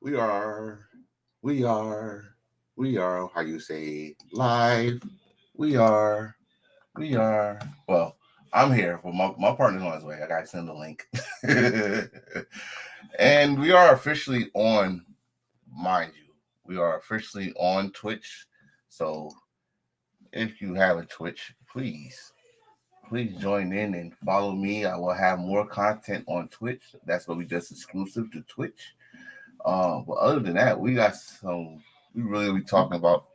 We are, we are, we are, how you say, live. We are, we are. Well, I'm here. Well, my partner's on his way. I got to send the link. And we are officially on, mind you, we are officially on Twitch. So if you have a Twitch, please join in and follow me. I will have more content on Twitch. That's what we just exclusive to Twitch. But other than that, we got some. We really be talking about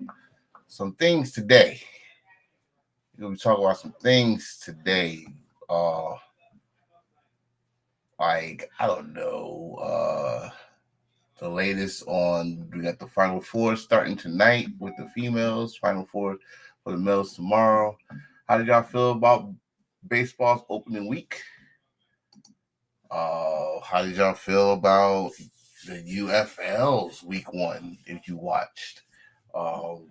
some things today. We're gonna be talking about some things today. Uh, like I don't know. The latest on we got the Final Four starting tonight with the females. Final Four for the males tomorrow. How did y'all feel about baseball's opening week? How did y'all feel about the UFL's week one if you watched? Um,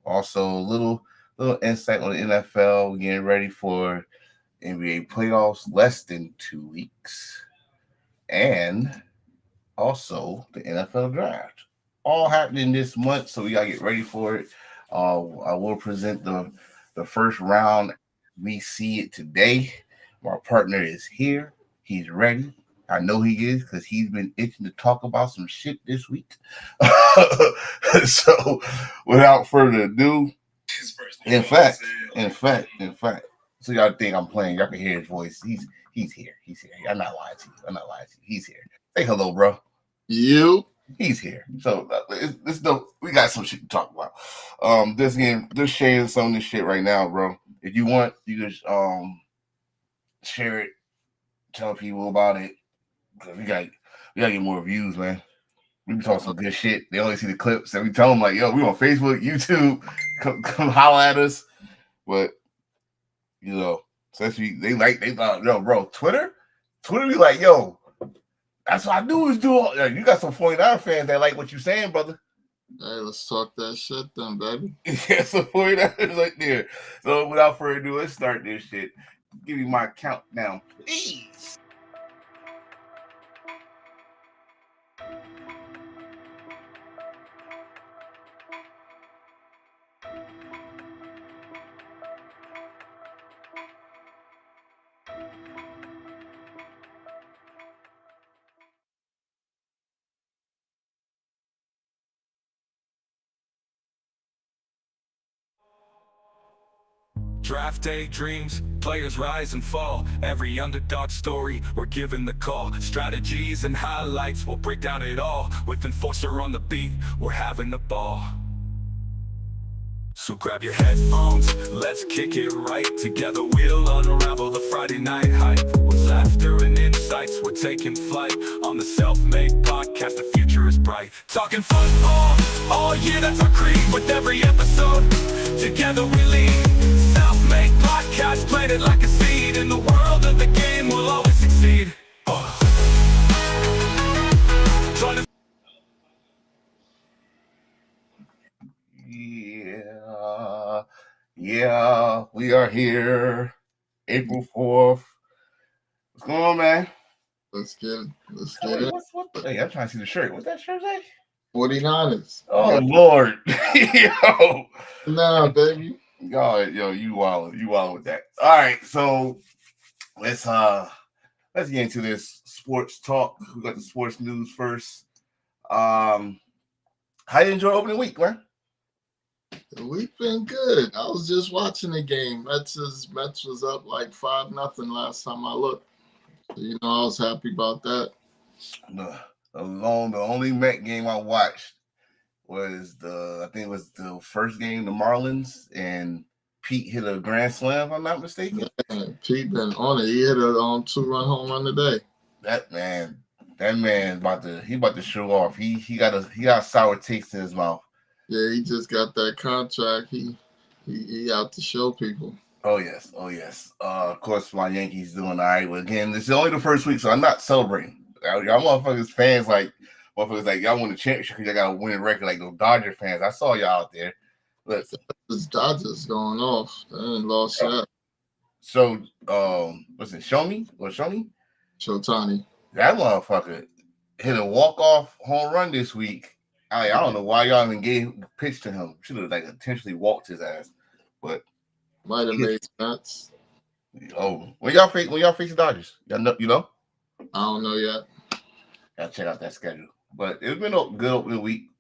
Also, a little insight on the NFL. We're getting ready for NBA playoffs, less than 2 weeks, and also the NFL draft, all happening this month. So we gotta get ready for it. I will present the first round. We see it today. My partner is here. He's ready. I know he is because he's been itching to talk about some shit this week. So, without further ado, in fact, in fact. So y'all think I'm playing? Y'all can hear his voice. He's here. He's here. I'm not lying to you. I'm not lying to you. He's here. Say hello, bro. You? He's here. So this dope. We got some shit to talk about. This game, just sharing some of this shit right now, bro. If you want, you just share it, tell people about it. Cause we gotta get more views, man. We be talking some good shit. They only see the clips, and we tell them like, "Yo, we on Facebook, YouTube. Come holla at us." But especially they thought, "Yo, bro, Twitter be like, yo, that's what I do is do all." You got some 49 fans that like what you saying, brother. Hey, let's talk that shit then, baby. Yeah, some 49ers right there. So without further ado, let's start this shit. Give me my countdown, please. Draft day dreams, players rise and fall. Every underdog story, we're given the call. Strategies and highlights, we'll break down it all. With Enforcer on the beat, we're having the ball. So grab your headphones, let's kick it right. Together we'll unravel the Friday night hype. With laughter and insights, we're taking flight. On the Self-Made Podcast, the future is bright. Talking football, all year that's our creed. With every episode, together we lead. Self-Made Podcast, planted like a seed. In the world of the game, we'll always succeed. Yeah, we are here. April 4th. What's going on, man? Let's get it. Let's get it. Hey, I'm trying to see the shirt. What's that shirt say? 49ers. Oh, Lord. Yo. Nah, baby. God, yo, you wild with that. All right, so let's get into this sports talk. We got the sports news first. How you enjoy opening week, man? We've been good. I was just watching the game. Mets was up like 5-0 last time I looked. So, I was happy about that. The only Met game I watched was I think it was the first game, the Marlins, and Pete hit a grand slam, if I'm not mistaken. Man, Pete been on it. He hit a 2-run home run today. That man about to show off. He got a sour taste in his mouth. Yeah, he just got that contract. He out to show people. Oh yes. Of course, my Yankees doing all right. But again, this is only the first week, so I'm not celebrating. Y'all motherfuckers fans like y'all won the championship because y'all got a winning record like those Dodger fans. I saw y'all out there. But this Dodgers going off. They ain't lost yet. So, what's it? Show me? Shotani. That motherfucker hit a walk-off home run this week. I don't know why y'all even gave pitch to him. Should have like intentionally walked his ass. But Might have made sense. when y'all face the Dodgers, y'all know, I don't know yet. gotta check out that schedule. But it's been a good opening week.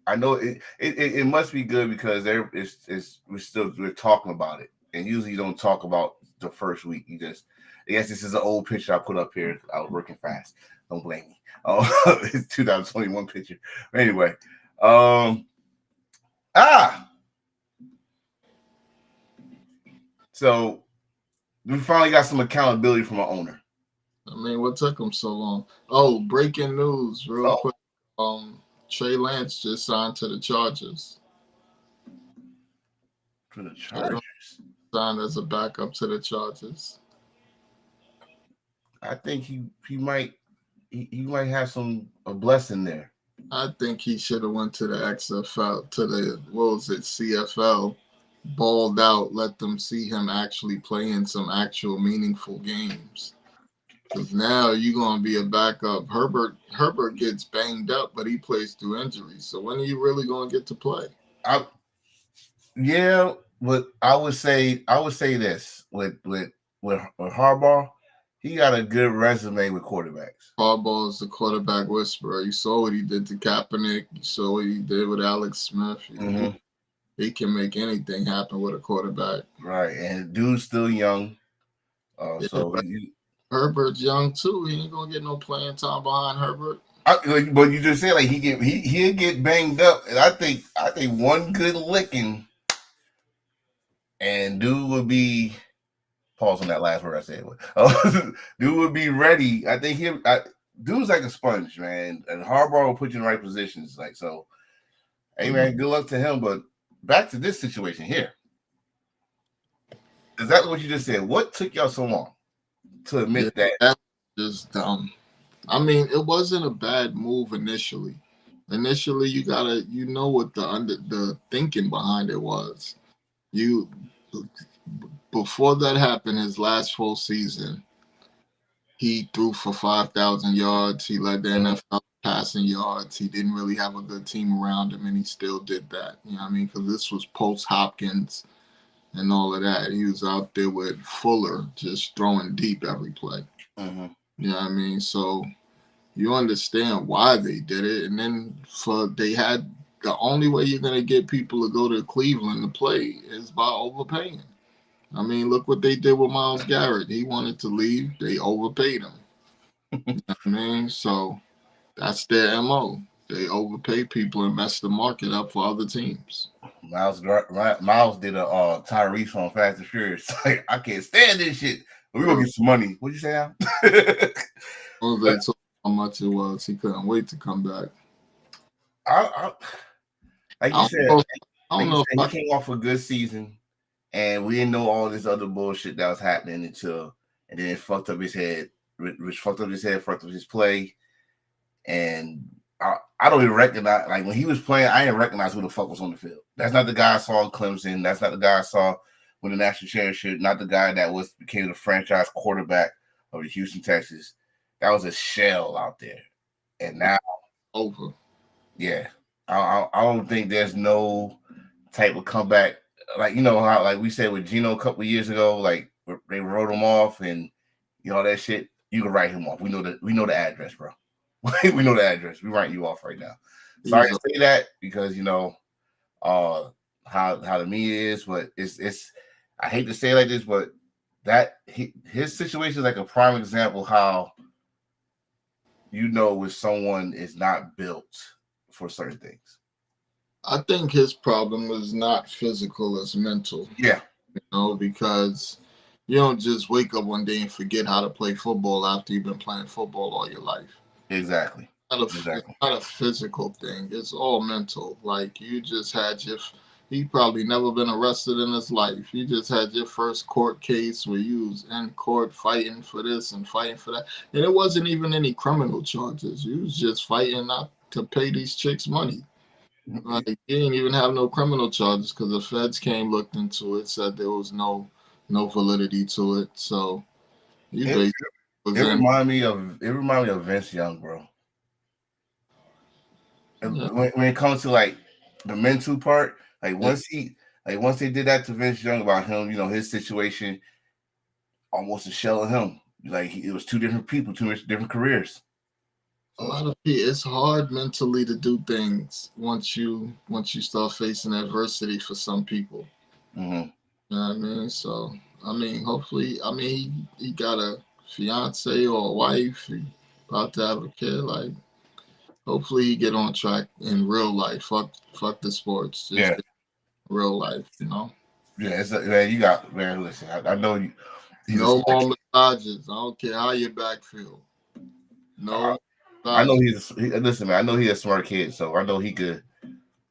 I know it must be good because we're talking about it, and usually you don't talk about the first week. You just, I guess this is an old picture I put up here. I was working fast. Don't blame me. It's 2021 picture. Anyway, so we finally got some accountability from our owner. I mean, what took him so long? Oh, breaking news, real quick. Trey Lance just signed to the Chargers. To the Chargers. Signed as a backup to the Chargers. I think he might have a blessing there. I think he should have went to the XFL, to the CFL, balled out, let them see him actually playing some actual meaningful games. Because now you're going to be a backup. Herbert gets banged up, but he plays through injuries. So when are you really going to get to play? Yeah, but I would say this with Harbaugh, he got a good resume with quarterbacks. Harbaugh is the quarterback whisperer. You saw what he did to Kaepernick. You saw what he did with Alex Smith. He can make anything happen with a quarterback. Right, and dude's still young. Herbert's young too. He ain't gonna get no playing time behind Herbert. But you just said like he'll get banged up, and I think one good licking, and dude would be. Pause on that last word I said. Dude would be ready. I think dude's like a sponge, man, and Harbaugh will put you in the right positions. Like so, hey man, good luck to him. But back to this situation here. Exactly what you just said. What took y'all so long to admit that? That's just dumb. I mean, it wasn't a bad move initially. Initially, you know what the thinking behind it was. Before that happened, his last full season, he threw for 5,000 yards. He led the NFL passing yards. He didn't really have a good team around him, and he still did that. You know what I mean? Because this was post-Hopkins and all of that. He was out there with Fuller just throwing deep every play. You know what I mean? So you understand why they did it. And then the only way you're going to get people to go to Cleveland to play is by overpaying. I mean, look what they did with Myles Garrett. He wanted to leave. They overpaid him. You know what I mean? So that's their MO. They overpay people and mess the market up for other teams. Miles did a Tyrese on Fast and Furious. Like, I can't stand this shit. But we're going to get some money. What'd you say, Al? They told how much it was. He couldn't wait to come back. Like you said, he came off a good season. And we didn't know all this other bullshit that was happening and then it fucked up his head. Rich fucked up his head, fucked up his play. And I don't even recognize, like when he was playing, I didn't recognize who the fuck was on the field. That's not the guy I saw in Clemson. That's not the guy I saw with the national championship. Not the guy that became the franchise quarterback of the Houston Texans. That was a shell out there. And now over. Yeah. I don't think there's no type of comeback. Like, you know how, like we said with Geno a couple of years ago, like they wrote him off and you know that shit. You can write him off. We know the address, bro. We know the address. We write you off right now. Sorry to say that because you know how the media is, but it's. I hate to say it like this, but his situation is like a prime example how you know when someone is not built for certain things. I think his problem is not physical, it's mental. Yeah. You know, because you don't just wake up one day and forget how to play football after you've been playing football all your life. Exactly. It's not a physical thing. It's all mental. Like you just had he probably never been arrested in his life. You just had your first court case where you was in court fighting for this and fighting for that. And it wasn't even any criminal charges. You was just fighting not to pay these chicks money. Like, he didn't even have no criminal charges because the feds came, looked into it, said there was no validity to it. So it reminded me of Vince Young, bro. Yeah. when it comes to like the mental part, like Yeah. once they did that to Vince Young about him, his situation, almost a shell of him. Like it was two different people, two different careers. A lot of people, it's hard mentally to do things once you start facing adversity for some people. Mm-hmm. You know what I mean? So hopefully, he got a fiance or a wife. He about to have a kid. Like, hopefully, he get on track in real life. Fuck the sports. Just Yeah, real life. yeah. Man, you got man. Listen, I know you. No more massages. I don't care how your back feel. No. I know listen, man. I know he's a smart kid, so I know he could.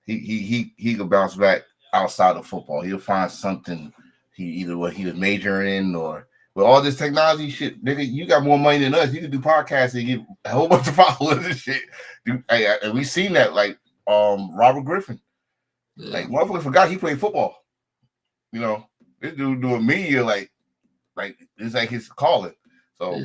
He could bounce back outside of football. He'll find something. What he was majoring in, or with all this technology shit, nigga, you got more money than us. You can do podcasts and get a whole bunch of followers and shit. And we seen that, like Robert Griffin. Yeah. Like motherfucker forgot he played football. This dude doing media like it's like his calling. So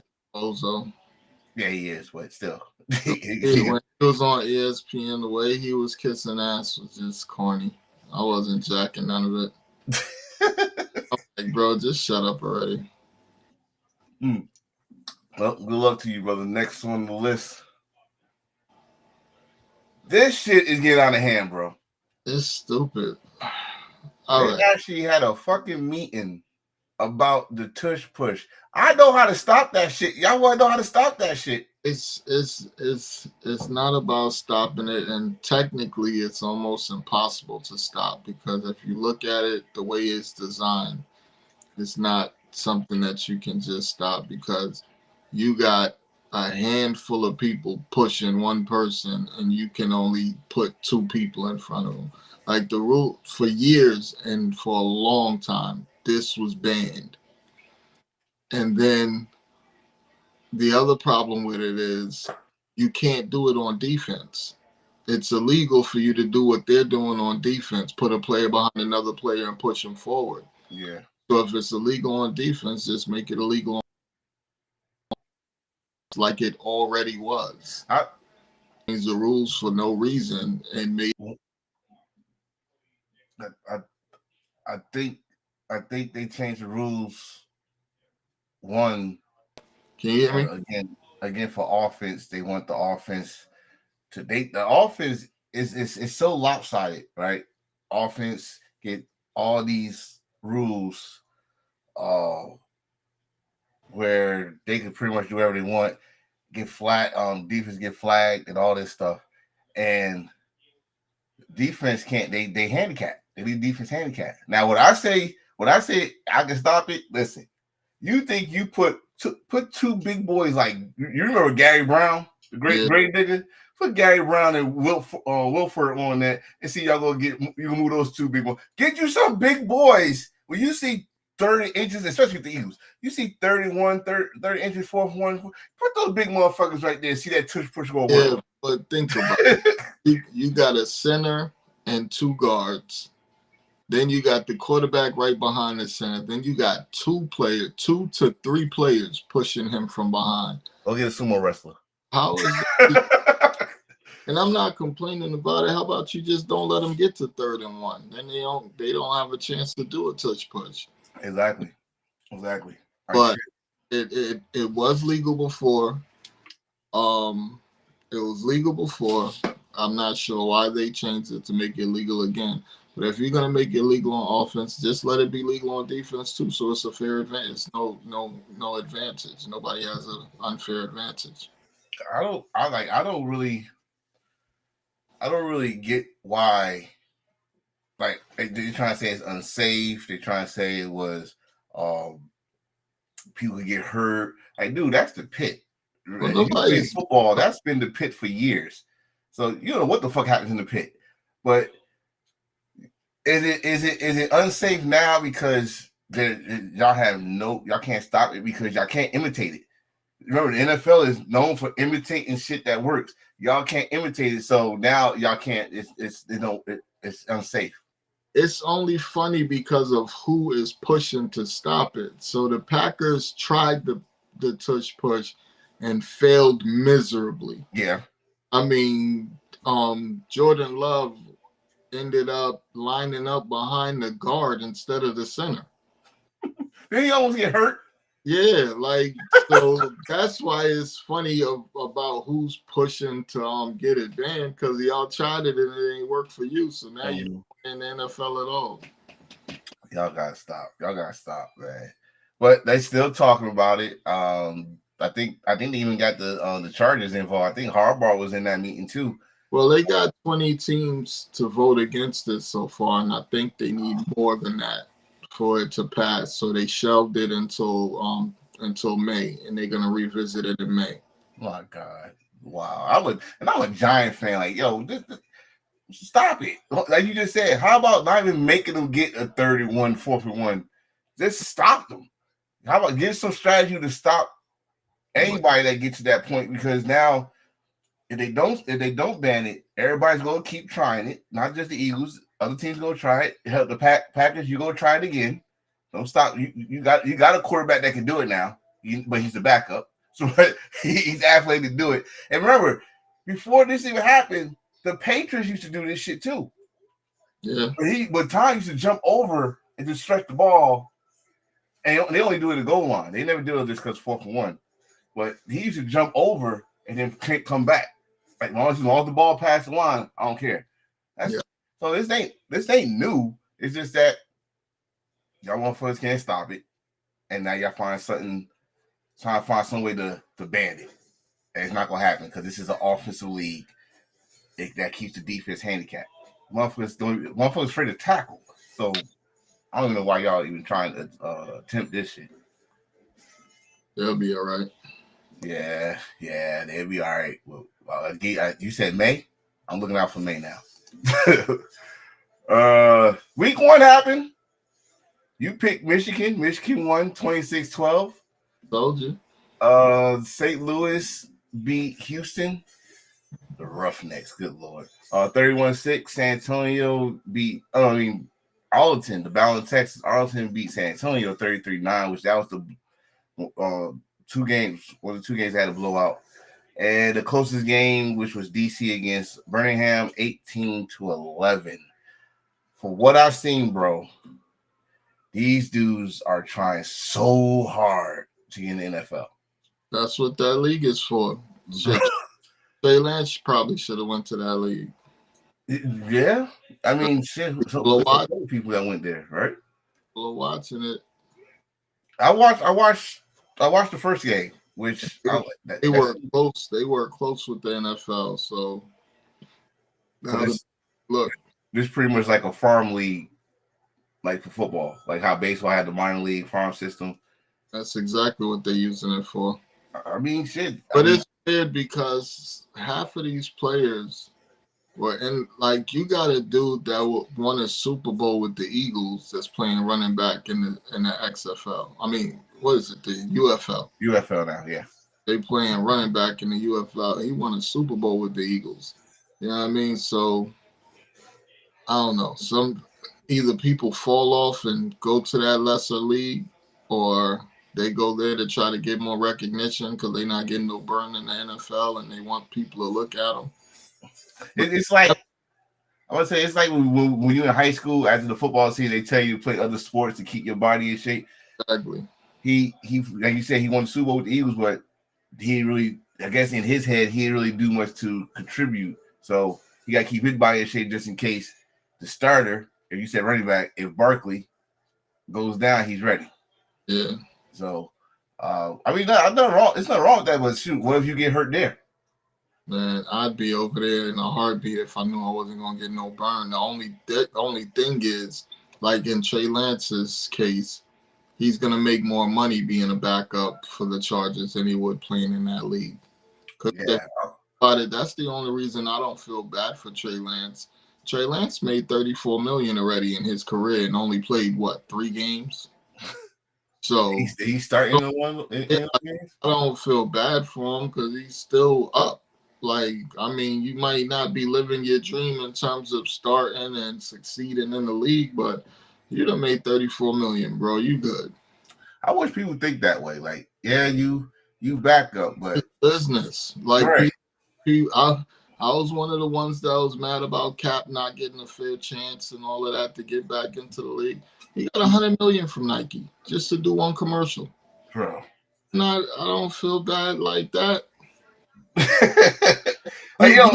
yeah, he is, but still. When he was on ESPN, the way he was kissing ass was just corny. I wasn't jacking none of it. I'm like, bro, just shut up already. Well, good luck to you, brother. Next on the list. This shit is getting out of hand, bro. It's stupid. They actually had a fucking meeting about the tush push. I know how to stop that shit. Y'all want to know how to stop that shit? It's not about stopping it, and technically it's almost impossible to stop, because if you look at it the way it's designed, it's not something that you can just stop, because you got a handful of people pushing one person and you can only put two people in front of them. Like, the rule for years and for a long time, this was banned. And then the other problem with it is you can't do it on defense. It's illegal for you to do what they're doing on defense, put a player behind another player and push them forward. Yeah. So if it's illegal on defense, just make it illegal like it already was. Change the rules for no reason and made. I think they changed the rules. One. Can you hear me? Again, for offense, they want the offense to date. The offense is so lopsided, right? Offense get all these rules, where they can pretty much do whatever they want. Get flat, defense get flagged and all this stuff, and defense can't. They handicap. They need defense handicap. Now, when I say I can stop it. Listen, you think you put two big boys like you remember Gary Brown, the great nigga? Put Gary Brown and Wilford on that and see y'all gonna move those two big boys. Get you some big boys. When you see 30 inches, especially with the Eagles, you see 30 inches, 4-1. Put those big motherfuckers right there. See that tush push go away. Yeah, but think about it. You got a center and two guards. Then you got the quarterback right behind the center. Then you got 2 to 3 players pushing him from behind. Go get a sumo wrestler. How is that? And I'm not complaining about it. How about you just don't let them get to 3rd and 1? Then they don't have a chance to do a touch push. Exactly. But it was legal before. It was legal before. I'm not sure why they changed it to make it legal again. But if you're gonna make it legal on offense, just let it be legal on defense too, so it's a fair advantage. No advantage. Nobody has an unfair advantage. I don't really get why. Like, they're trying to say it's unsafe. They're trying to say it was people get hurt. Like, dude, that's the pit. Well, football, that's been the pit for years. So you know what the fuck happens in the pit. But is it unsafe now because y'all can't stop it because y'all can't imitate it? Remember, the NFL is known for imitating shit that works. Y'all can't imitate it, so now y'all can't. It's unsafe. It's only funny because of who is pushing to stop it. So the Packers tried the tush push and failed miserably. Yeah. I mean, Jordan Love ended up lining up behind the guard instead of the center. Then he almost get hurt. Yeah, like so that's why it's funny about who's pushing to get it banned, because y'all tried it and it ain't worked for you. So now you in the NFL at all. Y'all gotta stop. Y'all gotta stop, man. But they still talking about it. I think they even got the Chargers involved. I think Harbaugh was in that meeting too. Well, they got 20 teams to vote against it so far, and I think they need more than that for it to pass. So they shelved it until May, and they're gonna revisit it in May. My God, wow! I'm a Giant fan. Like, yo, stop it. Like you just said, how about not even making them get a 31, 4th and 1? Just stop them. How about get some strategy to stop anybody that gets to that point? Because now, if they don't ban it, everybody's gonna keep trying it. Not just the Eagles, other teams gonna try it. Help the Packers, you gonna try it again. Don't stop. You got a quarterback that can do it now, but he's the backup, so he's athletic to do it. And remember, before this even happened, the Patriots used to do this shit too. Yeah. But Tom used to jump over and just stretch the ball, and they only do it at the goal line. They never do it just because 4th and 1. But he used to jump over and then can't come back. Like, as long as the ball past the line, I don't care. So this ain't new. It's just that y'all motherfuckers can't stop it, and now y'all trying to find some way to ban it. And it's not gonna happen because this is an offensive league that keeps the defense handicapped. Motherfuckers afraid to tackle. So I don't even know why y'all even trying to attempt this shit. They'll be all right. Yeah, they'll be all right. Well, you said May? I'm looking out for May now. Week 1 happened. You picked Michigan. Michigan won 26-12. Told you. St. Louis beat Houston. The Roughnecks, good Lord. 31-6. San Antonio beat, Arlington, the Battle of Texas. Arlington beat San Antonio 33-9, which that was the two games that had a blowout. And the closest game, which was DC against Birmingham, 18-11. For what I've seen, bro, these dudes are trying so hard to get in the NFL. That's what that league is for. Trey Lance probably should have went to that league. Yeah, I mean, shit. So people that went there, right? People are watching it. I watched the first game, which they were close. They were close with the NFL. So look, this is pretty much like a farm league, like for football, like how baseball had the minor league farm system. That's exactly what they're using it for. I mean, shit. But it's weird because half of these players were in. Like, you got a dude that won a Super Bowl with the Eagles that's playing running back in the XFL. I mean, what is it? The UFL. UFL now, yeah. They playing running back in the UFL. He won a Super Bowl with the Eagles. You know what I mean? So I don't know. Either people fall off and go to that lesser league, or they go there to try to get more recognition because they're not getting no burn in the NFL and they want people to look at them. It's like, I would say, it's like when you're in high school, after the football season, they tell you to play other sports to keep your body in shape. Exactly. He like you said, he won the Super Bowl with the Eagles, but he really, I guess in his head, he didn't really do much to contribute. So he got to keep his body in shape just in case the starter, if you said running back, if Barkley goes down, he's ready. Yeah. So, I mean, I'm not wrong. It's not wrong with that, but shoot, what if you get hurt there? Man, I'd be over there in a heartbeat if I knew I wasn't gonna get no burn. The only thing is, like in Trey Lance's case, he's gonna make more money being a backup for the Chargers than he would playing in that league. That's the only reason I don't feel bad for Trey Lance. Trey Lance made $34 million already in his career and only played 3 games. So he's starting in games? I don't feel bad for him because he's still up. Like, I mean, you might not be living your dream in terms of starting and succeeding in the league, but you done made $34 million, bro. You good. I wish people think that way. Like, yeah, you back up, but it's business. Like, right. I I was one of the ones that was mad about Cap not getting a fair chance and all of that to get back into the league. He got $100 million from Nike just to do one commercial. Bro. I don't feel bad like that. Like, yo,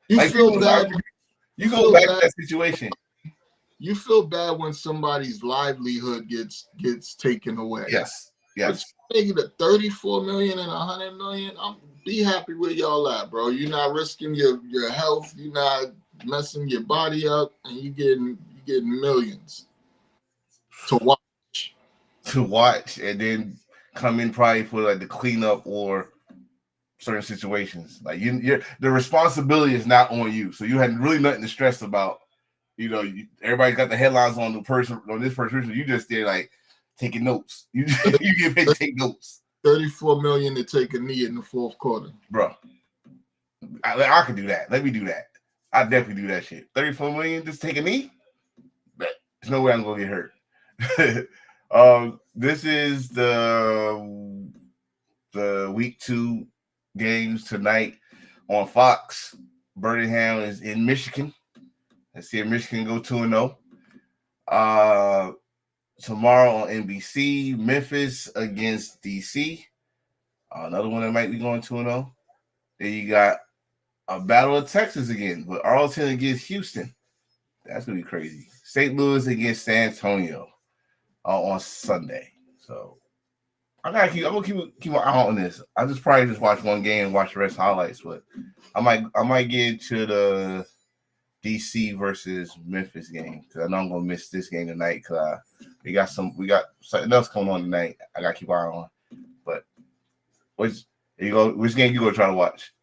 you like feel people bad. you go back to that situation. You feel bad when somebody's livelihood gets taken away. Yes. But making the $34 million and $100 million, be happy where y'all at, bro. You're not risking your health. You're not messing your body up, and you getting millions to watch. And then come in probably for like the cleanup or certain situations. Like you're the responsibility is not on you, so you had really nothing to stress about. You know, everybody got the headlines on this person. You just there like taking notes. You get paid to take notes. $34 million to take a knee in the fourth quarter, bro. I could do that. Let me do that. I definitely do that shit. $34 million just take a knee. But there's no way I'm gonna get hurt. This is the week 2 games tonight on Fox. Birmingham is in Michigan. Let's see if Michigan go 2-0. Tomorrow on NBC, Memphis against DC. Another one that might be going 2-0. Then you got a battle of Texas again, with Arlington against Houston. That's gonna be crazy. St. Louis against San Antonio on Sunday. So I'm gonna keep my eye on this. I probably just watch one game and watch the rest highlights, but I might get into the DC versus Memphis game because I know I'm gonna miss this game tonight because we got something else going on tonight. I gotta keep an eye on. But which game you gonna try to watch?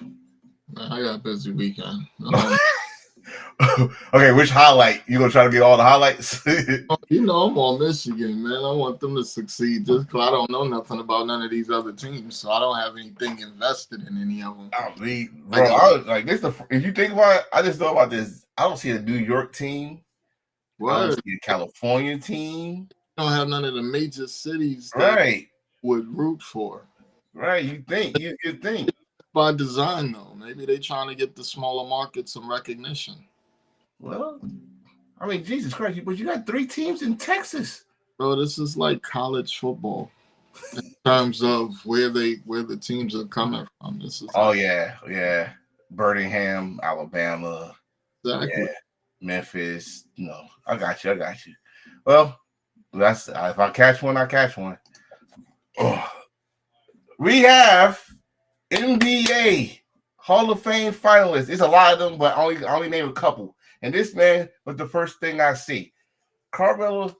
Man, I got a busy weekend. Okay, which highlight you gonna try to get all the highlights? You know I'm on Michigan, man. I want them to succeed just because I don't know nothing about none of these other teams, so I don't have anything invested in any of them. If you think about it, I just know about this. I don't see a New York team. What? I don't see a California team. I don't have none of the major cities that would root for. Right, you think. By design, though. Maybe they're trying to get the smaller markets some recognition. Well, I mean, Jesus Christ, but you got 3 teams in Texas. Bro, this is like college football in terms of where the teams are coming from. This is yeah. Birmingham, Alabama. Exactly. Yeah. Memphis. No, I got you. Well, that's if I catch one, I catch one. Oh. We have NBA Hall of Fame finalists. It's a lot of them, but I only name a couple. And this man was the first thing I see. Carmelo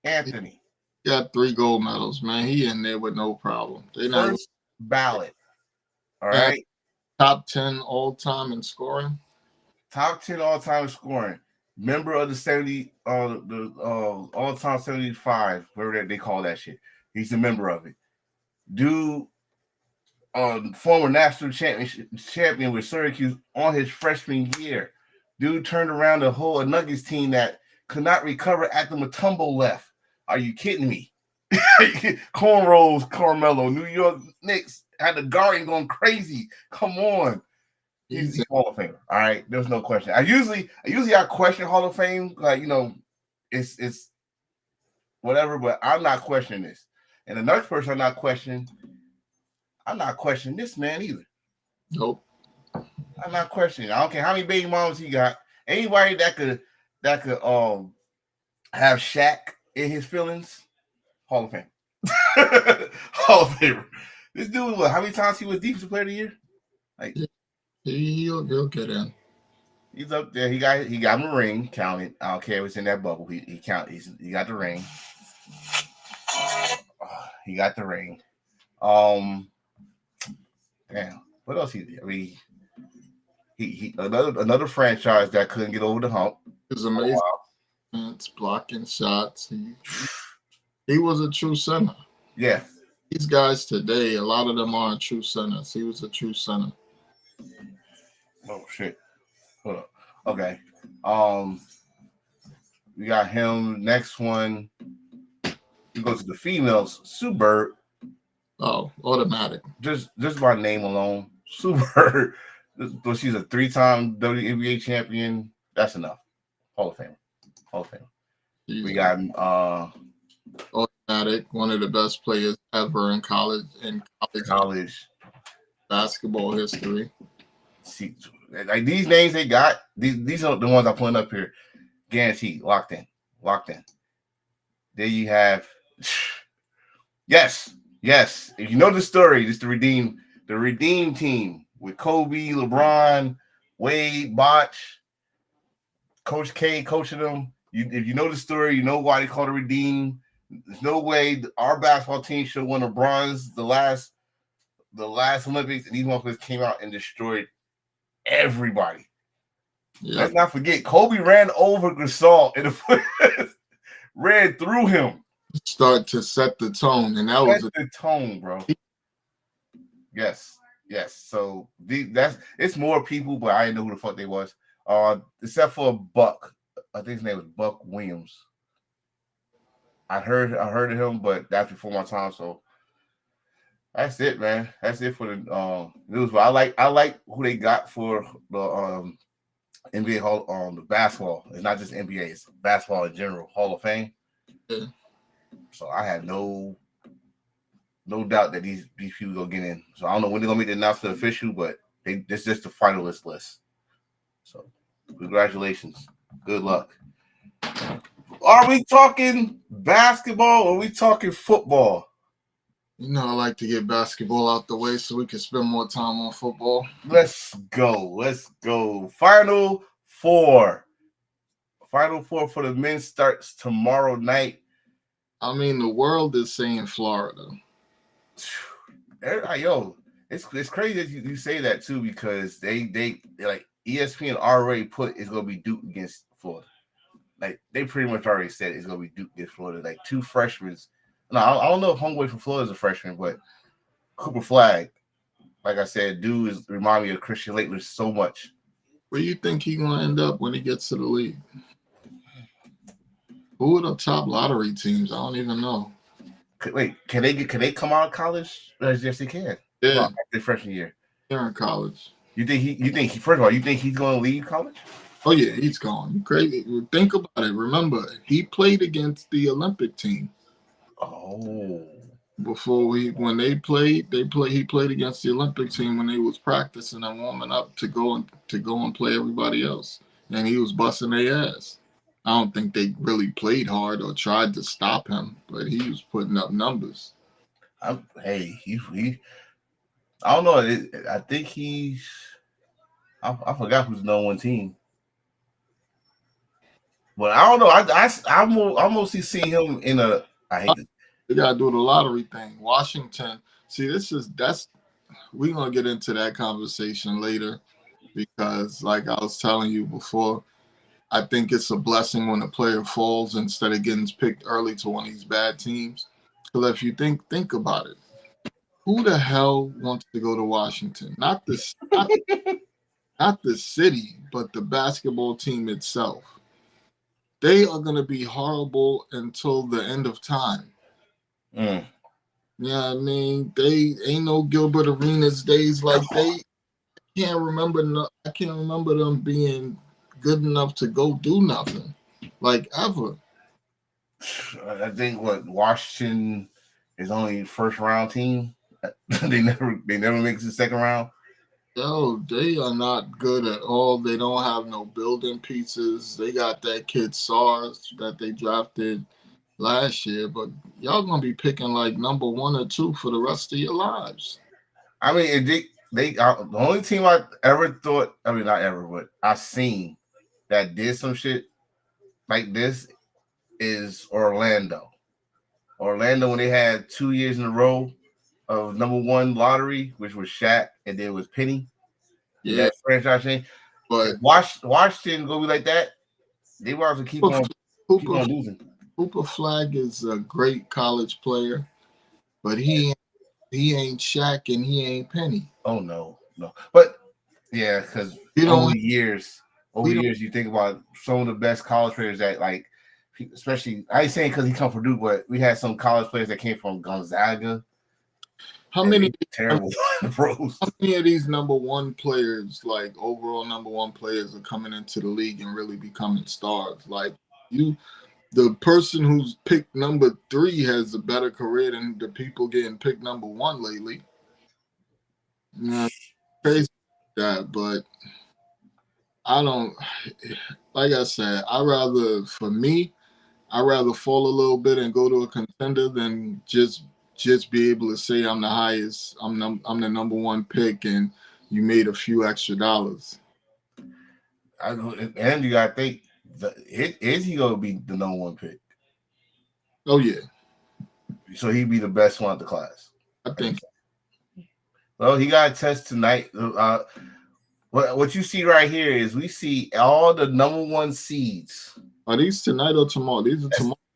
Anthony. He got 3 gold medals, man. He in there with no problem. They first ballot. All right. Top 10 all-time in scoring. Top 10 all-time scoring. Member of the all-time 75, whatever they call that shit. He's a member of it. Dude, former national champion with Syracuse on his freshman year. Dude turned around the whole Nuggets team that could not recover after Mutombo left. Are you kidding me? Cornrows, Carmelo, New York Knicks had the Guardian going crazy. Come on. He's Hall of Famer. All right. There's no question. I usually question Hall of Fame. Like, it's whatever, but I'm not questioning this. And the next person I'm not questioning this man either. Nope. I'm not questioning. I don't care how many baby mamas he got. Anybody that could have Shaq in his feelings, Hall of Fame. Hall of Famer. This dude, how many times he was Defensive Player of the Year? Like he'll get in. He's up there. He got him a ring. Counted. I don't care what's in that bubble. He got the ring. He got the ring. Damn. What else he did? I mean, he another franchise that couldn't get over the hump. It was amazing. It's blocking shots. He was a true center. Yeah. These guys today, a lot of them aren't true centers. He was a true center. Oh shit. Hold up. Okay. We got him. Next one. We go to the females. Sue Bird. Oh, automatic. Just by name alone. Sue Bird. So she's a 3-time WNBA champion. That's enough. Hall of Fame. Hall of Fame. She's We got automatic, one of the best players ever in college college. basketball history. See, like these names they got. These are the ones I'm putting up here. Guaranteed, locked in. There you have. Yes. If you know the story, it's the Redeem team with Kobe, LeBron, Wade, Botch, Coach K coaching them. If you know the story, you know why they call it Redeem. There's no way our basketball team should have won the bronze the last Olympics, and these motherfuckers came out and destroyed everybody. Yeah. Let's not forget, Kobe ran over Gasol in the ran through him. Start to set the tone, and that was the tone, bro. Yes. So it's more people, but I didn't know who the fuck they was. Except for Buck. I think his name was Buck Williams. I heard of him, but that's before my time. So that's it, man. That's it for the news. But I like who they got for the NBA Hall the basketball. It's not just NBA, it's basketball in general, Hall of Fame. Yeah. So I had no doubt that these people go get in. So I don't know when they're gonna make the announcement official, but this is just the finalist list. So congratulations. Good luck. Are we talking basketball or are we talking football? You know, I like to get basketball out the way so we can spend more time on football. Let's go. Final four for the men starts tomorrow night. I mean, the world is saying Florida. Yo, it's crazy that you say that too, because they like ESPN already put it's gonna be Duke against Florida. Like they pretty much already said it's gonna be Duke against Florida. Like two freshmen. No, I don't know if homeboy from Florida is a freshman, but Cooper Flag, like I said, dude remind me of Christian Laettner so much. Where do you think he's gonna end up when he gets to the league? Who are the top lottery teams? I don't even know. Wait, can they come out of college? Yes, they can. Yeah, their freshman year. They're in college. You think he first of all, you think he's going to leave college? Oh yeah, he's gone. You crazy? Think about it. Remember, he played against the Olympic team. Oh. When he played against the Olympic team when they was practicing and warming up to go and play everybody else, and he was busting their ass. I don't think they really played hard or tried to stop him, but he was putting up numbers. He I don't know. I think I forgot who's the #1 team. But I don't know. I'm mostly seeing him in a. I hate it. They gotta do the lottery thing. Washington. See, we're gonna get into that conversation later, because like I was telling you before, I think it's a blessing when a player falls instead of getting picked early to one of these bad teams. Because if you think about it, who the hell wants to go to Washington? Not the city, but the basketball team itself. They are going to be horrible until the end of time. Mm. Yeah, I mean, they ain't no Gilbert Arenas days. Like I can't remember them being good enough to go do nothing, like ever. I think Washington is only first round team. they never make it to the second round. No, they are not good at all. They don't have no building pieces. They got that kid SARS that they drafted last year, but y'all gonna be picking like number 1 or 2 for the rest of your lives. I mean, the only team I ever thought, I mean, not ever, but I've seen that did some shit like this is Orlando. Orlando, when they had 2 years in a row of #1 lottery, which was Shaq, and then it was Penny. Yeah, that franchise thing. But Washington go be like that. They will have to keep on losing. Cooper Flag is a great college player, but he ain't Shaq and he ain't Penny. Oh no. But yeah, because over the years, you think about some of the best college players that like, especially I ain't saying because he come from Duke, but we had some college players that came from Gonzaga. How And many? they terrible in the pros. How many of these number one players, like overall number one players, are coming into the league and really becoming stars? Like the person who's picked number 3 has a better career than the people getting picked number 1 lately. Yeah, crazy that, but I don't. Like I said, I rather fall a little bit and go to a contender than just be able to say I'm the highest, I'm the number 1 pick, and you made a few extra dollars. I know, and you gotta think, is he gonna be the number 1 pick? Oh yeah, So he'd be the best one of the class. I think. Well, he got a test tonight. What you see right here is we see all the number 1 seeds. Are these tonight or tomorrow? These are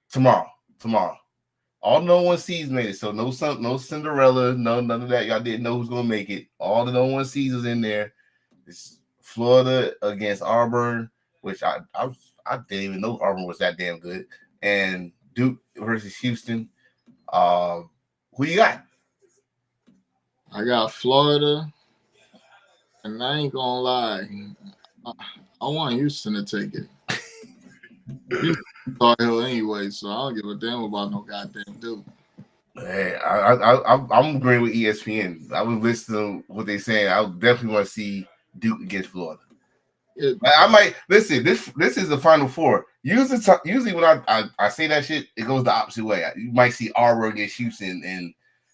tomorrow. Tomorrow. All the number 1 seeds made it. So no Cinderella, none of that. Y'all didn't know who's gonna make it. All the number 1 seeds is in there. It's Florida against Auburn, which I didn't even know Auburn was that damn good, and Duke versus Houston. Who you got? I got Florida, and I ain't gonna lie, I want Houston to take it. Tar Heel anyway, so I don't give a damn about no goddamn Duke. Hey, I'm agreeing with ESPN. I was listening to what they're saying. I would definitely want to see Duke against Florida. I might listen. This is the Final Four. Usually when I say that shit, it goes the opposite way. You might see Auburn against Houston, and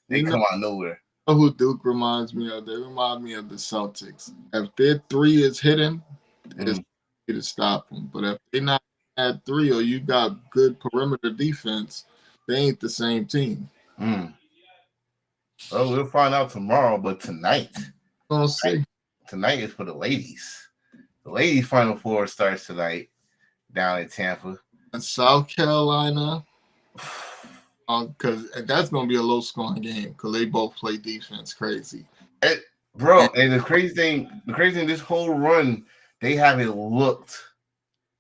they come out of nowhere. You know who Duke reminds me of? They remind me of the Celtics. If their 3 is hitting, it's to stop them. But if they're not at 3 or you got good perimeter defense, they ain't the same team. Well, we'll find out tomorrow, but tonight is for the ladies. The ladies' Final Four starts tonight down in Tampa. And South Carolina, because that's going to be a low-scoring game because they both play defense crazy. And the crazy thing, this whole run, they haven't looked,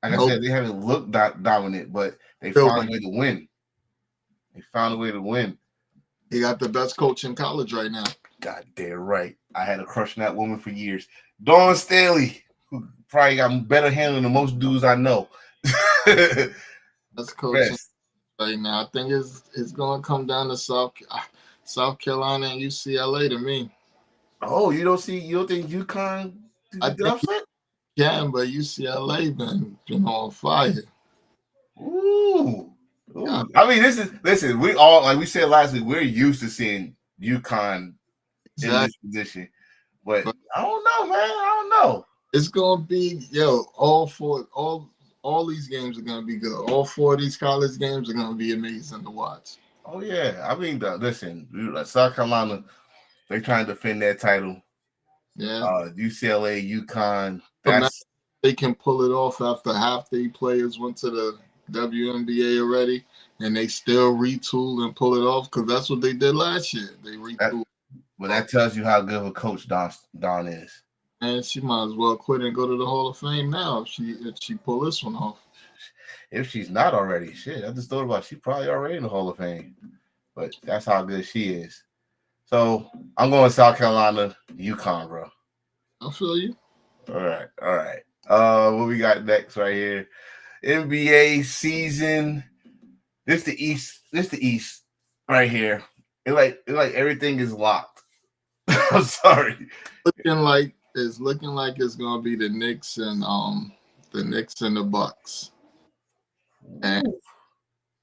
like I said, they haven't looked dominant, but they found a way to win. He got the best coach in college right now. God damn right. I had a crush on that woman for years. Dawn Staley, who probably got better handling than most dudes I know. That's coaching right now. I think it's going to come down to South Carolina and UCLA to me. Oh, you don't think UConn? I think it can, but UCLA been on fire. Ooh. I mean, listen. We all, like we said last week, we're used to seeing UConn in this position, but I don't know, man. I don't know. It's gonna be all these games are gonna be good. All 4 of these college games are gonna be amazing to watch. Oh yeah, I mean, listen, South Carolina, they trying to defend their title. Yeah, UCLA, UConn, they can pull it off after half the players went to the WNBA already, and they still retool and pull it off because that's what they did last year. They retooled. But that tells you how good of a coach Dawn is. And she might as well quit and go to the Hall of Fame now if she pull this one off. If she's not already, shit, I just thought about she's probably already in the Hall of Fame. But that's how good she is. So I'm going South Carolina, UConn, bro. I feel you. All right. What we got next right here? NBA season. This the East right here. It like everything is locked. I'm sorry. It's looking like it's gonna be the Knicks and the Bucks. And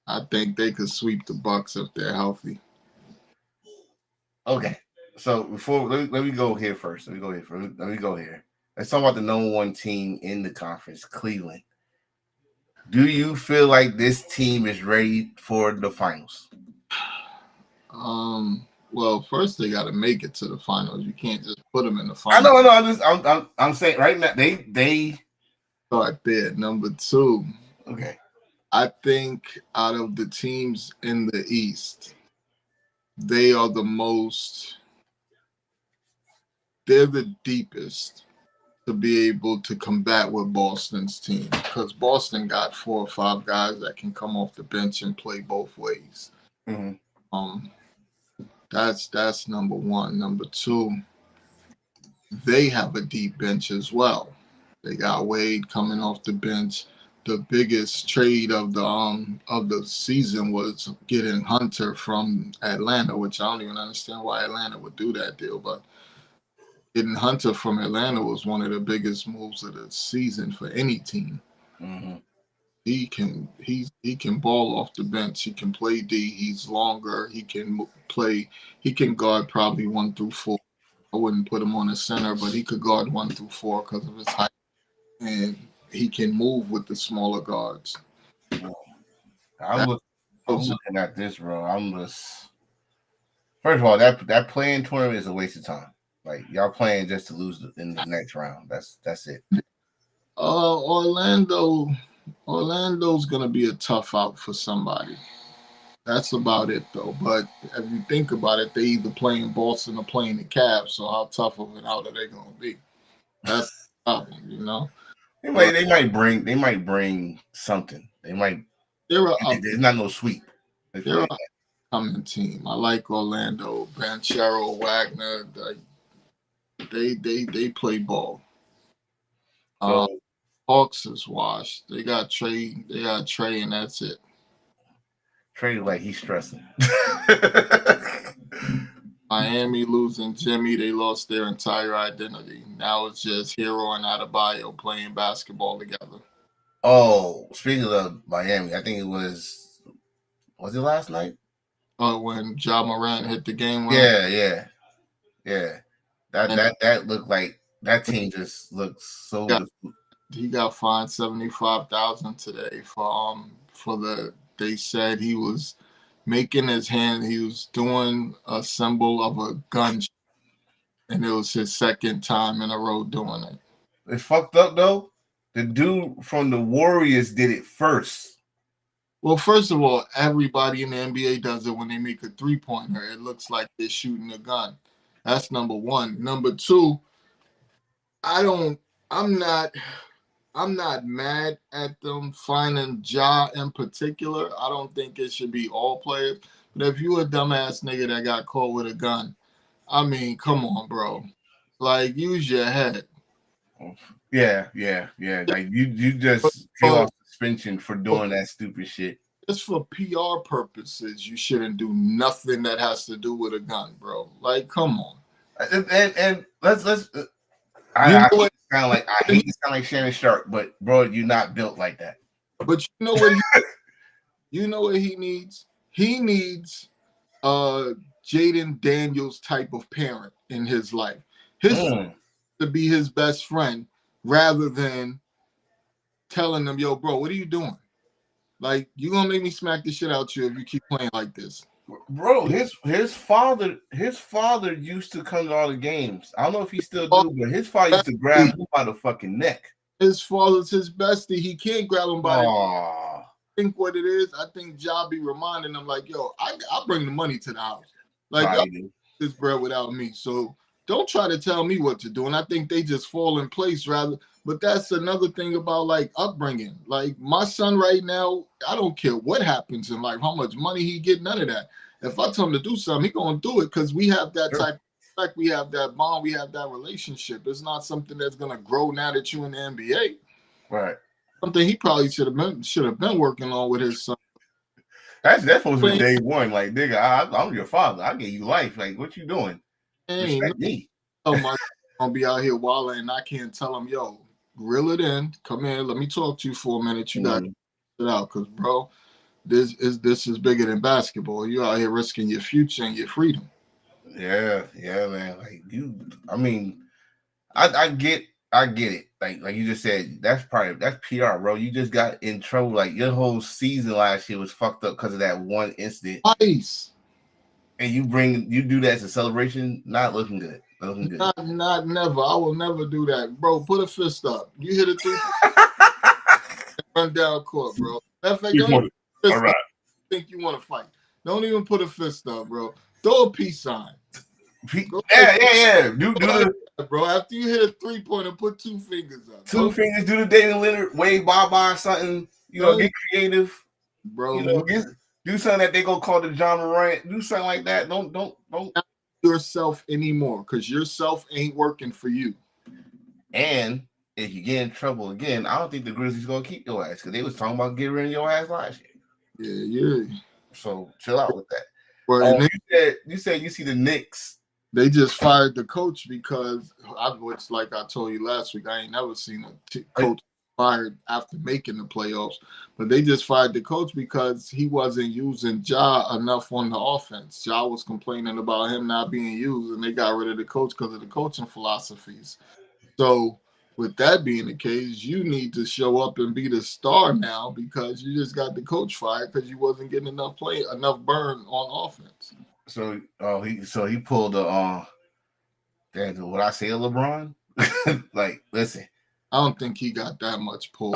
I think they could sweep the Bucks if they're healthy. Okay. So before let me go here first. Let me go here. Let's talk about the number 1 team in the conference, Cleveland. Do you feel like this team is ready for the finals? Well, first they got to make it to the finals. You can't just put them in the finals. I know. I'm saying right now they start there. Number 2. Okay. I think out of the teams in the East, they're the deepest to be able to combat with Boston's team because Boston got 4 or 5 guys that can come off the bench and play both ways. Mm-hmm. That's number one. Number two, they have a deep bench as well. They got Wade coming off the bench. The biggest trade of the season was getting Hunter from Atlanta, which I don't even understand why Atlanta would do that deal, but getting Hunter from Atlanta was one of the biggest moves of the season for any team. Mm-hmm. He can ball off the bench. He can play D. He's longer. He can play. He can guard probably 1 through 4. I wouldn't put him on the center, but he could guard 1 through 4 because of his height, and he can move with the smaller guards. I'm looking at this, bro. First of all, that playing tournament is a waste of time. Like, y'all playing just to lose in the next round. That's it. Orlando's gonna be a tough out for somebody. That's about it, though. But if you think about it, they either playing Boston or playing the Cavs. So how tough of an out are they gonna be? That's the problem, you know. They might bring something. There's not no sweep. They're a coming team. I like Orlando, Banchero, Wagner. They play ball. So, Hawks is washed. They got Trey, and that's it. Trey, like, he's stressing. Miami losing Jimmy, they lost their entire identity. Now it's just Hero and Adebayo playing basketball together. Oh, speaking of Miami, I think it was it last night? When Ja Morant hit the game winner. Yeah. That looked like that team just looks so. He got fined $75,000 today they said he was making his hand. He was doing a symbol of a gun, and it was his second time in a row doing it. It's fucked up though. The dude from the Warriors did it first. Well, first of all, everybody in the NBA does it when they make a 3-pointer. It looks like they're shooting a gun. That's number one. Number two, I'm not mad at them finding Ja in particular. I don't think it should be all players. But if you a dumbass nigga that got caught with a gun, I mean, come on, bro. Like, use your head. Yeah. Like, you just feel off suspension for doing that stupid shit. Just for PR purposes, you shouldn't do nothing that has to do with a gun, bro. Like, come on. And let's. I hate to sound like Shannon Sharp, but bro, you're not built like that. But you know what he needs? He needs Jaden Daniels type of parent in his life. To be his best friend rather than telling them, yo, bro, what are you doing? Like, you gonna make me smack the shit out you if you keep playing like this. Bro, his father used to come to all the games. I don't know if he still do, but his father used to grab him by the fucking neck. His father's his bestie. He can't grab him by the neck. I think what it is, I think Ja be reminding him, like, yo, I bring the money to the house. Like, y'all this bread without me. So don't try to tell me what to do. And I think they just fall in place rather. But that's another thing about, like, upbringing. Like, my son right now, I don't care what happens in life, how much money he get, none of that. If I tell him to do something, he gonna do it because we have that type of respect, we have that bond, we have that relationship. It's not something that's gonna grow now that you in the NBA. Right. Something he probably should have been working on with his son. That's definitely day one. Like, nigga, I'm your father. I gave you life. Like, what you doing? Respect me. Oh my, gonna be out here wilding, and I can't tell him, yo, reel it in. Come here, let me talk to you for a minute. You gotta get it out, cause bro, this is bigger than basketball. You out here risking your future and your freedom. Yeah, man. Like, I mean, I get it. Like you just said, that's PR, bro. You just got in trouble. Like, your whole season last year was fucked up because of that one incident. Nice. And you do that as a celebration, not looking good. Not never. I will never do that, bro. Put a fist up. You hit a 3, run down court, bro. Matter of fact, all right. Think you want to fight? Don't even put a fist up, bro. Throw a peace sign. Yeah. Do bro. After you hit a 3-pointer, put 2 fingers up. Two fingers. Do the Damian Lillard, wave bye something. You know, get creative, bro. You know, Do something that they go call the John Morant. Do something like that. Don't. Yourself anymore, because yourself ain't working for you. And if you get in trouble again, I don't think the Grizzlies gonna keep your ass because they was talking about getting rid of your ass last year. Yeah. So chill out with that. Well, You said you see the Knicks. they just fired the coach because which, like I told you last week, I ain't never seen a coach fired after making the playoffs. But they just fired the coach because he wasn't using Ja enough on the offense. Ja was complaining about him not being used, and they got rid of the coach because of the coaching philosophies. So with that being the case, you need to show up and be the star now because you just got the coach fired because you wasn't getting enough burn on offense. So he pulled the damn, what I say to LeBron? Like, listen. I don't think he got that much pull.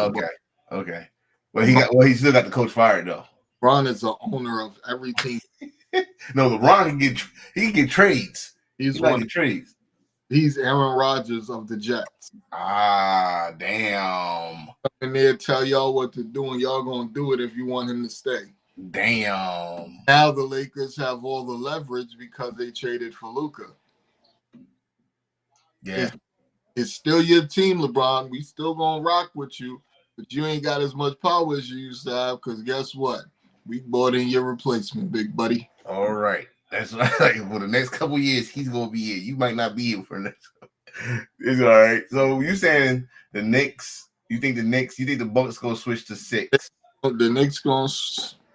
Okay. Well, he still got the coach fired though. LeBron is the owner of every team. No, LeBron can get trades. He's one of trades. He's Aaron Rodgers of the Jets. Ah, damn. And they'll tell y'all what to do, and y'all gonna do it if you want him to stay. Damn. Now the Lakers have all the leverage because they traded for Luka. Yeah. It's still your team, LeBron. We still gonna rock with you, but you ain't got as much power as you used to have. Because guess what? We bought in your replacement, big buddy. All right, that's right. For the next couple of years, he's gonna be here. You might not be here for the next. It's all right. So you saying the Knicks? You think the Bucks gonna switch to 6? The Knicks gonna?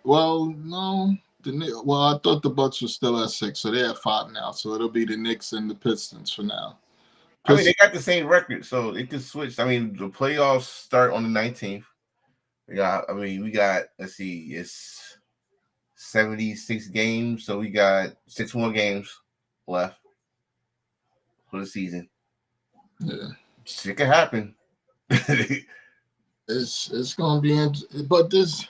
Well, no. I thought the Bucks were still at 6, so they're at 5 now. So it'll be the Knicks and the Pistons for now. I mean, they got the same record, so it can switch. I mean, the playoffs start on the 19th. We got, let's see, it's 76 games, so we got 6 more games left for the season. Yeah. It could happen. It's gonna be, but it's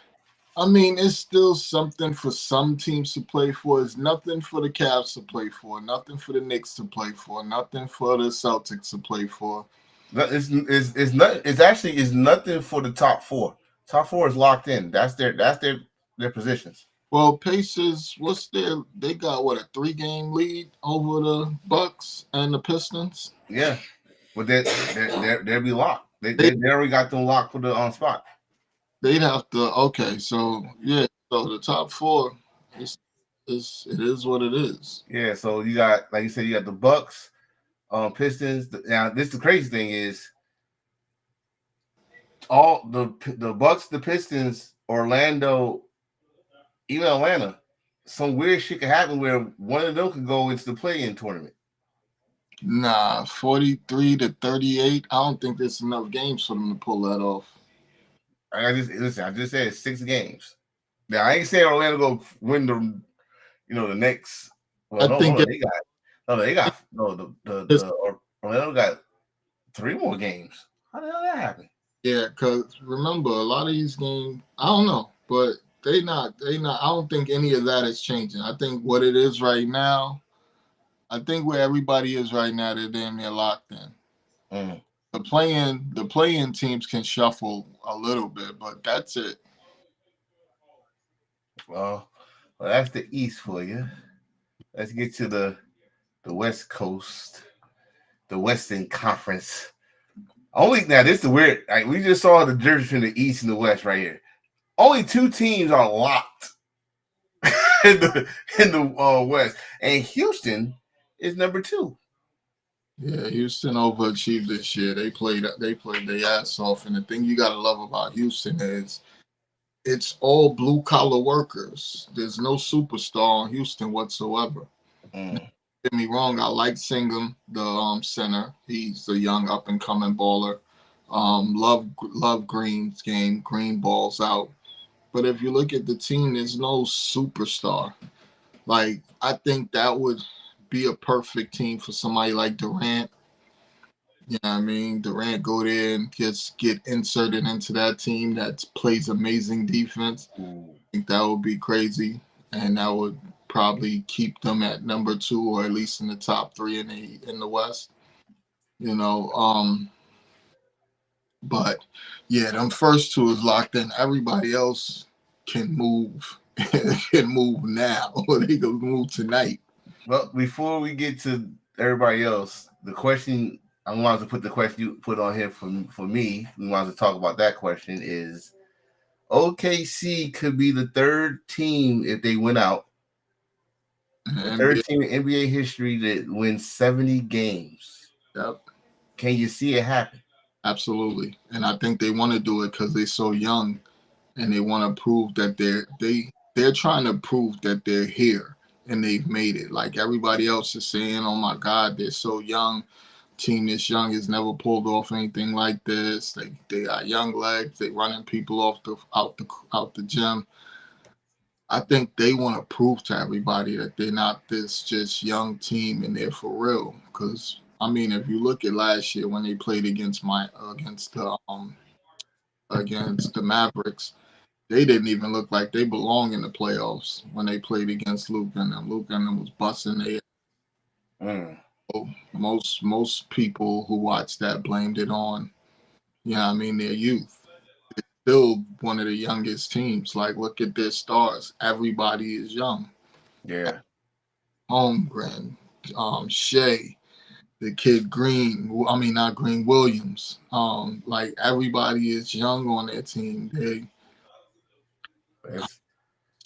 still something for some teams to play for. It's nothing for the Cavs to play for, nothing for the Knicks to play for, nothing for the Celtics to play for. It's nothing for the top 4. Top 4 is locked in. That's their positions. Well, Pacers, they got what, a 3-game lead over the Bucks and the Pistons? Yeah, but they'll be locked. They already got them locked for the spot. They'd have to. Okay, so yeah, so the top 4 it is what it is. Yeah, so you got, like you said, you got the Bucks, Pistons. Now, the crazy thing is, all the Bucks, the Pistons, Orlando, even Atlanta, some weird shit could happen where one of them could go into the play-in tournament. Nah, 43-38. I don't think there's enough games for them to pull that off. I just said 6 games. Now I ain't saying Orlando go win the next. Well, Orlando got 3 more games. How the hell that happen? Yeah, because remember, a lot of these games, I don't know, but they not. I don't think any of that is changing. I think what it is right now, where everybody is right now, they're damn near locked in. The playing teams can shuffle a little bit, but that's it. Well, that's the East for you. Let's get to the West Coast, the Western Conference. Now this is the weird. We just saw the difference between the East and the West right here. Only 2 teams are locked in the West, and Houston is number 2. Yeah, Houston overachieved this year. They played their ass off, and the thing you gotta love about Houston is it's all blue collar workers. There's no superstar in Houston whatsoever. Don't get me wrong, I like Singham, the center. He's a young up and coming baller. Love Green's game. Green balls out. But if you look at the team, there's no superstar. Like, I think that would be a perfect team for somebody like Durant. You know what I mean? Durant go there and get inserted into that team that plays amazing defense. I think that would be crazy, and that would probably keep them at number 2 or at least in the top 3 in the West. But yeah, them first 2 is locked in. Everybody else can move. can move now, or they can move tonight. Well, before we get to everybody else, the question I wanted to put the question you put on here for me. We wanted to talk about that question is OKC could be the third team if they win out. The And third team in NBA history that wins 70 games. yep, Can you see it happen? absolutely. And I think they want to do it because they're so young, and they want to prove that they're trying to prove that they're here and they've made it. Like everybody else is saying, "Oh my God, they're so young. Team this young has never pulled off anything like this. They got young legs. They running people off out the gym." I think they want to prove to everybody that they're not this just young team and they're for real. Because I mean, if you look at last year when they played against the Mavericks, they didn't even look like they belong in the playoffs when they played against Luka and them. Luka and them was busting their. Most people who watched that blamed it on, their youth. Still one of the youngest teams. Like, look at their stars. Everybody is young. Yeah. Holmgren, Shea, the kid Green. I mean, not Green, Williams. Like everybody is young on their team.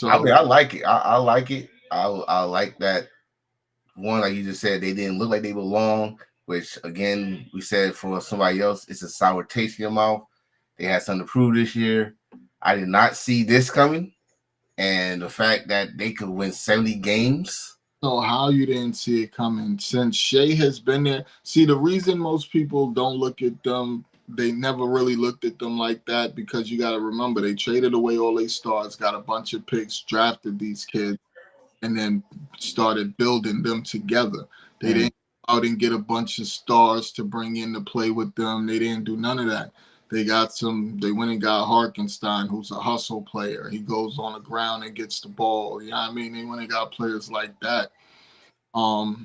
I mean, I like it. I like it. I like that. One, like you just said, they didn't look like they belong. Which again, we said for somebody else, it's a sour taste in your mouth. They had something to prove this year. I did not see this coming, and the fact that they could win 70 games. So how you didn't see it coming since Shea has been there? See, the reason most people don't look at them, they never really looked at them like that, because you got to remember they traded away all their stars, got a bunch of picks, drafted these kids, and then started building them together. They didn't go out and get a bunch of stars to bring in to play with them. They didn't do none of that. They went and got Harkenstein, who's a hustle player. He goes on the ground and gets the ball. You know what I mean? They went and got players like that. But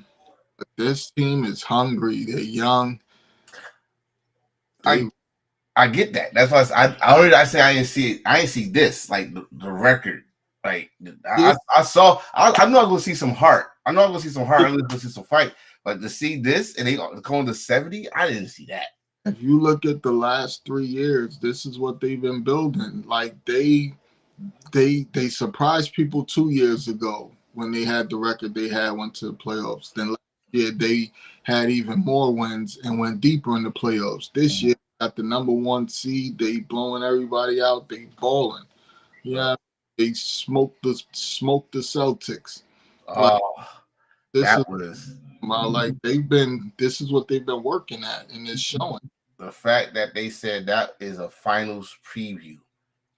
this team is hungry. They're young. I get that. That's why I say I didn't see it. I didn't see this, like the record. Like I saw. I know I'm gonna see some heart. I know I'm gonna see some heart. I'm gonna see some fight. But to see this and they going to 70, I didn't see that. If you look at the last 3 years, this is what they've been building. Like they surprised people 2 years ago when they had the record they had, went to the playoffs. Then last year they had even more wins and went deeper in the playoffs. This year at the number 1 seed, they blowing everybody out. They balling. Yeah, they smoked the Celtics. This is what they've been working at, and it's showing. The fact that they said that is a finals preview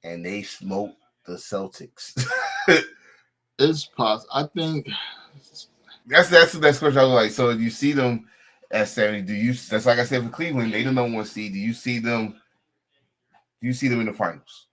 and they smoked the Celtics. It's possible. I think that's the next question. I was like, so you see them at 70? That's like I said for Cleveland, they the number 1 seed. Do you see them in the finals?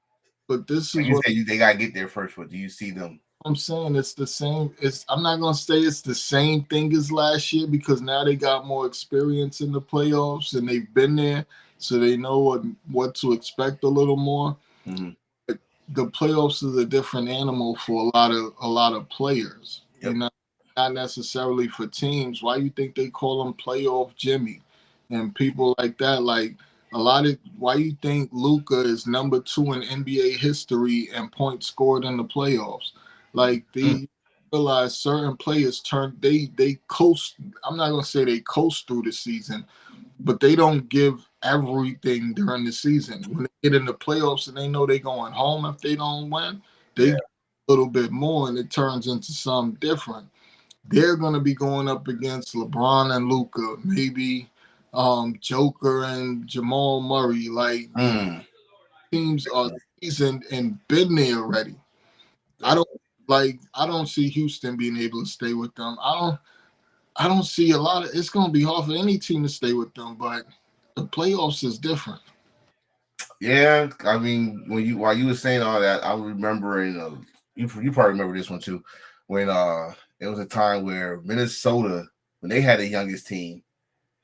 But this like is what they gotta get there first, but do you see them? I'm saying it's the same. I'm not gonna say it's the same thing as last year, because now they got more experience in the playoffs and they've been there, so they know what to expect a little more. Mm-hmm. But the playoffs is a different animal for a lot of players. Yep. Not necessarily for teams. Why you think they call him Playoff Jimmy and people like that? Like why you think Luka is number 2 in NBA history and points scored in the playoffs? Like they realize certain players they coast. I'm not gonna say they coast through the season, but they don't give everything during the season. When they get in the playoffs and they know they're going home if they don't win, they get a little bit more and it turns into something different. They're gonna be going up against LeBron and Luka, maybe Joker and Jamal Murray. Like teams are seasoned and been there already. I don't see Houston being able to stay with them. I don't see a lot of. It's going to be hard for any team to stay with them, but the playoffs is different. Yeah, I mean, while you were saying all that, I was remembering. You probably remember this one too, when it was a time where Minnesota, when they had the youngest team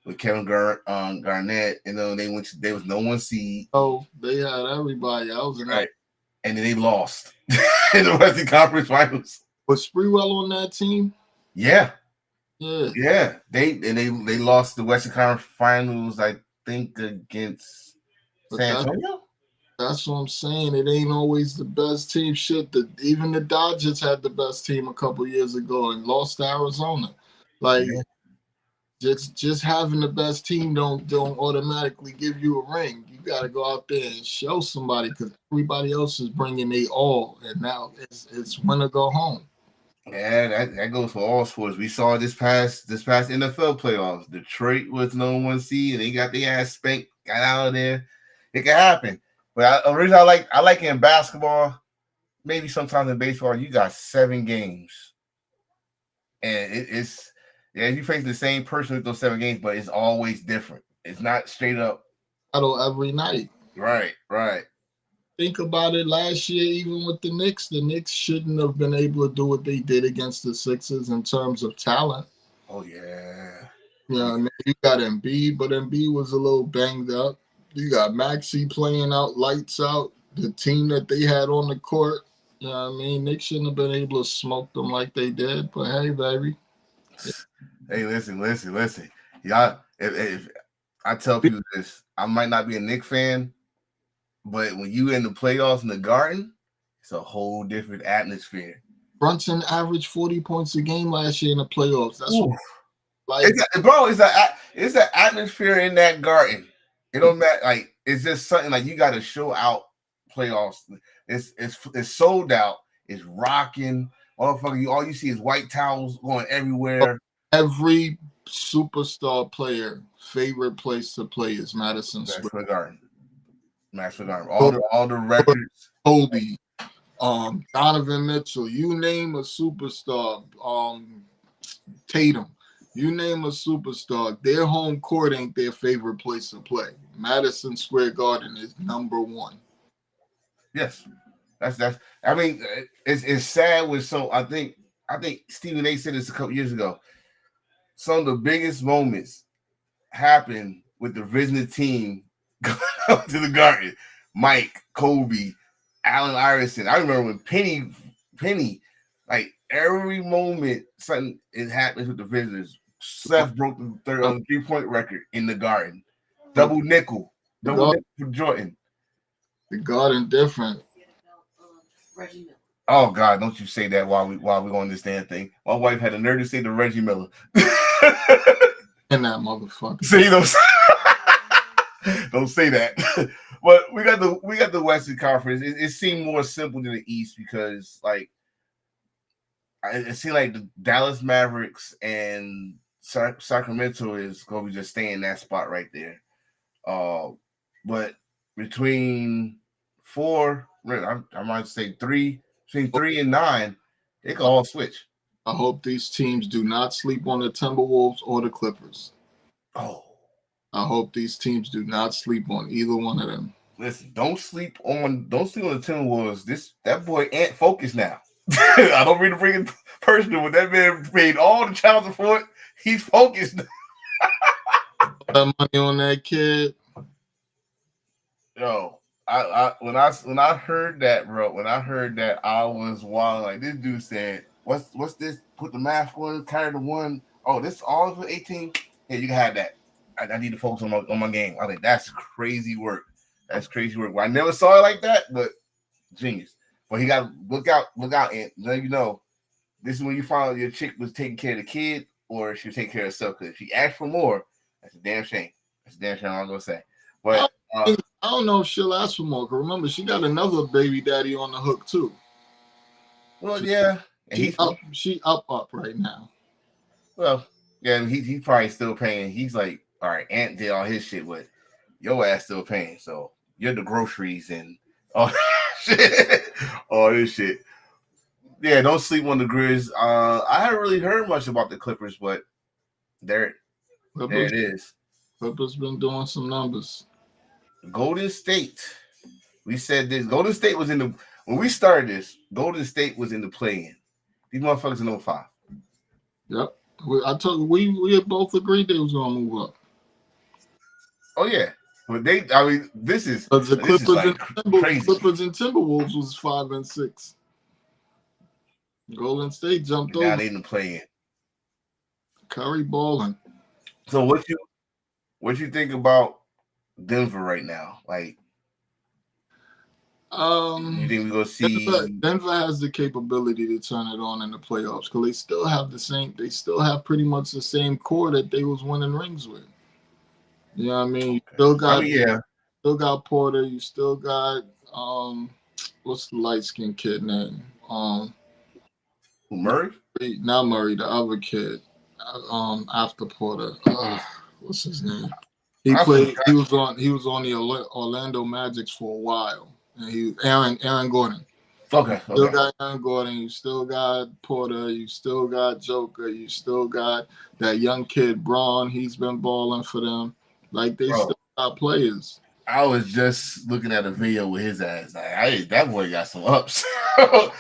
with Kevin Garnett, and then there was no 1 seed. Oh, they had everybody. I was in right. and then they lost in the Western Conference Finals. Was Sprewell on that team? Yeah, Yeah. yeah. They lost the Western Conference Finals, I think, against But San Antonio. That's what I'm saying. It ain't always the best team. Shit, even the Dodgers had the best team a couple years ago and lost to Arizona. Like just having the best team don't automatically give you a ring. You got to go out there and show somebody because everybody else is bringing they all, and now it's win or go home. Yeah, that goes for all sports. We saw this past NFL playoffs. Detroit was number 1 seed, and they got their ass spanked, got out of there. It can happen. But originally, I like in basketball, maybe sometimes in baseball, you got 7 games. And it's you face the same person with those 7 games, but it's always different. It's not straight up Battle every night. Right. Think about it last year, even with the Knicks shouldn't have been able to do what they did against the Sixers in terms of talent. Oh, yeah. You know what I mean? You got Embiid, but Embiid was a little banged up. You got Maxey playing out, lights out. The team that they had on the court, you know what I mean? Knicks shouldn't have been able to smoke them like they did. But hey, baby. Hey, listen. Y'all, if I tell people this, I might not be a Knicks fan, but when you in the playoffs in the Garden, it's a whole different atmosphere. Brunson averaged 40 points a game last year in the playoffs. That's Ooh. what, like, it's an atmosphere in that Garden. It don't matter. Like, it's just something like you got to show out playoffs. It's sold out. It's rocking. Motherfucker, all you see is white towels going everywhere. Every superstar player favorite place to play is Madison Square Garden. Madison Garden. All the records. Kobe, Donovan Mitchell. You name a superstar. Tatum. You name a superstar. Their home court ain't their favorite place to play. Madison Square Garden is number 1. Yes, that's. I mean, it's sad with so. I think Stephen A. said this a couple years ago. Some of the biggest moments happen with the visiting team going up to the Garden. Mike, Kobe, Allen Iverson. I remember when Penny, like every moment something is happening with the visitors. Steph broke the 3-point record in the Garden. Double nickel for Jordan. The Garden different. Reggie Miller. Oh God, don't you say that while we on this damn thing. My wife had the nerve to say the Reggie Miller. And that motherfucker. See, don't say that. But we got the Western Conference. It seemed more simple than the East because like it seemed like the Dallas Mavericks and Sacramento is going to be just staying in that spot right there. But between 4, I might say 3, between 3 and 9, they can all switch. I hope these teams do not sleep on the Timberwolves or the Clippers. Oh. I hope these teams do not sleep on either one of them. Listen, don't sleep on the Timberwolves. That boy Ant focused now. I don't really bring it personal, but that man paid all the child support. He's focused. That money on that kid. Yo, when I heard that, bro, I was wild. Like this dude said, "What's this? Put the math on, carry the 1. Oh, this all for 18. Yeah, you can have that. I need to focus on my game." I think that's crazy work. Well, I never saw it like that, but genius. But he got to look out, and let you know this is when you find out your chick was taking care of the kid or she was taking care of herself. Because if she asked for more, that's a damn shame. I'm gonna say. But I don't know if she'll ask for more. Because remember, she got another baby daddy on the hook too. Well, yeah, She up right now. Well, yeah, he's probably still paying. He's like, all right, Ant did all his shit, but your ass still paying. So you're the groceries and all shit, all this shit. Yeah, don't sleep on the Grizz. I haven't really heard much about the Clippers, but there it is. Clippers been doing some numbers. Golden State. We said this. Golden State was when we started this. Golden State was in the play-in. These motherfuckers in 05. Yep. We both agreed they was gonna move up. Oh yeah. But I mean, this is Because the Clippers like crazy. Clippers and Timberwolves was 5-6. Golden State jumped Now over. they didn't play in. Curry balling. So what you think about Denver right now? Like, you think we gonna see Denver has the capability to turn it on in the playoffs because they still have pretty much the same core that they was winning rings with. You know what I mean? You still got Porter, you still got what's the light skinned kid name? Murray? Not Murray, the other kid. After Porter. What's his name? He was on the Orlando Magic for a while. And he Aaron Gordon. Okay. Still got Aaron Gordon, you still got Porter, you still got Joker, you still got that young kid Braun. He's been balling for them. Like they still got players. I was just looking at a video with his ass. Like, that boy got some ups. That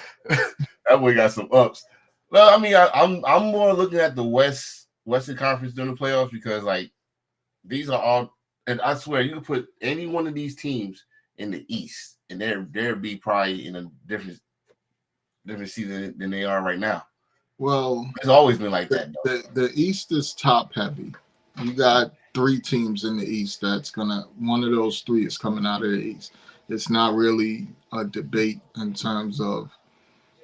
boy got some ups. Well, I mean, I'm more looking at the Western Conference during the playoffs because like these are all, and I swear you can put any one of these teams in the East, and they'll be probably in a different season than they are right now. Well, it's always been like that. The East is top heavy. You got 3 teams in the East one of those 3 is coming out of the East. It's not really a debate in terms of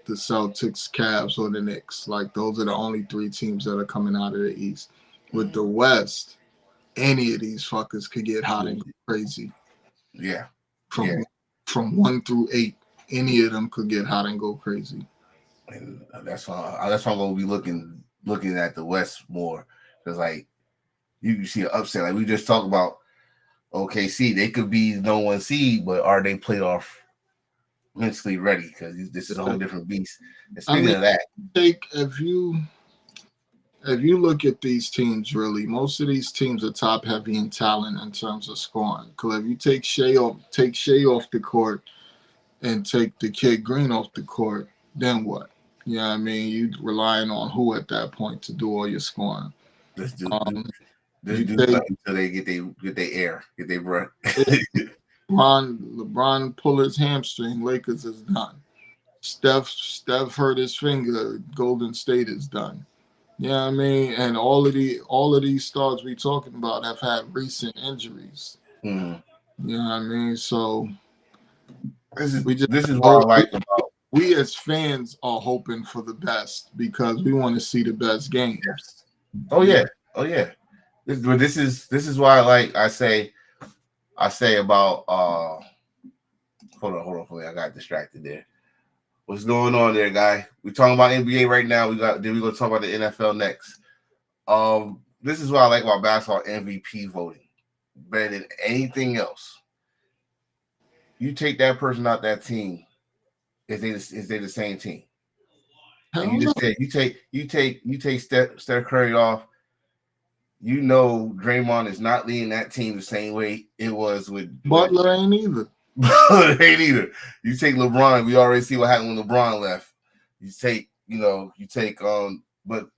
the Celtics, Cavs, or the Knicks. Like those are the only 3 teams that are coming out of the East. With the West, any of these fuckers could get hot and go crazy. Yeah. From 1 through 8, any of them could get hot and go crazy. And that's why I'm gonna be looking at the West more because like you see an upset. Like we just talked about OKC, they could be no 1 seed, but are they playoff mentally ready? Because this is a whole different beast. And speaking of that, if you look at these teams, really, most of these teams are top heavy in talent in terms of scoring. Because if you take Shea off the court and take the kid Green off the court, then what? You know what I mean? You relying on who at that point to do all your scoring. Let's do something until they get their air, get their breath. LeBron pull his hamstring, Lakers is done. Steph hurt his finger, Golden State is done. You know what I mean? And all of these stars we talking about have had recent injuries. Mm-hmm. You know what I mean? So this is what I like about. We as fans are hoping for the best because we want to see the best games. Yes. Oh yeah. This is why I say about hold on, I got distracted there. What's going on there, guy? We're talking about NBA right now. We're gonna talk about the NFL next. This is what I like about basketball MVP voting. Better than anything else. You take that person out that team, is they the same team? And you just said you take Steph Curry off. You know Draymond is not leading that team the same way it was with Butler ain't either. You take LeBron. We already see what happened when LeBron left. But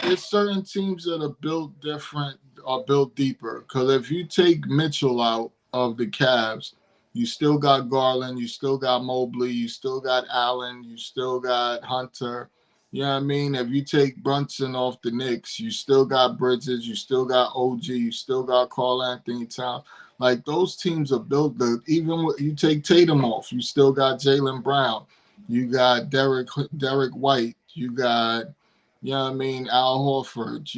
it's certain teams that are built different or built deeper. Because if you take Mitchell out of the Cavs, you still got Garland, you still got Mobley, you still got Allen, you still got Hunter. You know what I mean? If you take Brunson off the Knicks, you still got Bridges, you still got OG, you still got Karl Anthony Towns. Like those teams are built. Even when you take Tatum off, you still got Jaylen Brown, you got Derek White, you got, you know what I mean, Al Horford.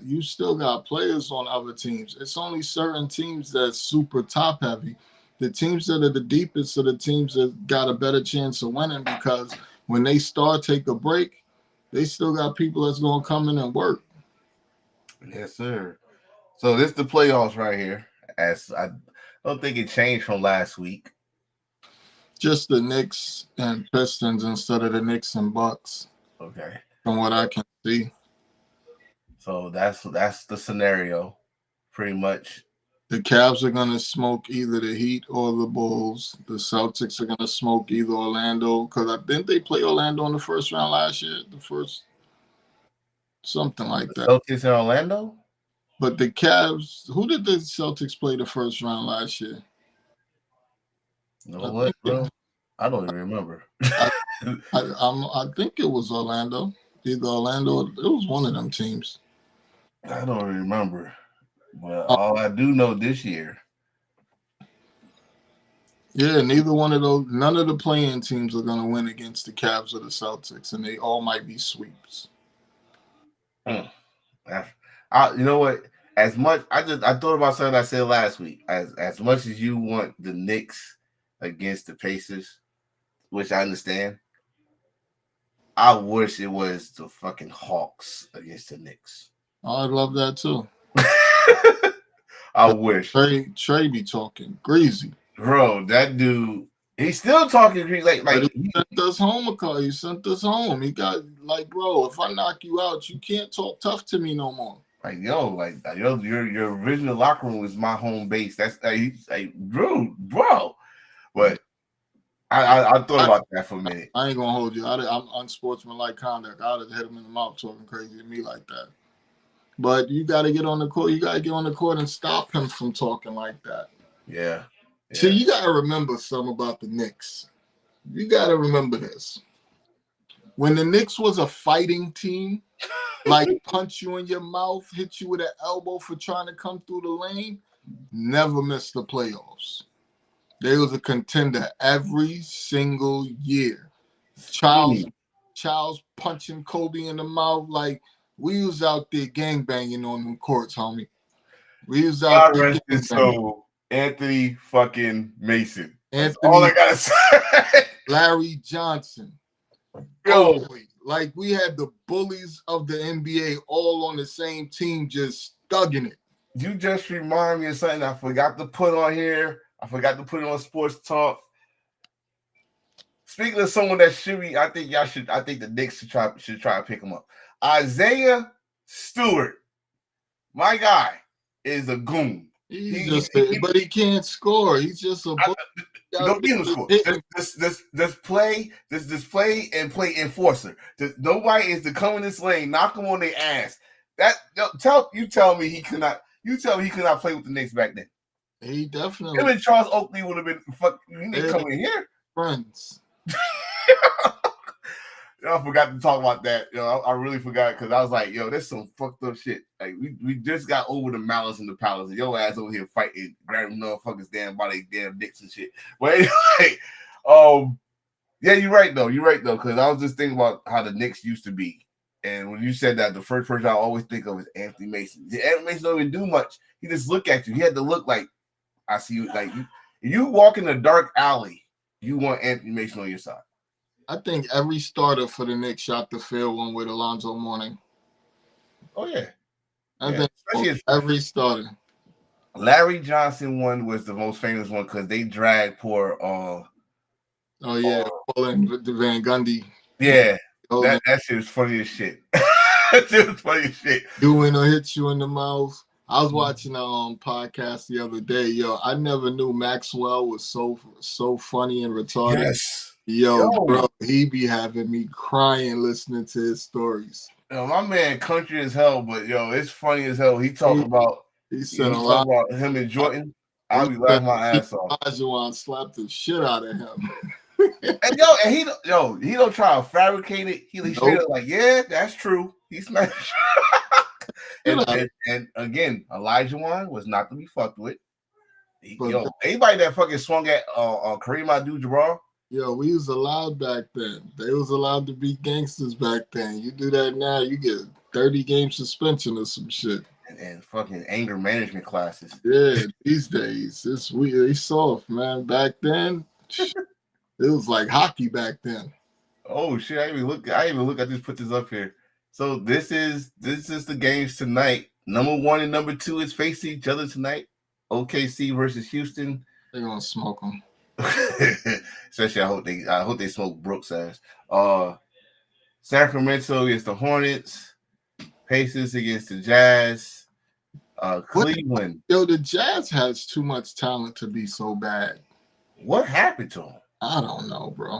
You still got players on other teams. It's only certain teams that's super top heavy. The teams that are the deepest are the teams that got a better chance of winning because when they take a break, they still got people that's gonna come in and work. Yes, sir. So this is the playoffs right here. As I don't think it changed from last week. Just the Knicks and Pistons instead of the Knicks and Bucks. Okay. From what I can see. So that's the scenario, pretty much. The Cavs are gonna smoke either the Heat or the Bulls. The Celtics are gonna smoke either Orlando because didn't they play Orlando in the first round last year? Something like that. Celtics in Orlando? But the Cavs, who did the Celtics play the first round last year? You know what, bro? I don't even remember. I think it was Orlando. Either Orlando, it was one of them teams. I don't remember. But all I do know this year. Yeah, neither one of those, none of the playing teams are going to win against the Cavs or the Celtics, and they all might be sweeps. You know what? As much I thought about something I said last week. As much as you want the Knicks against the Pacers, which I understand, I wish it was the fucking Hawks against the Knicks. I'd love that too. I wish. Trey be talking greasy. Bro, that dude, he's still talking greasy. Like he sent us home a call. He sent us home. He got like, bro, if I knock you out, you can't talk tough to me no more. Like, your original locker room is my home base. That's bro. But I thought about that for a minute. I ain't gonna hold you. I'm unsportsmanlike conduct. I'd have hit him in the mouth talking crazy to me like that. But you got to get on the court. You got to get on the court and stop him from talking like that. Yeah. See, you got to remember something about the Knicks. You got to remember this. When the Knicks was a fighting team, like punch you in your mouth, hit you with an elbow for trying to come through the lane, never missed the playoffs. They was a contender every single year. Charles punching Kobe in the mouth like we was out there gangbanging on them courts, homie. We was out there. So Anthony fucking Mason. That's all I gotta say. Larry Johnson. Yo. Like we had the bullies of the NBA all on the same team, just thugging it. You just remind me of something I forgot to put on here. I forgot to put it on Sports Talk. Speaking of someone that should be, I think the Knicks should try to pick him up. Isaiah Stewart, my guy, is a goon. But he can't score. He's just a. Don't be in score. Just play and play enforcer. Nobody is to come in this lane, knock him on their ass. You tell me he could not play with the Knicks back then. He definitely. Him and Charles Oakley would have been you need to come in here. Friends. I forgot to talk about that. I really forgot because I was like, yo, there's some fucked up shit. Like we just got over the Malice in the Palace, and your ass over here fighting, grabbing motherfuckers down by their damn dicks and shit. But anyway, yeah, you're right though. Because I was just thinking about how the Knicks used to be, and when you said that, the first person I always think of is Anthony Mason. Anthony Mason don't even do much. He just look at you. He had to look like I see you. Like you walk in a dark alley, you want Anthony Mason on your side. I think every starter for the Knicks shot the field one with Alonzo Mourning. Oh, yeah. I think every starter. Larry Johnson one was the most famous one because they dragged poor Paul and Van Gundy. Yeah. That shit was funny as shit. That shit was funny as shit. Doing or hit you in the mouth. I was watching a podcast the other day. Yo, I never knew Maxwell was so funny and retarded. Yes. Yo, bro, he be having me crying listening to his stories. Yo, my man country as hell, but yo, it's funny as hell. He about him and Jordan. I'll be laughing my ass off. Olajuwon slapped the shit out of him. and he don't try to fabricate it. He straight up like, yeah, that's true. He's not. and again, Olajuwon was not to be fucked with. Anybody that fucking swung at Kareem Abdul-Jabbar. Yo, we was allowed back then. They was allowed to be gangsters back then. You do that now, you get 30-game suspension or some shit. And fucking anger management classes. Yeah, these days it's soft, man. Back then, it was like hockey back then. Oh shit! I even look. I just put this up here. So this is the games tonight. Number 1 and number 2 is facing each other tonight. OKC versus Houston. They're gonna smoke them. Especially, I hope they smoke Brooks' ass. Sacramento against the Hornets. Pacers against the Jazz. Cleveland. Yo, the Jazz has too much talent to be so bad. What happened to them? I don't know, bro.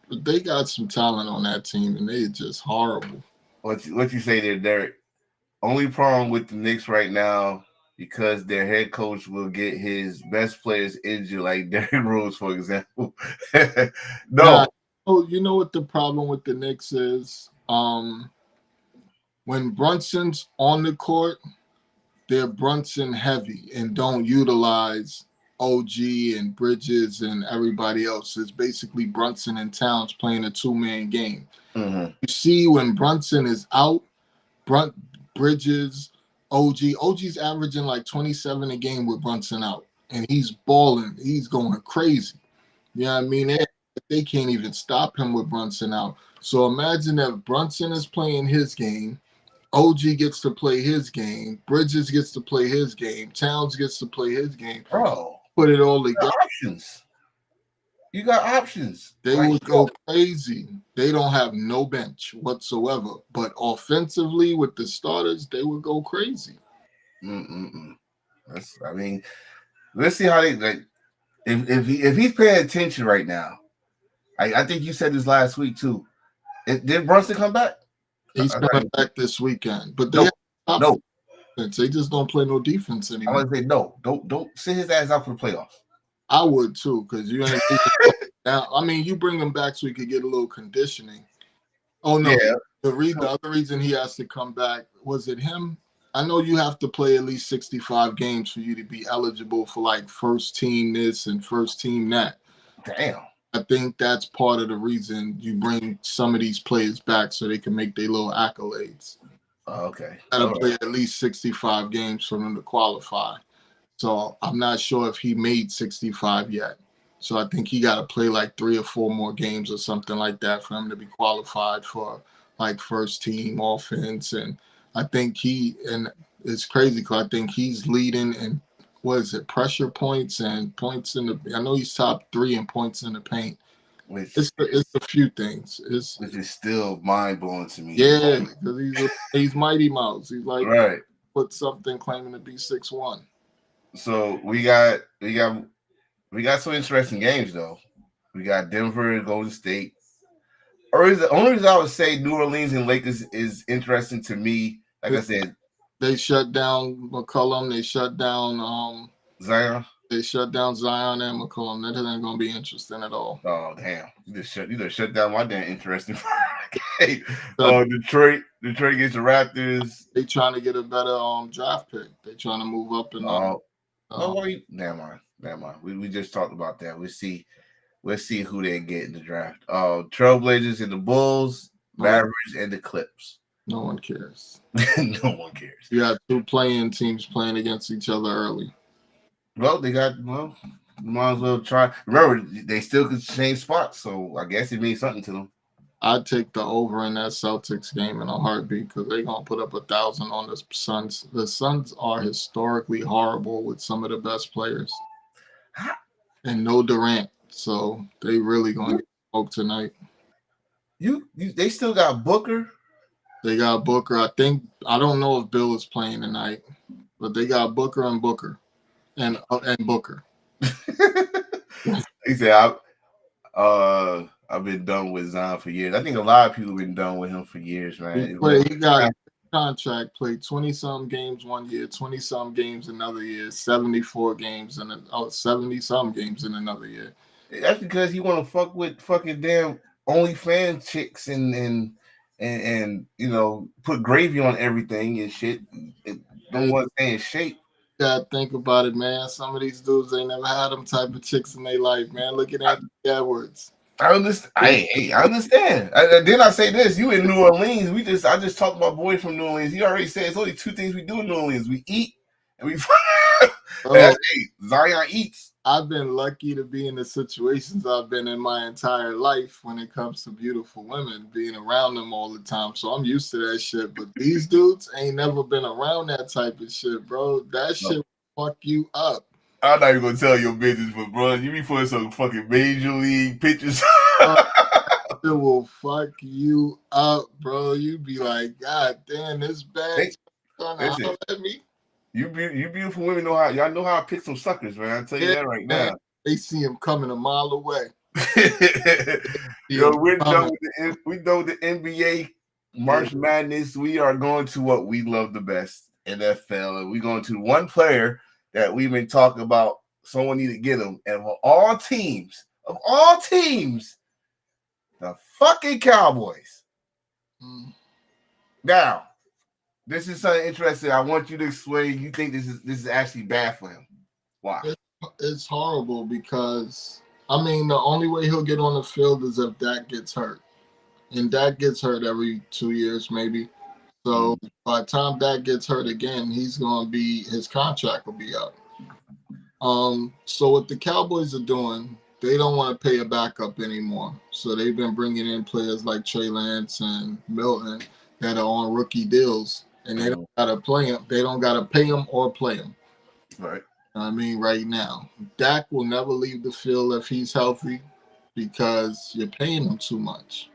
But they got some talent on that team, and they're just horrible. What you say there, Derek? only problem with the Knicks right now, because their head coach will get his best players injured, like Derrick Rose, for example. Nah, No, oh, you know what the problem with the Knicks is? When Brunson's on the court, they're Brunson heavy and don't utilize OG and Bridges and everybody else. It's basically Brunson and Towns playing a two-man game. Mhm. You see when Brunson is out, Bridges, OG's averaging like 27 a game with Brunson out, and he's balling. He's going crazy. You know what I mean? They can't even stop him with Brunson out. So imagine if Brunson is playing his game, OG gets to play his game, Bridges gets to play his game, Towns gets to play his game. Bro, Put it all you got together. options. You got options. They Like, would go crazy. They don't have no bench whatsoever. But offensively, with the starters, they would go crazy. I mean, let's see how they like. If he's paying attention right now, I think you said this last week too. Did Brunson come back? He's coming back this weekend. But they have No. defense. They just don't play no defense I anymore. want to say no. Don't send his ass out for the playoffs. I would too, because you ain't now. I mean, you bring him back so he could get a little conditioning. Oh no, Yeah. the other reason he has to come back, was it him? I know you have to play at least 65 games for you to be eligible for like first team this and first team that. Damn. I think that's part of the reason you bring some of these players back so they can make their little accolades. Okay. Gotta play at least 65 games for them to qualify. So I'm not sure if he made 65 yet. So I think he got to play like 3 or 4 more games or something like that for him to be qualified for like first team offense. And I think it's crazy because I think he's leading in, pressure points and points in the, I know he's top 3 in points in the paint. It's a few things. Which is still mind blowing to me. Yeah, because he's Mighty Mouse. He's like, right. Put something claiming to be 6'1". So we got some interesting games though. We got Denver and Golden State. Or the only reason I would say New Orleans and Lakers is interesting to me. Like I said, they shut down McCollum. They shut down Zion. They shut down Zion and McCollum. That isn't going to be interesting at all. Oh damn! You just shut down my damn interesting. Detroit gets the Raptors. They trying to get a better draft pick. They trying to move up and never mind. We just talked about that. We'll see who they get in the draft. Trailblazers and the Bulls, Mavericks and the Clips. No one cares. No one cares. You got 2 playing teams playing against each other early. Well, might as well try. Remember, they still could change spots, so I guess it means something to them. I'd take the over in that Celtics game in a heartbeat because they're going to put up 1,000 on the Suns. The Suns are historically horrible with some of the best players. And no Durant, so they really going to get smoked tonight. They still got Booker? They got Booker. I don't know if Bill is playing tonight, but they got Booker and Booker. And Booker. He said, I've been done with Zion for years. I think a lot of people have been done with him for years, man. He got a contract, played 20-some games one year, 20-some games another year, 74 games and 70-some games in another year. That's because you want to fuck with fucking damn OnlyFans chicks and put gravy on everything and shit. Don't want to stay in shape. Gotta think about it, man. Some of these dudes, they never had them type of chicks in their life, man. Look at Anthony Edwards. I understand. I understand. Then I say this: you in New Orleans? I just talked to my boy from New Orleans. He already said it's only 2 things we do in New Orleans: we eat and we. Zion eats. I've been lucky to be in the situations I've been in my entire life when it comes to beautiful women, being around them all the time. So I'm used to that shit. But these dudes ain't never been around that type of shit, bro. That shit will fuck you up. I'm not even gonna tell your business, but bro, you be putting some fucking major league pictures. It will fuck you up, bro. You be like, God damn, this bad. At me. You beautiful women know how to pick some suckers, man. I tell you that right now. They see him coming a mile away. Yo, we're done with the NBA March Madness, we are going to what we love the best, NFL, and we're going to one player that we've been talking about. Someone need to get him, and of all teams, the fucking Cowboys. Now, this is something interesting. I want you to explain. You think this is actually bad for him? Why? It's horrible because I mean the only way he'll get on the field is if Dak gets hurt. And Dak gets hurt every 2 years, maybe. So by the time Dak gets hurt again, his contract will be up. So what the Cowboys are doing, they don't want to pay a backup anymore. So they've been bringing in players like Trey Lance and Milton that are on rookie deals, and they don't got to play him. They don't got to pay him or play him. Right. I mean, right now, Dak will never leave the field if he's healthy because you're paying him too much.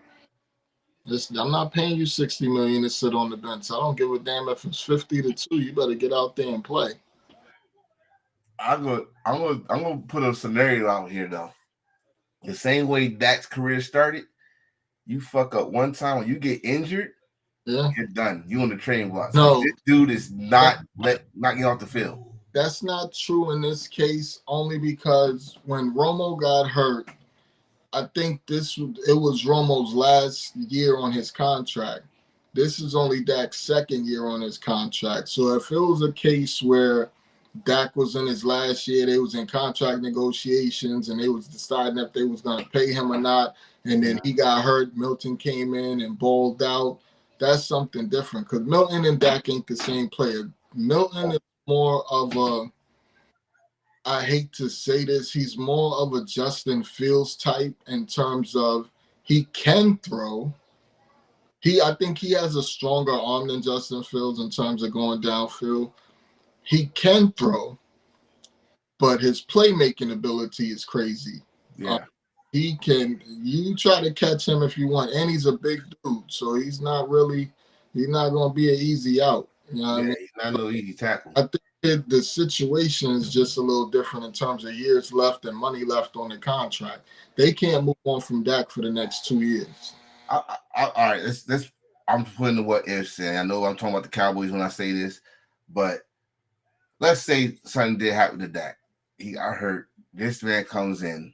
I'm not paying you $60 million to sit on the bench. I don't give a damn if it's 50-2. You better get out there and play. I'm gonna put a scenario out here though. The same way Dak's career started, you fuck up one time when you get injured, you're done. You on the train block. So No, this dude is not getting off the field. That's not true in this case, only because when Romo got hurt, I think it was Romo's last year on his contract. This is only Dak's second year on his contract. So if it was a case where Dak was in his last year, they was in contract negotiations and they was deciding if they was going to pay him or not, and then he got hurt, Milton came in and balled out, that's something different because Milton and Dak ain't the same player. Milton is more of a, I hate to say this, he's more of a Justin Fields type in terms of he can throw. I think he has a stronger arm than Justin Fields in terms of going downfield. He can throw, but his playmaking ability is crazy. Yeah. He can, you try to catch him if you want, and he's a big dude, so he's not going to be an easy out. You know what I mean? He's not no easy tackle. I think the situation is just a little different in terms of years left and money left on the contract. They can't move on from Dak for the next 2 years. All right, let's. I'm putting the what ifs in. I know I'm talking about the Cowboys when I say this, but let's say something did happen to Dak. He got hurt. This man comes in,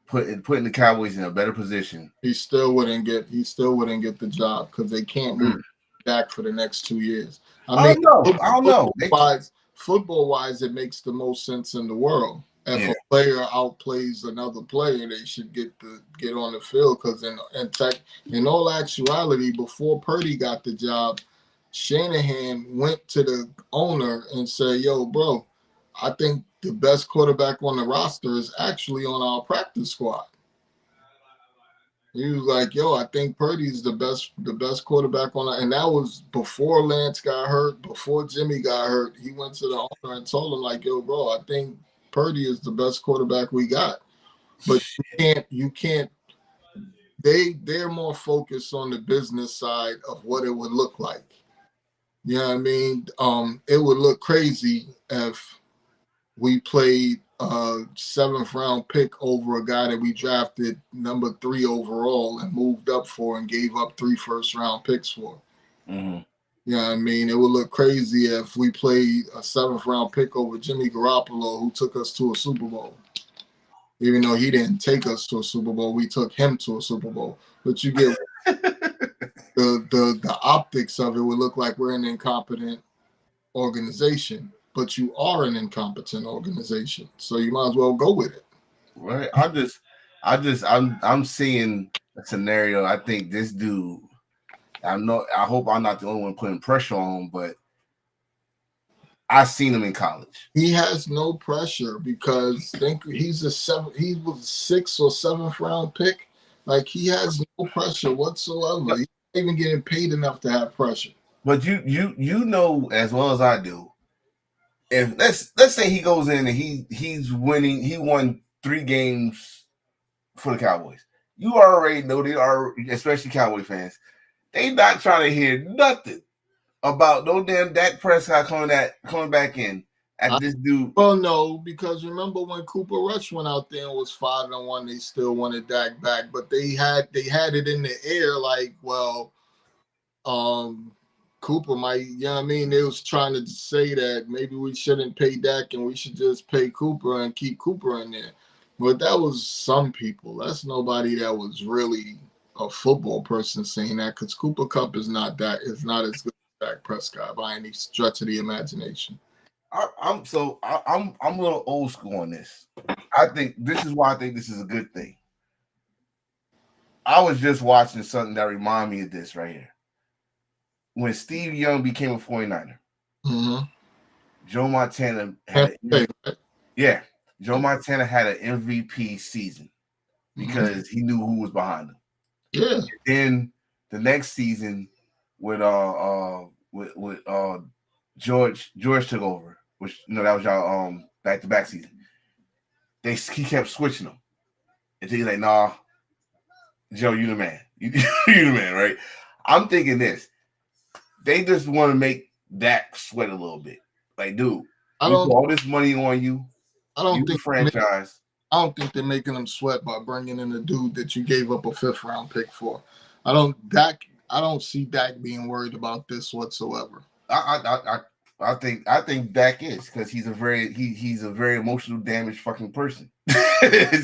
putting the Cowboys in a better position. He still wouldn't get the job because they can't move Dak for the next 2 years. I don't know. Football wise, it makes the most sense in the world. If a player outplays another player, they should get on the field because in all actuality, before Purdy got the job, Shanahan went to the owner and said, "Yo, bro, I think the best quarterback on the roster is actually on our practice squad." He was like, "Yo, I think Purdy's the best quarterback on," and that was before Lance got hurt, before Jimmy got hurt. He went to the owner and told him, like, "Yo, bro, I think Purdy is the best quarterback we got." But you can't. They're more focused on the business side of what it would look like. You know what I mean? It would look crazy if we played a 7th round pick over a guy that we drafted number 3 overall and moved up for and gave up 3 first-round picks for. Mm-hmm. You know what I mean? It would look crazy if we played a 7th round pick over Jimmy Garoppolo, who took us to a Super Bowl. Even though he didn't take us to a Super Bowl, we took him to a Super Bowl. But you get the optics of it would look like we're an incompetent organization. But you are an incompetent organization, so you might as well go with it. Right. I'm seeing a scenario. I think this dude. I hope I'm not the only one putting pressure on him, but I seen him in college. He has no pressure because he was a 6th or 7th round pick. Like, he has no pressure whatsoever. He's not even getting paid enough to have pressure. But you know as well as I do. If let's say he goes in and he's winning, he won 3 games for the Cowboys. You already know they are, especially Cowboy fans, they not trying to hear nothing about no damn Dak Prescott coming back in at this dude. Well, no, because remember when Cooper Rush went out there and was 5-1, they still wanted Dak back, but they had it in the air like, well, Cooper might, you know what I mean? They was trying to say that maybe we shouldn't pay Dak and we should just pay Cooper and keep Cooper in there. But that was some people. That's nobody that was really a football person saying that, because Cooper Cup is not as good as Dak Prescott by any stretch of the imagination. I'm a little old school on this. I think this is why I think this is a good thing. I was just watching something that reminded me of this right here. When Steve Young became a 49er, Joe Montana had Joe Montana had an MVP season because he knew who was behind him. Yeah. Then the next season with George took over, which that was y'all back-to-back season. He kept switching them until he's like, nah, Joe, you the man. You the man, right? I'm thinking this. They just want to make Dak sweat a little bit. Like, dude, we put all this money on you. I don't think franchise. I don't think they're making them sweat by bringing in a dude that you gave up a 5th round pick for. I don't see Dak being worried about this whatsoever. I think Dak is, because he's a very emotional damaged fucking person.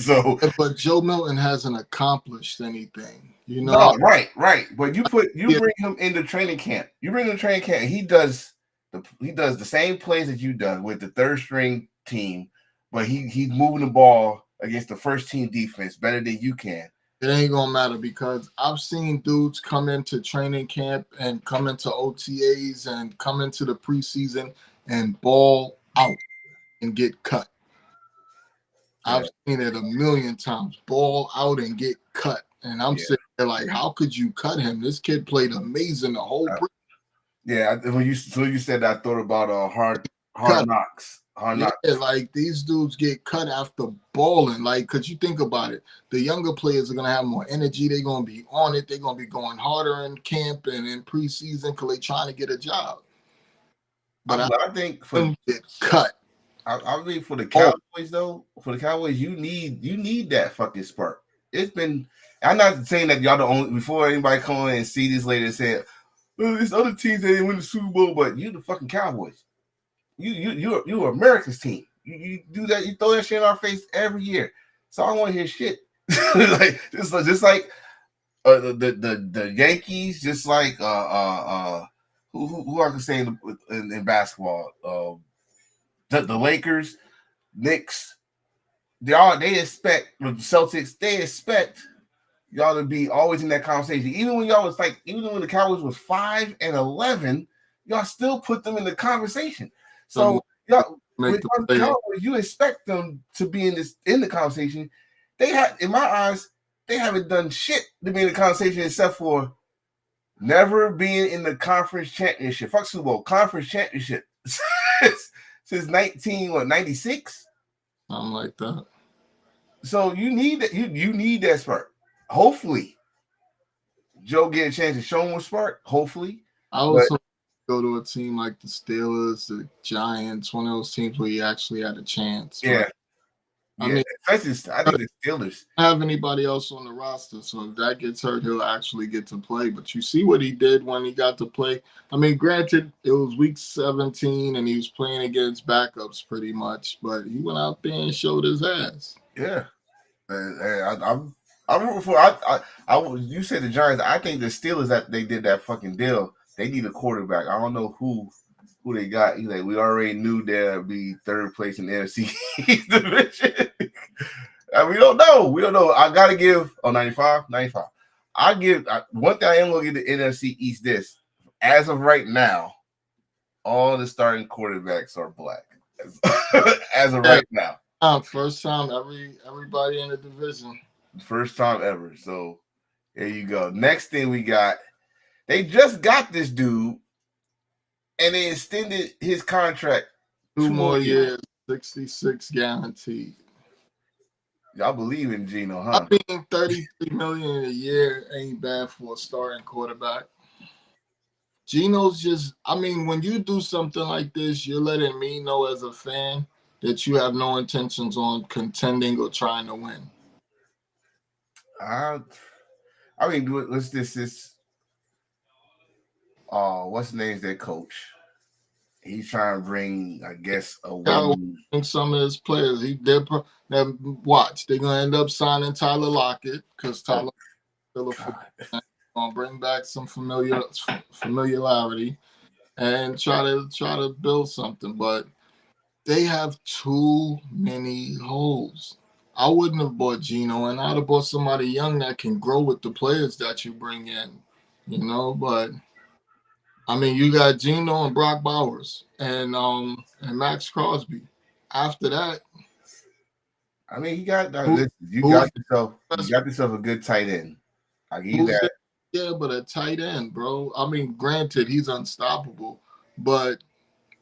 So, but Joe Milton hasn't accomplished anything. No, right. But you bring him into training camp. And he does the same plays that you done with the 3rd string team, but he's moving the ball against the 1st team defense better than you can. It ain't gonna matter, because I've seen dudes come into training camp and come into OTAs and come into the preseason and ball out and get cut. Yeah. I've seen it a million times. Ball out and get cut. And I'm sitting there like, how could you cut him? This kid played amazing the whole preseason. Yeah, when you said that, I thought about hard knocks. Like these dudes get cut after balling. Like, could you think about it? The younger players are gonna have more energy. They're gonna be on it. They're gonna be going harder in camp and in preseason because they're trying to get a job. But I think for them get cut. I mean, for the Cowboys though, you need that fucking spark. It's been. I'm not saying that y'all the only. Before anybody come on and see this later and say, well, there's other teams that didn't win the Super Bowl, but you the fucking Cowboys. You're America's team. You do that. You throw that shit in our face every year. So I don't want to hear shit. Like just like the Yankees, just like who I can say in basketball, the Lakers, Knicks. They expect the Celtics. They expect y'all to be always in that conversation. Even when the Cowboys was 5-11, y'all still put them in the conversation. So y'all, with the Cowboys, you expect them to be in the conversation. They have, in my eyes, they haven't done shit to be in the conversation except for never being in the conference championship. Fuck Super Bowl, conference championship since 1996, something like that. So you need that. You need that spark. Hopefully, Joe get a chance to show him a spark. Hopefully, I also go to a team like the Steelers, the Giants, one of those teams where you actually had a chance. Yeah. I mean, I think the Steelers don't have anybody else on the roster, so if that gets hurt, he'll actually get to play. But you see what he did when he got to play. I mean, granted, it was week 17 and he was playing against backups pretty much, but he went out there and showed his ass. Yeah, I'm rooting for. You said the Giants. I think the Steelers, that they did that fucking deal. They need a quarterback. I don't know who they got. He's like, we already knew there'd be 3rd place in the NFC division. We don't know. I gotta give 95. I give one thing. I am gonna give the NFC East this. As of right now, all the starting quarterbacks are black. As of right now. First time everybody in the division. First time ever. So there you go. Next thing we got. They just got this dude, and they extended his contract 2 more years, 66 guaranteed. Y'all believe in Geno, huh? I mean, $33 million a year ain't bad for a starting quarterback. Geno's just, I mean, when you do something like this, you're letting me know as a fan that you have no intentions on contending or trying to win. I mean, what's this? what's the name's their coach? He's trying to bring, I guess, a Kyle win. and some of his players. Watch. They're gonna end up signing Tyler Lockett because Tyler still gonna bring back some familiarity and try to build something. But they have too many holes. I wouldn't have bought Geno, and I'd have bought somebody young that can grow with the players that you bring in. But I mean, you got Geno and Brock Bowers and Max Crosby. After that, I mean, you got Who- you who- got yourself a good tight end. I give you who's that. yeah, but a tight end, bro. I mean, granted, he's unstoppable, but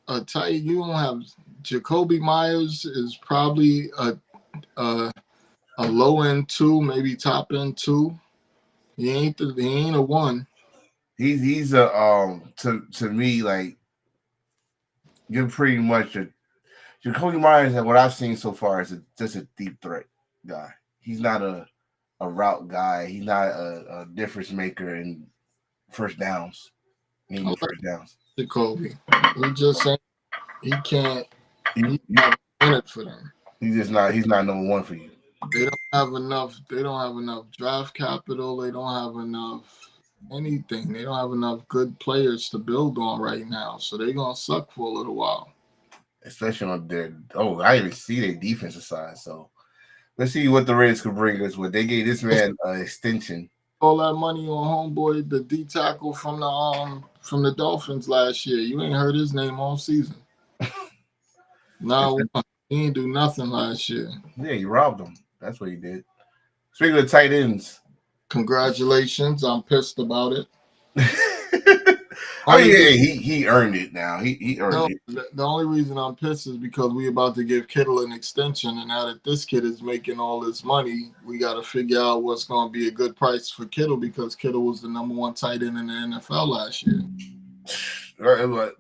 a tight you don't have Jacoby Myers is probably a low end 2, maybe top end 2. He ain't a 1. He's a to me, like, you're pretty much a Jacoby Myers, and what I've seen so far is just a deep threat guy. He's not a route guy. He's not a difference maker in first downs. Needing first downs. Jacoby, he just saying he can't. He's He- not in it for them. He's not number one for you. They don't have enough. They don't have enough draft capital. They don't have enough anything. They don't have enough good players to build on right now. So they're gonna suck for a little while. Especially on their I didn't even see their defensive side. So let's see what the Reds could bring us with. They gave this man an extension. All that money on homeboy, the D tackle from the Dolphins last year. You ain't heard his name all season. No, he ain't do nothing last year. Yeah, you robbed him. That's what he did. Speaking of tight ends. Congratulations. I'm pissed about it. Oh yeah, he earned it now. He earned it. The only reason I'm pissed is because we about to give Kittle an extension, and now that this kid is making all this money, we got to figure out what's going to be a good price for Kittle because Kittle was the number 1 tight end in the NFL last year. Right,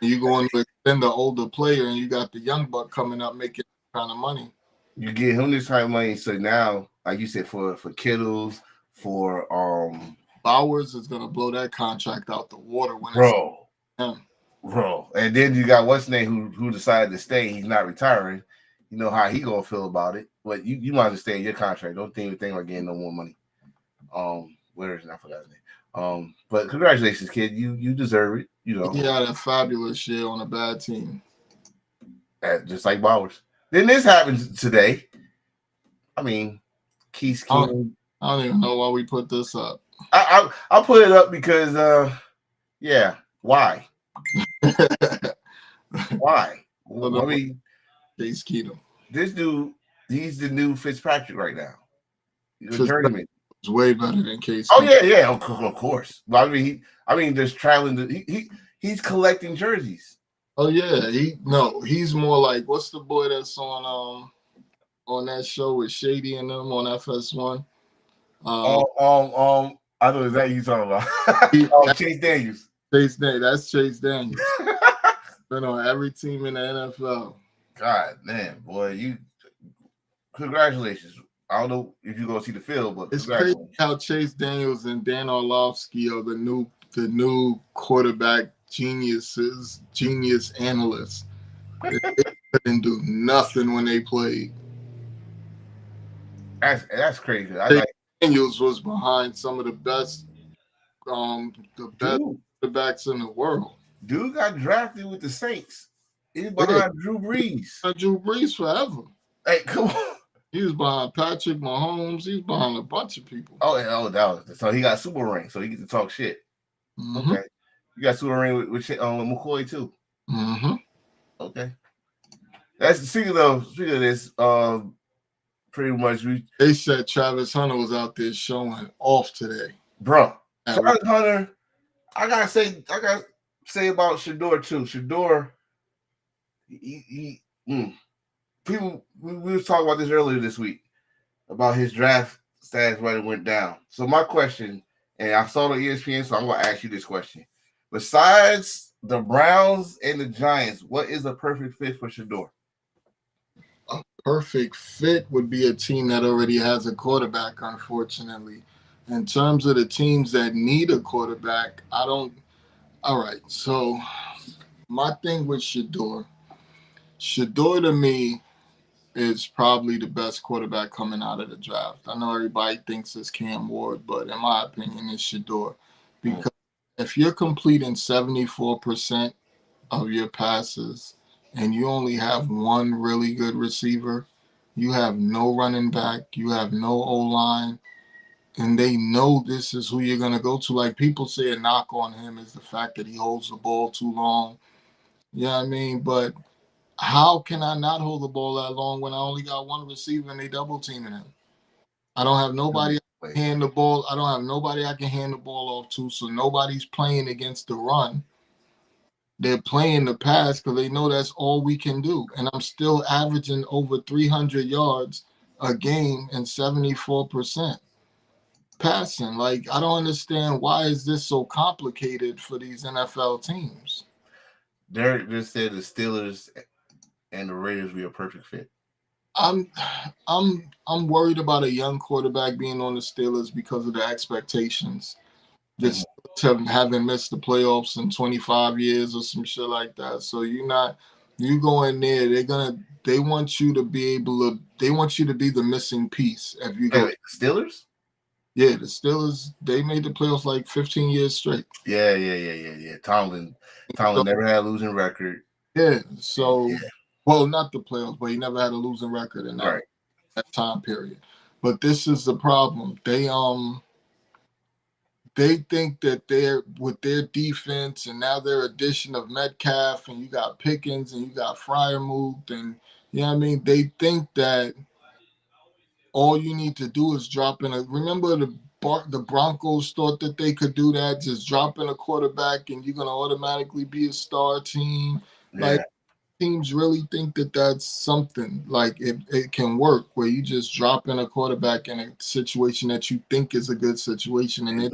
You going to extend the older player, and you got the young buck coming up making that kind of money. you get him this kind of money, so now, like you said, for Kittles, for Bowers is going to blow that contract out the water when bro, it's him. bro, and then you got what's name who decided to stay. He's not retiring. You know how he gonna feel about it, but you might as well stay in your contract. Don't think about getting no more money. Where is it? I forgot his name. But congratulations, kid. You deserve it. You know, He had a fabulous year on a bad team. just like Bowers. Then this happens today. I mean, Keith Keenum. I don't even know why we put this up. I'll put it up because why? Why? I mean, Case Keenum. this dude, he's the new Fitzpatrick right now. He's a Fitzpatrick. journeyman. It's way better than Case. Oh Keenum. yeah, of course. But I mean, there's traveling. He's collecting jerseys. Oh yeah, he's more like what's the boy that's on that show with Shady and them on FS1? I know exactly who you're talking about. Chase Daniels. That's Chase Daniels. Been on every team in the NFL. God, man, boy, congratulations. I don't know if you're gonna see the field, but It's crazy how Chase Daniels and Dan Orlovsky are the new quarterback genius analysts. They couldn't do nothing when they played. That's crazy. Daniels was behind some of the best quarterbacks in the world. Dude got drafted with the Saints. He's behind Drew Brees. Drew Brees forever. Hey, come on. He was behind Patrick Mahomes. He was behind a bunch of people. So he got super ring, so he get to talk shit. Mm-hmm. Okay, you got super ring with McCoy too. Mm-hmm. Okay, that's speaking of this. Pretty much They said Travis Hunter was out there showing off today, bro. Travis Hunter, I gotta say about Shador too. Shador, people, we was talking about this earlier this week about his draft status when it went down. So my question, and I saw the ESPN, so I'm gonna ask you this question: besides the Browns and the Giants, what is a perfect fit for Shador? A perfect fit would be a team that already has a quarterback. Unfortunately, in terms of the teams that need a quarterback, I All right. So my thing with Shador to me is probably the best quarterback coming out of the draft. I know everybody thinks it's Cam Ward, but in my opinion, it's Shador. Because if you're completing 74% of your passes and you only have one really good receiver, you have no running back, you have no O-line, and they know this is who you're going to go to. Like people say a knock on him is the fact that he holds the ball too long. You know what I mean? But how can I not hold the ball that long when I only got one receiver and they double teaming him? I don't have nobody I can hand the ball. I don't have nobody I can hand the ball off to, so nobody's playing against the run. They're playing the pass because they know that's all we can do. And I'm still averaging over 300 yards a game and 74% passing. Like, I don't understand why is this so complicated for these NFL teams. Derek just said the Steelers and the Raiders be a perfect fit. I'm worried about a young quarterback being on the Steelers because of the expectations. Just having missed the playoffs in 25 years or some shit like that. So you go in there, they want you to be the missing piece if you go. Wait, Steelers? Yeah, the Steelers, they made the playoffs like 15 years straight. Yeah. Tomlin never had a losing record. Yeah, so well, not the playoffs, but he never had a losing record in that time period. But this is the problem. They think that they're with their defense and now their addition of Metcalf and you got Pickens and you got Freiermuth and you know what I mean? They think that all you need to do is drop in remember the Broncos thought that they could do that, just drop in a quarterback and you're going to automatically be a star team. Yeah. Like teams really think that that's something like it can work where you just drop in a quarterback in a situation that you think is a good situation and it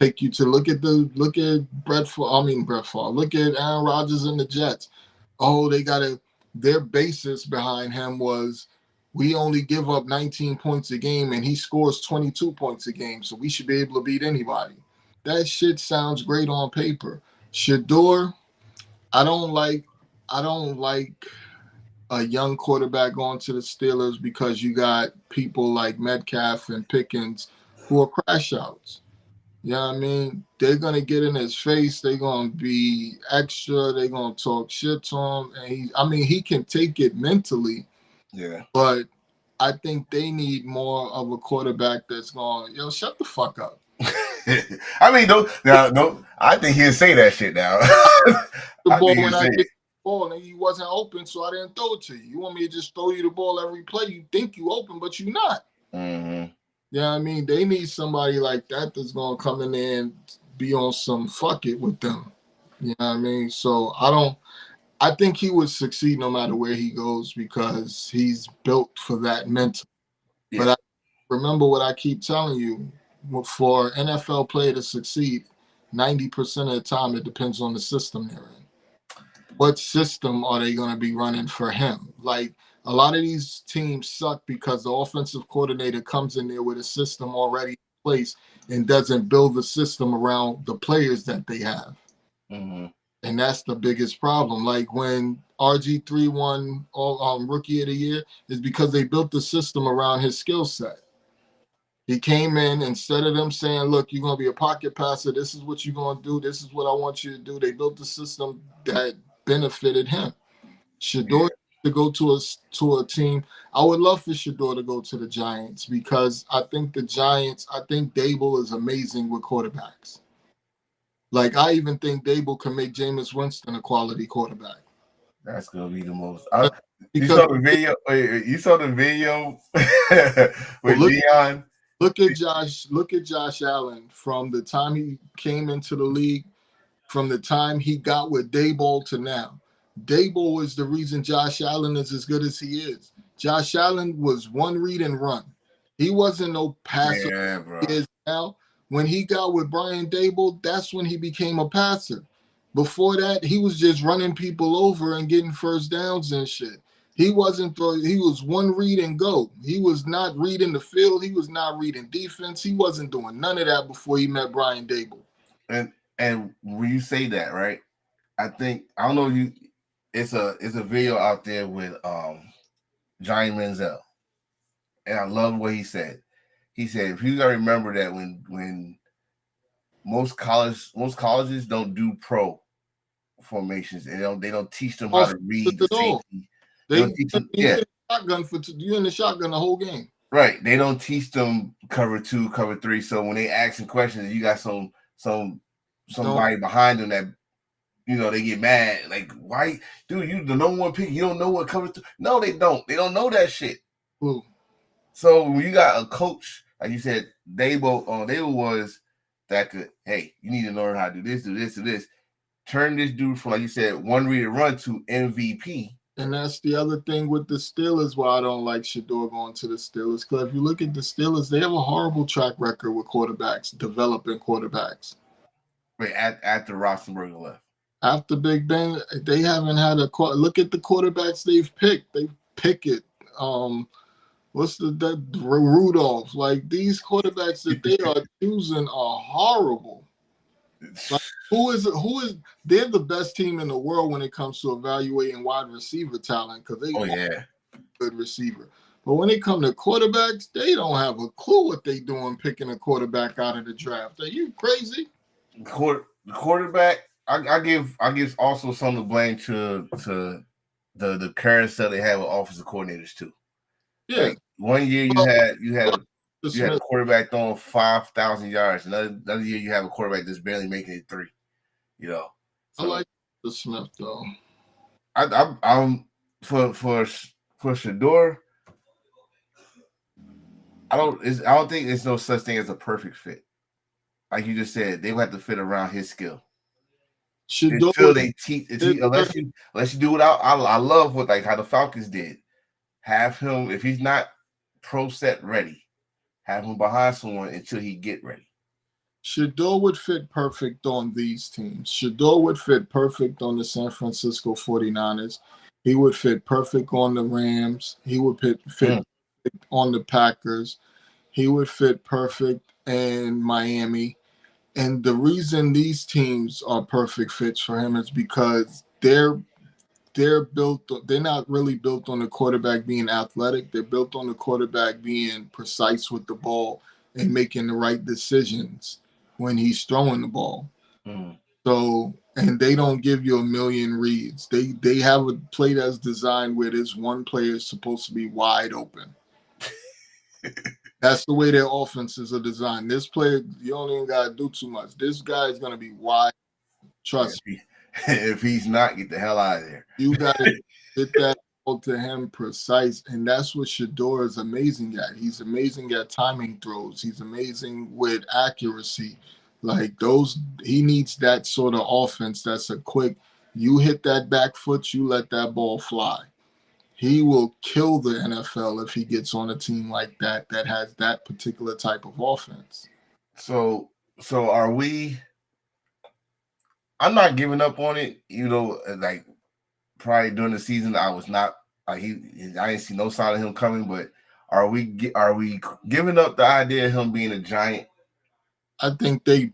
take you to look at Brett Favre. Look at Aaron Rodgers and the Jets. Oh, their basis behind him was we only give up 19 points a game and he scores 22 points a game, so we should be able to beat anybody. That shit sounds great on paper. Shador, I don't like a young quarterback going to the Steelers because you got people like Metcalf and Pickens who are crash outs. You know what I mean? They're going to get in his face. They're going to be extra. They're going to talk shit to him. And he can take it mentally. Yeah. But I think they need more of a quarterback that's going, yo, shut the fuck up. I think he'll say that shit now. The ball when I get the ball and he wasn't open, so I didn't throw it to you. You want me to just throw you the ball every play? You think you open, but you're not. Mm-hmm. You know what I mean? They need somebody like that that's going to come in there and be on some fuck it with them. You know what I mean? So I think he would succeed no matter where he goes because he's built for that mental. Yeah. But remember what I keep telling you, for NFL player to succeed, 90% of the time it depends on the system they're in. What system are they going to be running for him? Like, a lot of these teams suck because the offensive coordinator comes in there with a system already in place and doesn't build the system around the players that they have. Mm-hmm. And that's the biggest problem. Like when RG3 won Rookie of the Year is because they built the system around his skill set. He came in, instead of them saying, look, you're going to be a pocket passer. This is what you're going to do. This is what I want you to do. They built the system that benefited him. Shador to go to a team. I would love for Shador to go to the Giants because I think Dable is amazing with quarterbacks. Like, I even think Dable can make Jameis Winston a quality quarterback. That's going to be the most. You saw the video? You saw the video with Dion? Look at Josh Allen from the time he came into the league, from the time he got with Daboll to now. Daboll is the reason Josh Allen is as good as he is. Josh Allen was one read and run. He wasn't no passer. Yeah, bro. He is now. When he got with Brian Daboll, that's when he became a passer. Before that, he was just running people over and getting first downs and shit. He wasn't throwing. He was one read and go. He was not reading the field. He was not reading defense. He wasn't doing none of that before he met Brian Daboll. And And when you say that, right? I don't know you. It's a video out there with Johnny Manziel, and I love what he said. He said, if you gotta remember that when most colleges don't do pro formations, and they don't teach them how to read the At all. safety. They They don't teach them, you in the shotgun you in the shotgun the whole game. right. They don't teach them cover 2, cover 3. So when they asking questions, you got somebody behind them that they get mad. Like, why, dude? You the number one pick. You don't know what cover 2. No, they don't. They don't know that shit. Ooh. So when you got a coach, like you said, Dable was that could, hey, you need to learn how to do this, do this, do this. Turn this dude from, like you said, one read to run to MVP. And that's the other thing with the Steelers why I don't like Shedeur going to the Steelers. Because if you look at the Steelers, they have a horrible track record with quarterbacks, developing quarterbacks. Wait, after Roethlisberger left. After Big Ben, they haven't had a – look at the quarterbacks they've picked. They pick it. That Rudolph. Like, these quarterbacks that they are choosing are horrible. Like, who is they're the best team in the world when it comes to evaluating wide receiver talent because they good receiver. But when it comes to quarterbacks, they don't have a clue what they doing picking a quarterback out of the draft. Are you crazy? The quarterback, I give also some of the blame to the carousel they have with offensive coordinators too. Yeah. Like, one year you had a quarterback throwing 5,000 yards. Another year you have a quarterback that's barely making it 3. So, I like the Smith though. I'm for Shedeur. I don't think there's no such thing as a perfect fit. Like you just said, they will have to fit around his skill. Until they teach, unless you do it out. I love what how the Falcons did. Have him, if he's not pro set ready, have him behind someone until he get ready. Shedeur would fit perfect on these teams. Shedeur would fit perfect on the San Francisco 49ers. He would fit perfect on the Rams. He would fit perfect on the Packers. He would fit perfect in Miami. And the reason these teams are perfect fits for him is because they're not really built on the quarterback being athletic. They're built on the quarterback being precise with the ball and making the right decisions when he's throwing the ball. So, and they don't give you a million reads. They have a play that's designed where this one player is supposed to be wide open. That's the way their offenses are designed. This player, you don't even got to do too much. This guy is going to be wide. Trust me. If he's not, get the hell out of there. You got to get that ball to him precise. And that's what Shedeur is amazing at. He's amazing at timing throws. He's amazing with accuracy. Like he needs that sort of offense that's a quick, you hit that back foot, you let that ball fly. He will kill the NFL if he gets on a team like that has that particular type of offense. So are we? I'm not giving up on it. Like probably during the season, I was not. I didn't see no sign of him coming. But are we giving up the idea of him being a Giant? I think if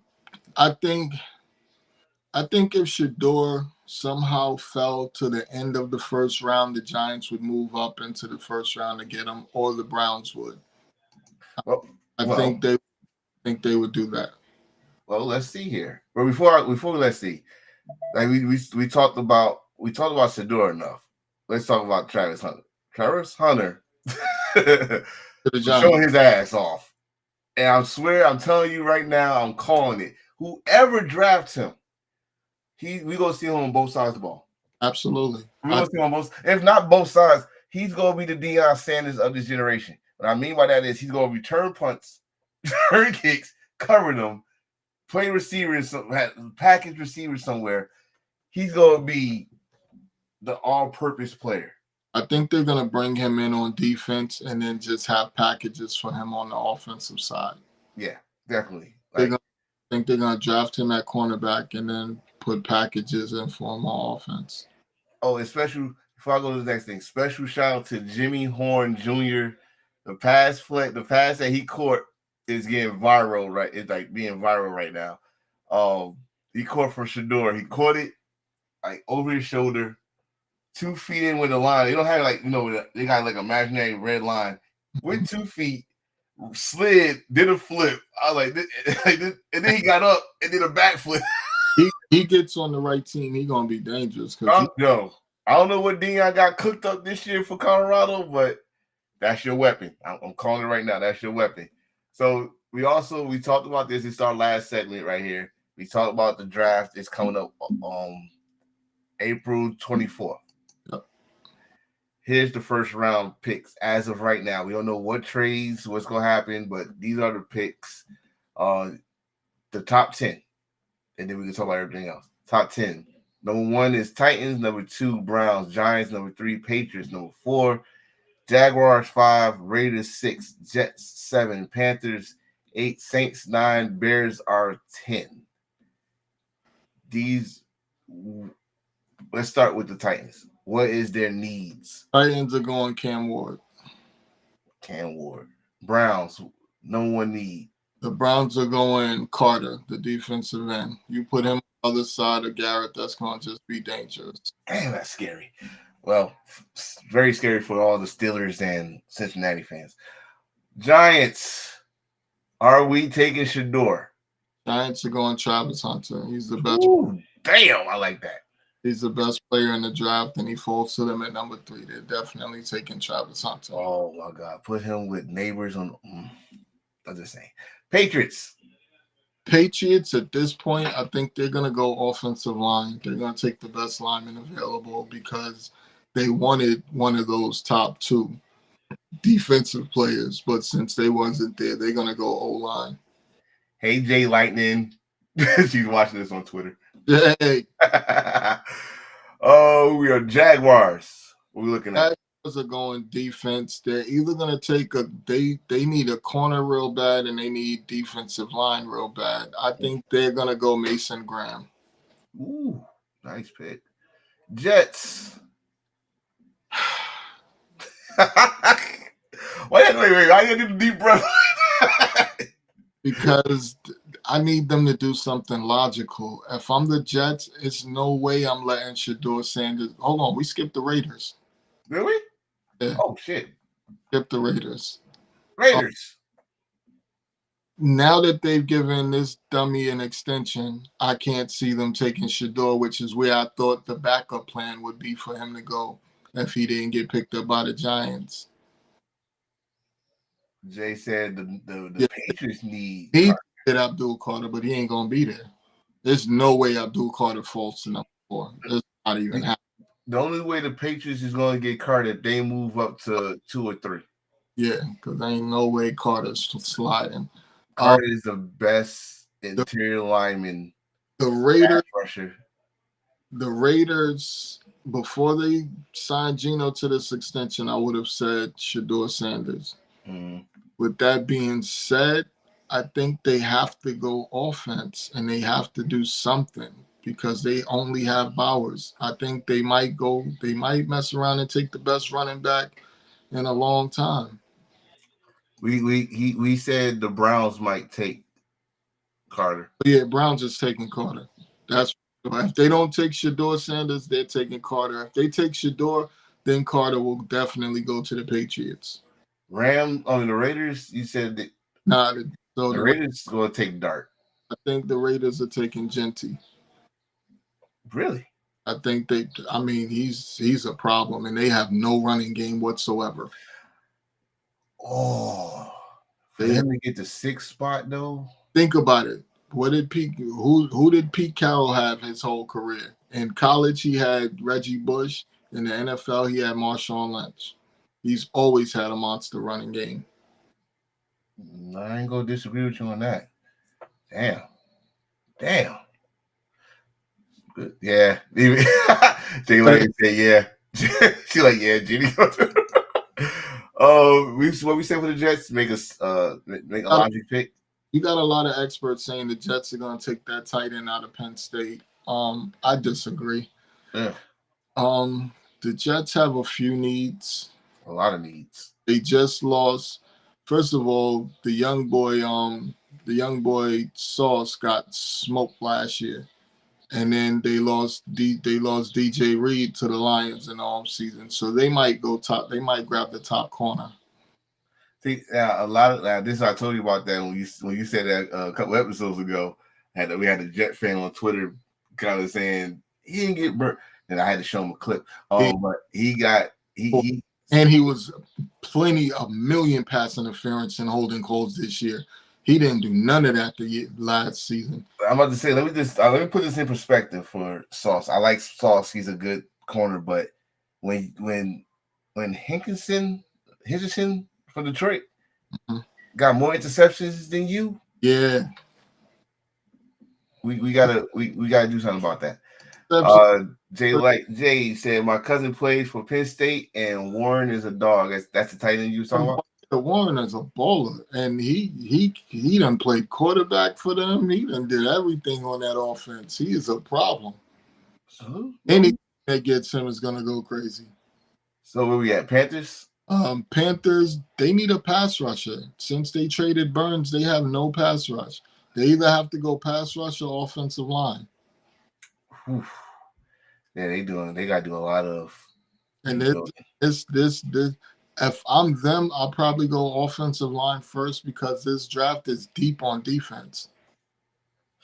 Shedeur somehow fell to the end of the first round, the Giants would move up into the first round to get him, or the Browns would. I think they would do that. Well, let's see here. But before let's see, like we talked about Shedeur enough. Let's talk about Travis Hunter. Travis Hunter showing his ass off, and I'm telling you right now, I'm calling it. Whoever drafts him, we gonna see him on both sides of the ball. Absolutely. We're gonna see him on both. If not both sides, he's gonna be the Deion Sanders of this generation. What I mean by that is he's gonna return punts, return kicks, cover them, play receivers, package receivers somewhere. He's gonna be the all-purpose player. I think they're gonna bring him in on defense and then just have packages for him on the offensive side. Yeah, definitely. I think they're gonna draft him at cornerback and then put packages in for him on offense. Oh, especially before I go to the next thing, special shout out to Jimmy Horn Jr. The pass that he caught is getting viral, right? It's like being viral right now. He caught from Shador. He caught it like over his shoulder, 2 feet in with the line. They don't have like they got like imaginary red line. Went 2 feet, slid, did a flip. I was like, and then he got up and did a backflip. He gets on the right team, he gonna be dangerous. Cause I don't know what Deion got cooked up this year for Colorado, but that's your weapon. I'm calling it right now. That's your weapon. So we talked about this. It's our last segment right here. We talked about the draft. It's coming up April 24th. Yep. Here's the first round picks as of right now. We don't know what trades, what's going to happen, but these are the picks. The top 10. And then we can talk about everything else. Top 10. Number 1 is Titans. Number 2, Browns. Giants. Number 3, Patriots. Number 4, Jaguars. 5, Raiders. 6, Jets. 7, Panthers. 8, Saints. 9, Bears are 10. Let's start with the Titans. What is their needs? Titans are going Cam Ward. Cam Ward. Browns, number 1 need. The Browns are going Carter, the defensive end. You put him on the other side of Garrett, that's going to just be dangerous. Damn, that's scary. Well, very scary for all the Steelers and Cincinnati fans. Giants, are we taking Shador? Giants are going Travis Hunter. He's the best. Ooh, damn, I like that. He's the best player in the draft, and he falls to them at number 3. They're definitely taking Travis Hunter. Oh, my God. Put him with neighbors on. I'm just saying. Patriots at this point, I think they're going to go offensive line. They're going to take the best lineman available because they wanted one of those top 2 defensive players. But since they wasn't there, they're going to go O-line. Hey, Jay Lightning. She's watching this on Twitter. Hey. Oh, we are Jaguars. What are we looking at? Jaguars are going defense. They're either going to take they need a corner real bad and they need defensive line real bad. I think they're going to go Mason Graham. Ooh, nice pick. Jets. Wait, I gotta do the deep breath. Because I need them to do something logical. If I'm the Jets, it's no way I'm letting Shador Sanders. Hold on, we skipped the Raiders. Really? Yeah. Oh, shit. Skip the Raiders. Raiders. Now that they've given this dummy an extension, I can't see them taking Shador, which is where I thought the backup plan would be for him to go if he didn't get picked up by the Giants. Jay said the Patriots need Abdul Carter, but he ain't gonna be there. There's no way Abdul Carter falls to number 4. It's not even happening. The only way the Patriots is going to get Carter if they move up to 2 or 3. Yeah, because there ain't no way Carter's sliding. Carter is the best interior lineman. The Raiders, before they signed Geno to this extension, I would have said Shador Sanders. With that being said, I think they have to go offense and they have to do something because they only have Bowers. I think they might mess around and take the best running back in a long time. We said the Browns might take Carter. Yeah, Browns is taking Carter. That's if they don't take Shador Sanders, they're taking Carter. If they take Shador, then Carter will definitely go to the Patriots. The Raiders, you said that the Raiders going to take Dart. I think the Raiders are taking Genty. Really? I think he's a problem, and they have no running game whatsoever. Oh, for him to get the 6th spot though. Think about it. What did who did Pete Carroll have his whole career? In college, he had Reggie Bush. In the NFL, he had Marshawn Lynch. He's always had a monster running game. I ain't gonna disagree with you on that. Damn. Good. Yeah. Jay like said, yeah. She like, yeah, Jenny. What we say for the Jets? Make a logic pick. You got a lot of experts saying the Jets are gonna take that tight end out of Penn State. I disagree. Yeah. The Jets have a few needs. A lot of needs. They just lost. First of all, the young boy Sauce got smoked last year. and then they lost DJ Reed to the Lions in the offseason. So they might go top. They might grab the top corner. See, a lot of this I told you about that when you said that a couple episodes ago. We had a Jet fan on Twitter kind of saying he didn't get burnt, and I had to show him a clip. But he was a million pass interference and holding calls this year. He didn't do none of that the last season. I'm about to say, let me put this in perspective for Sauce. I like Sauce; he's a good corner, but when Henderson from Detroit got more interceptions than you, yeah, we gotta do something about that. Jay said my cousin plays for Penn State and Warren is a dog. That's the tight end you were talking about. Warren is a bowler, and he done played quarterback for them. He done did everything on that offense. He is a problem. Anything that gets him is gonna go crazy. So where we at? Panthers? Panthers, they need a pass rusher. Since they traded Burns, they have no pass rush. They either have to go pass rush or offensive line. Oof. Yeah, they got to do a lot of. And this. If I'm them, I'll probably go offensive line first because this draft is deep on defense.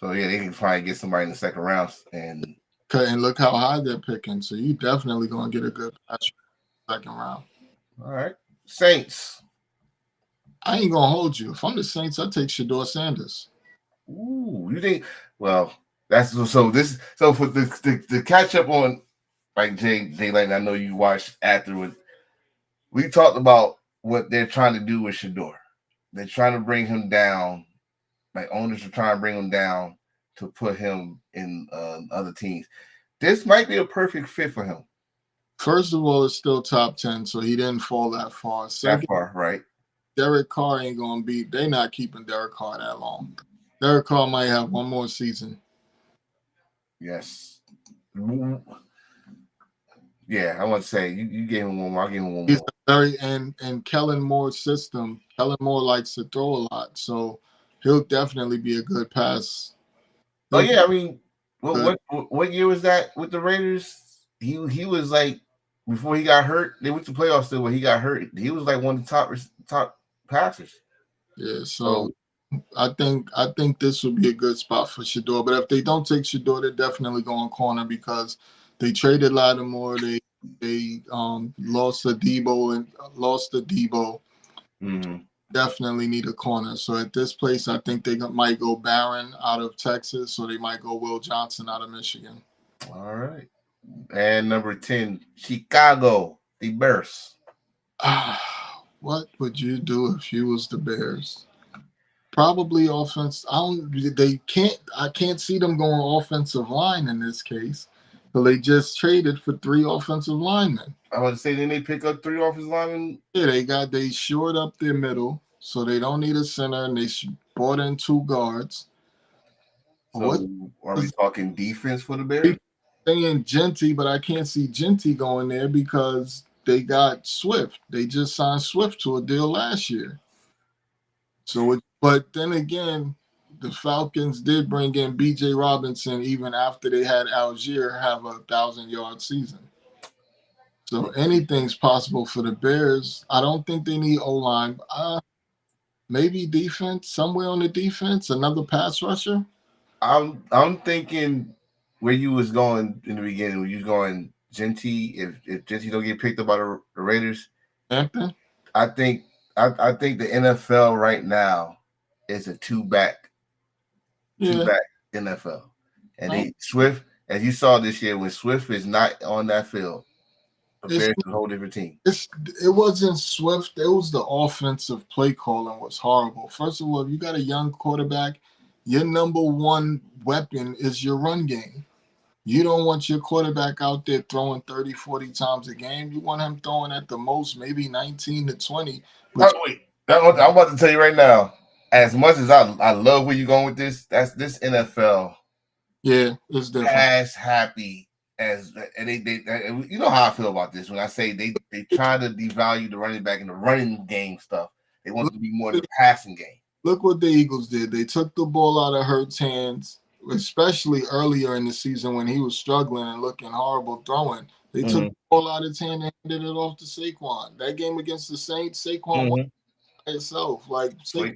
So yeah, they can probably get somebody in the second round and look how high they're picking. So you definitely gonna get a good pass second round. All right, Saints. I ain't gonna hold you. If I'm the Saints, I take Shedeur Sanders. Ooh, you think? Well, that's so. So for the catch up on like Jay Lane, I know you watched afterwards. We talked about what they're trying to do with Shedeur. They're trying to bring him down. Like owners are trying to bring him down to put him in other teams. This might be a perfect fit for him. First of all, it's still top 10, so he didn't fall that far. That far, right? Derek Carr ain't going to be – they're not keeping Derek Carr that long. Derek Carr might have one more season. Yes. Yeah, I want to say you gave him one more. I gave him one more. And Kellen Moore's system, Kellen Moore likes to throw a lot, so he'll definitely be a good pass. Oh, yeah, I mean, what year was that with the Raiders? He was like – before he got hurt, they went to playoffs still, but he got hurt. He was like one of the top passers. Yeah, so I think this would be a good spot for Shedeur. But if they don't take Shedeur, they're definitely going corner because they traded Lattimore. They lost the Debo. Mm-hmm. Definitely need a corner. So at this place, I think they might go Barron out of Texas, or they might go Will Johnson out of Michigan. All right. And number 10, Chicago, the Bears. What would you do if you was the Bears? Probably offense. I can't see them going offensive line in this case. But they just traded for 3 offensive linemen. I want to say, didn't they pick up 3 offensive linemen? Yeah, they shored up their middle, so they don't need a center, and they brought in 2 guards. So are we talking defense for the Bears? Saying Genty, but I can't see Genty going there because they got Swift. They just signed Swift to a deal last year. So, but then again, the Falcons did bring in B.J. Robinson even after they had Algier have a 1,000-yard season. So anything's possible for the Bears. I don't think they need O-line. Maybe defense, somewhere on the defense, another pass rusher. I'm thinking where you was going in the beginning, when you was going Genty, if Genty don't get picked up by the Raiders, Hampton? I think the NFL right now is a two-back NFL. And Swift, as you saw this year, when Swift is not on that field, the Bears is a whole different team. It wasn't Swift. It was the offensive play calling was horrible. First of all, if you got a young quarterback, your number one weapon is your run game. You don't want your quarterback out there throwing 30, 40 times a game. You want him throwing at the most maybe 19 to 20. I'm about to tell you right now, as much as I love where you're going with this, this NFL. Yeah, it's different. As happy as and they you know how I feel about this when I say they try to devalue the running back and the running game stuff. They want it to be more the passing game. Look what the Eagles did. They took the ball out of Hurts' hands especially earlier in the season when he was struggling and looking horrible throwing. They took Mhm. the ball out of his hand and handed it off to Saquon. That game against the Saints, Saquon won Mhm. by itself. Like Saquon Sweet.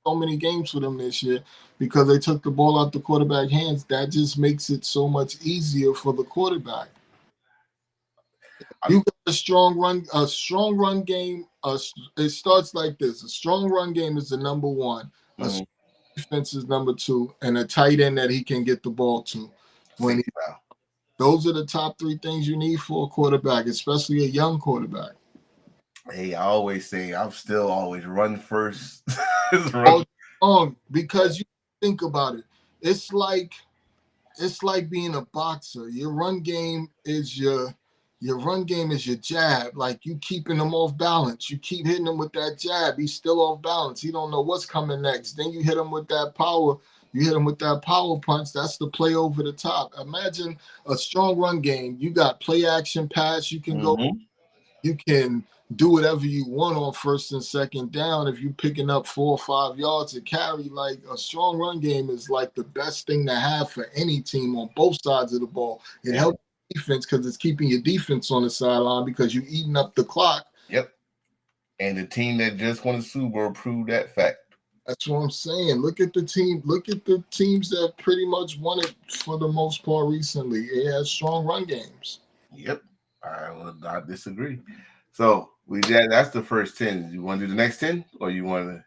so many games for them this year because they took the ball out the quarterback hands. That just makes it so much easier for the quarterback. You got a strong run game. It starts like this: a strong run game is the number one. A Mhm. defense is number two, and a tight end that he can get the ball to. When he, Safety valve. those are the top three things you need for a quarterback, especially a young quarterback. Hey, I always say I'm still always run first. All Run. long because you think about it, it's like being a boxer. Your run game is your jab. Like you keeping him off balance. You keep hitting him with that jab. He's still off balance. He don't know what's coming next. Then you hit him with that power. You hit him with that power punch. That's the play over the top. Imagine a strong run game. You got play action pass. You can go. Mhm. You can do whatever you want on first and second down if you're picking up 4 or 5 yards to carry. Like a strong run game is like the best thing to have for any team on both sides of the ball. It Yeah. helps defense because it's keeping your defense on the sideline because you're eating up the clock. Yep. And the team that just won the Super Bowl proved that fact. That's what I'm saying. Look at the team. Look at the teams that pretty much won it for the most part recently. It has strong run games. Yep. I will not disagree. So that's the first 10. You want to do the next 10 or you want to?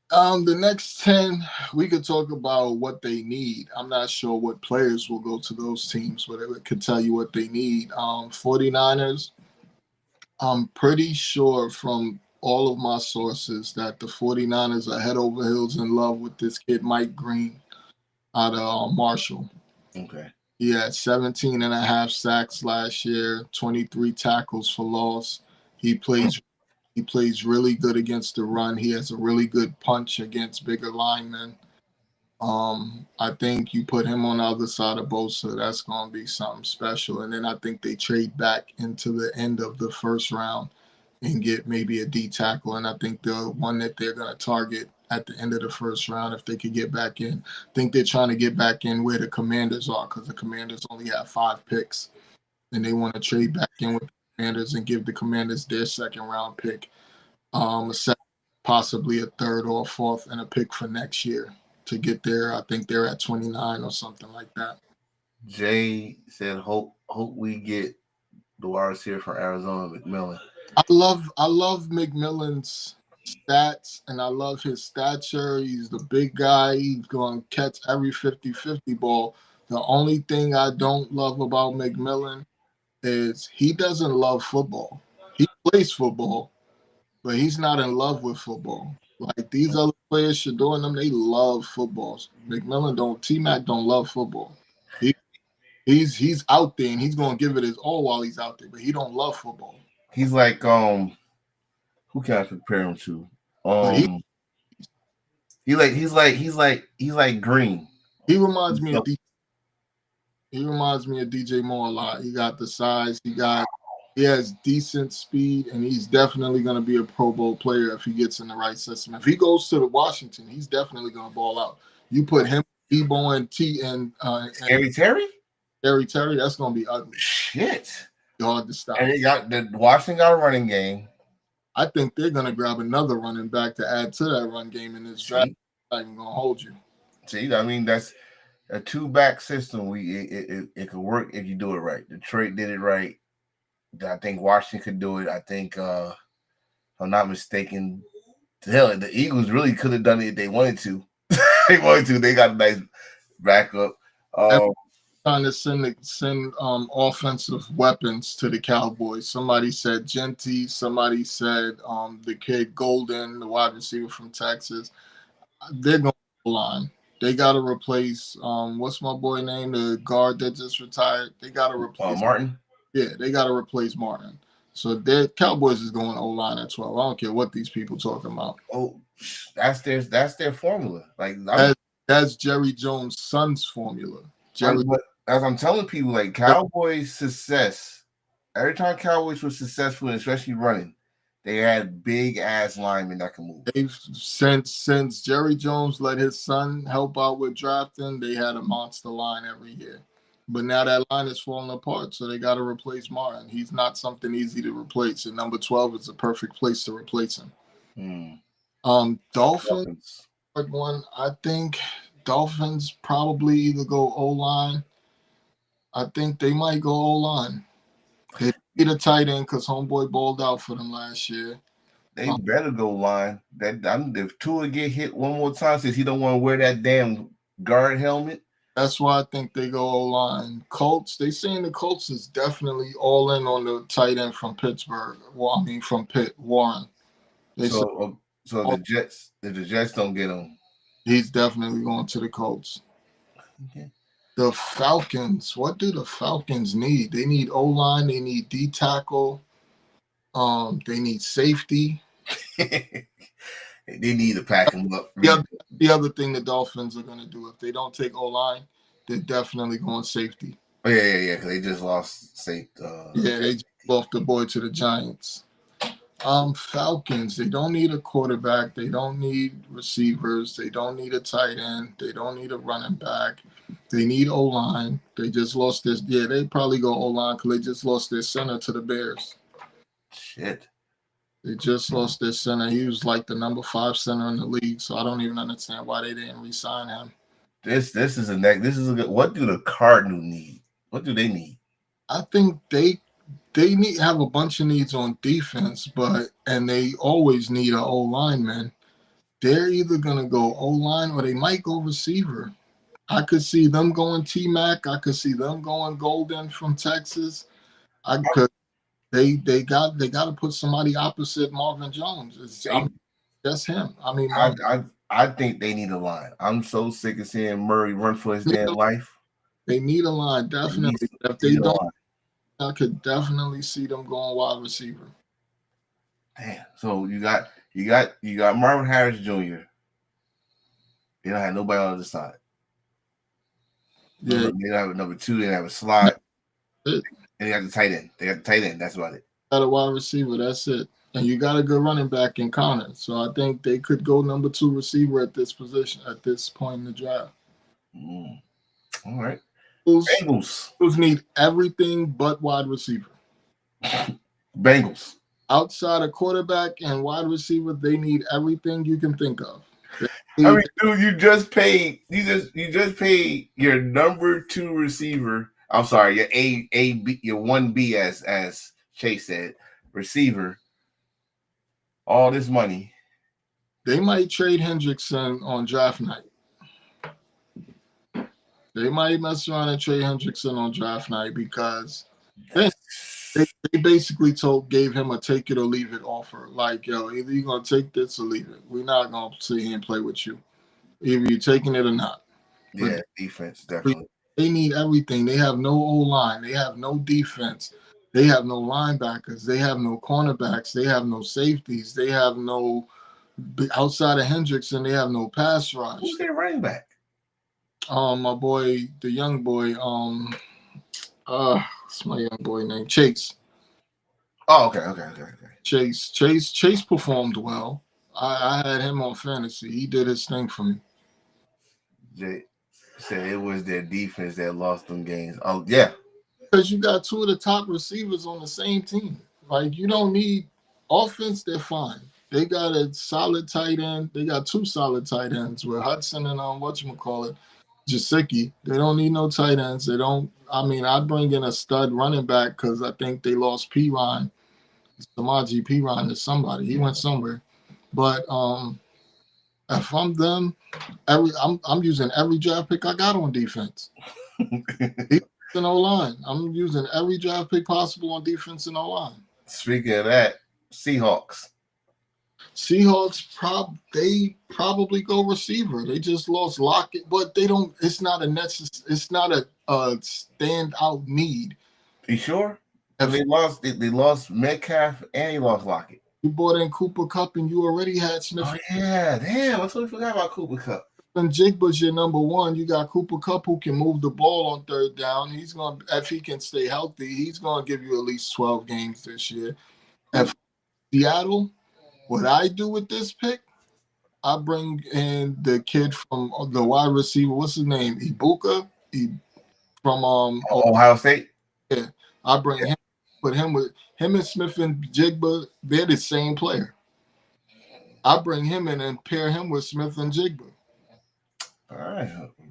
The next 10, we could talk about what they need. I'm not sure what players will go to those teams, but it could tell you what they need. 49ers, I'm pretty sure from all of my sources that the 49ers are head over heels in love with this kid, Mike Green, out of Marshall. Okay. He had 17 and a half sacks last year, 23 tackles for loss. He plays really good against the run. He has a really good punch against bigger linemen. I think you put him on the other side of Bosa, that's going to be something special. And then I think they trade back into the end of the first round and get maybe a D tackle. And I think the one that they're going to target at the end of the first round, if they could get back in, I think they're trying to get back in where the Commanders are because the Commanders only have 5 picks. And they want to trade back in with the Commanders and give the Commanders their second round pick. A second, possibly a third or a fourth, and a pick for next year to get there. I think they're at 29 or something like that. Jay said, "Hope we get the wide receiver from Arizona, McMillan." I love McMillan's stats, and I love his stature. He's the big guy. He's going to catch every 50-50 ball. The only thing I don't love about McMillan is he doesn't love football. He plays football, but he's not in love with football. Like these other players, Shador and them, they love football. McMillan don't. T-Mac don't love football. He's out there and he's gonna give it his all while he's out there, but he don't love football. He's like who can I compare him to? But He's like Green. he reminds me of DJ Moore a lot. He got the size. He has decent speed, and he's definitely going to be a Pro Bowl player if he gets in the right system. If he goes to the Washington, he's definitely going to ball out. You put him, Debo, and Scary Terry? Terry, that's going to be ugly. Shit. Hard to stop. And they got the Washington got a running game. I think they're going to grab another running back to add to that run game in this draft. I'm not even going to hold you. See, I mean, that's a 2-back system. It could work if you do it right. Detroit did it right. I think Washington could do it. I think, if I'm not mistaken, hell, the Eagles really could have done it if they wanted to. They got a nice backup. Trying to send offensive weapons to the Cowboys. Somebody said Genty. Somebody said the kid Golden, the wide receiver from Texas. They're going to line. They got to replace what's my boy name? The guard that just retired. They got to replace Martin. Yeah, they got to replace Martin. So their Cowboys is going O-line at 12. I don't care what these people talking about. Oh, that's their formula. Like that's Jerry Jones' son's formula. As I'm telling people, like Cowboys success, every time Cowboys were successful, especially running, They had big ass linemen that can move. They've since Jerry Jones let his son help out with drafting, they had a monster line every year. But now that line is falling apart, so they got to replace Martin. He's not something easy to replace, and number 12 is the perfect place to replace him. Dolphins, Dolphins. one. I think Dolphins probably either go O-line. I think they might go O-line. They need a tight end because homeboy balled out for them last year. They better go line. If Tua get hit one more time, since he don't want to wear that damn guard helmet. That's why I think they go O-line. Colts, they saying the Colts is definitely all in on the tight end from Pittsburgh. Well, I mean from Pitt, Warren. So the Jets, if the Jets don't get him, he's definitely going to the Colts. Okay. The Falcons, what do the Falcons need? They need O-line, they need D-tackle, they need safety. they need to pack him up. The other thing the Dolphins are going to do, if they don't take O-line, they're definitely going safety. Oh, yeah, because they just lost safety. They just lost the boy to the Giants. Falcons, they don't need a quarterback. They don't need receivers. They don't need a tight end. They don't need a running back. They need O-line. They just lost this. Yeah, they probably go O-line because they just lost their center to the Bears. Shit. They just lost their center. He was like the number 5 center in the league, so I don't even understand why they didn't re-sign him. This is a good. What do the Cardinals need? What do they need? I think they need have a bunch of needs on defense, and they always need an O-lineman. They're either gonna go O-line or they might go receiver. I could see them going T-Mac. I could see them going Golden from Texas. They got to put somebody opposite Marvin Jones. That's him. I mean, I think they need a line. I'm so sick of seeing Murray run for his damn life. They need a line, definitely. If they don't, I could definitely see them going wide receiver. Damn. So you got Marvin Harris Jr. They don't have nobody on the other side. Yeah. They don't have a number 2. They don't have a slot. And they got the tight end. That's about it. Got a wide receiver. That's it. And you got a good running back in Connor. So I think they could go number 2 receiver at this position at this point in the draft. All right. Bengals need everything but wide receiver. Bengals. Outside of quarterback and wide receiver, they need everything you can think of. I mean, dude, you just paid your number 2 receiver. I'm sorry, your your 1B as Chase said, receiver. All this money. They might trade Hendrickson on draft night. They might mess around and trade Hendrickson on draft night because they basically gave him a take it or leave it offer. Like, yo, either you're going to take this or leave it. We're not going to sit here and play with you. Either you're taking it or not. Yeah, defense, definitely. They need everything. They have no O-line. They have no defense. They have no linebackers. They have no cornerbacks. They have no safeties. They have no, outside of Hendrickson, they have no pass rush. Who's their running back? My boy, the young boy, what's my young boy name? Chase. Oh, okay. Chase performed well. I had him on fantasy. He did his thing for me. Jay said it was their defense that lost them games. Oh, yeah. Because you got 2 of the top receivers on the same team. Like, you don't need offense, they're fine. They got a solid tight end. They got 2 solid tight ends with Hudson and Gesicki. They don't need no tight ends. I'd bring in a stud running back because I think they lost Piron. Samaje Piron to somebody. He went somewhere. But if I'm them, I'm using every draft pick I got on defense. Defense and O-line. I'm using every draft pick possible on defense and O-line. Speaking of that, Seahawks they probably go receiver. They just lost Lockett, but they don't. It's not a standout need. You sure? They lost Metcalf and they lost Lockett. You bought in Cooper Kupp and you already had Smith. Oh yeah, damn! I totally forgot about Cooper Kupp. And Jigba's your number 1. You got Cooper Kupp who can move the ball on 3rd down. He's if he can stay healthy, he's gonna give you at least 12 games this year. If Seattle, what I do with this pick, I bring in the kid from the wide receiver. What's his name? Ibuka. From Ohio State. yeah, I bring him, put him with him and Smith and Jigba. They're the same player. I bring him in and pair him with Smith and Jigba. All right.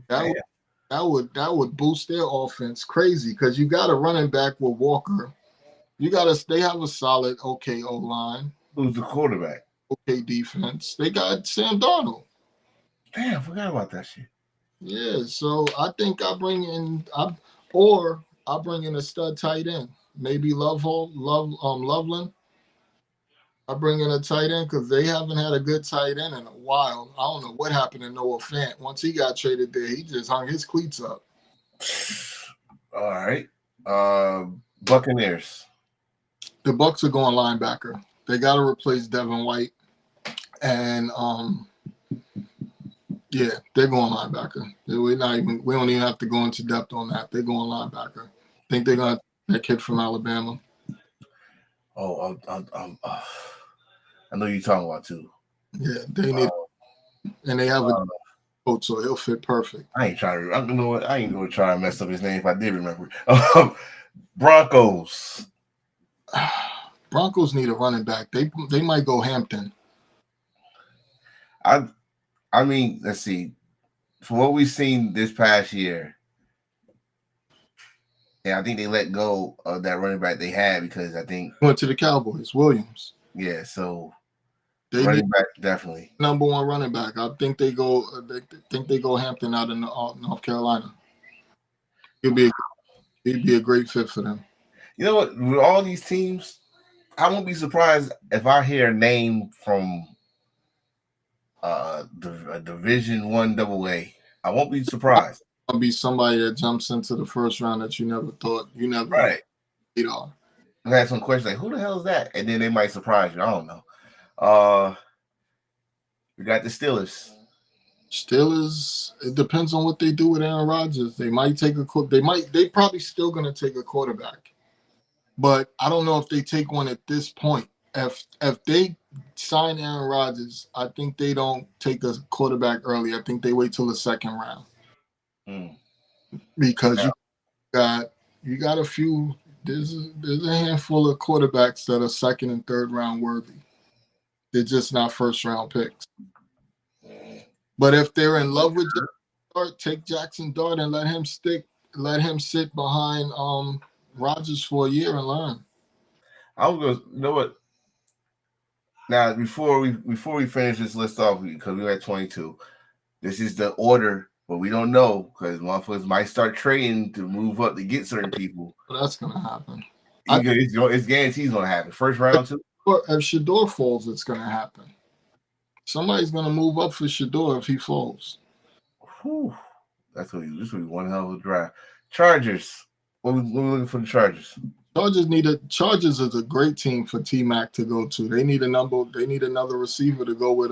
That would boost their offense crazy because you got a running back with Walker. They have a solid okay O line, Who's the quarterback? okay defense. They got Sam Darnold. Damn, I forgot about that shit. Yeah, so I think I bring in a stud tight end, maybe Loveland. I bring in a tight end because they haven't had a good tight end in a while. I don't know what happened to Noah Fant. Once he got traded there, he just hung his cleats up. All right. Buccaneers. The Bucs are going linebacker. They got to replace Devin White, and yeah, they're going linebacker. We don't even have to go into depth on that. They're going linebacker. I think they're going to that kid from Alabama. Oh, I know you're talking about too. Yeah, they need, and they have a coach, so he'll fit perfect. I ain't trying to. You know what? I ain't gonna try to mess up his name if I did remember. Broncos. Broncos need a running back. They might go Hampton. I mean, let's see. From what we've seen this past year, yeah, I think they let go of that running back they had because I think Went to the Cowboys. Williams. yeah. So They running need back definitely. number one running back. I think they go. They go Hampton out of North Carolina. He'd be a great fit for them. You know what? With all these teams, I won't be surprised if I hear a name from Division I AA. I won't be surprised. It'll be somebody that jumps into the first round that you never thought you never Right. beat on. I had some questions like, "Who the hell is that?" And then they might surprise you. I don't know. We got the Steelers. Steelers. It depends on what they do with Aaron Rodgers. They might take They probably still going to take a quarterback, but I don't know if they take one at this point. If they sign Aaron Rodgers, I think they don't take a quarterback early. I think they wait till the second round because you got a few. There's a handful of quarterbacks that are second and third round worthy. They're just not first round picks. But if they're in love with Jackson Dart, take Jackson Dart and let him sit behind Rodgers for a year and learn. I was going. You know what? Now before we finish this list off, because we're at 22, this is the order, but we don't know because motherfuckers might start trading to move up to get certain people. But that's gonna happen. It's guaranteed it's gonna happen. First round too. If Shador falls, it's gonna happen. Somebody's gonna move up for Shador if he falls. Whew. This will be one hell of a draft. Chargers. What we looking for the Chargers? Chargers is a great team for T-Mac to go to. They need another receiver to go with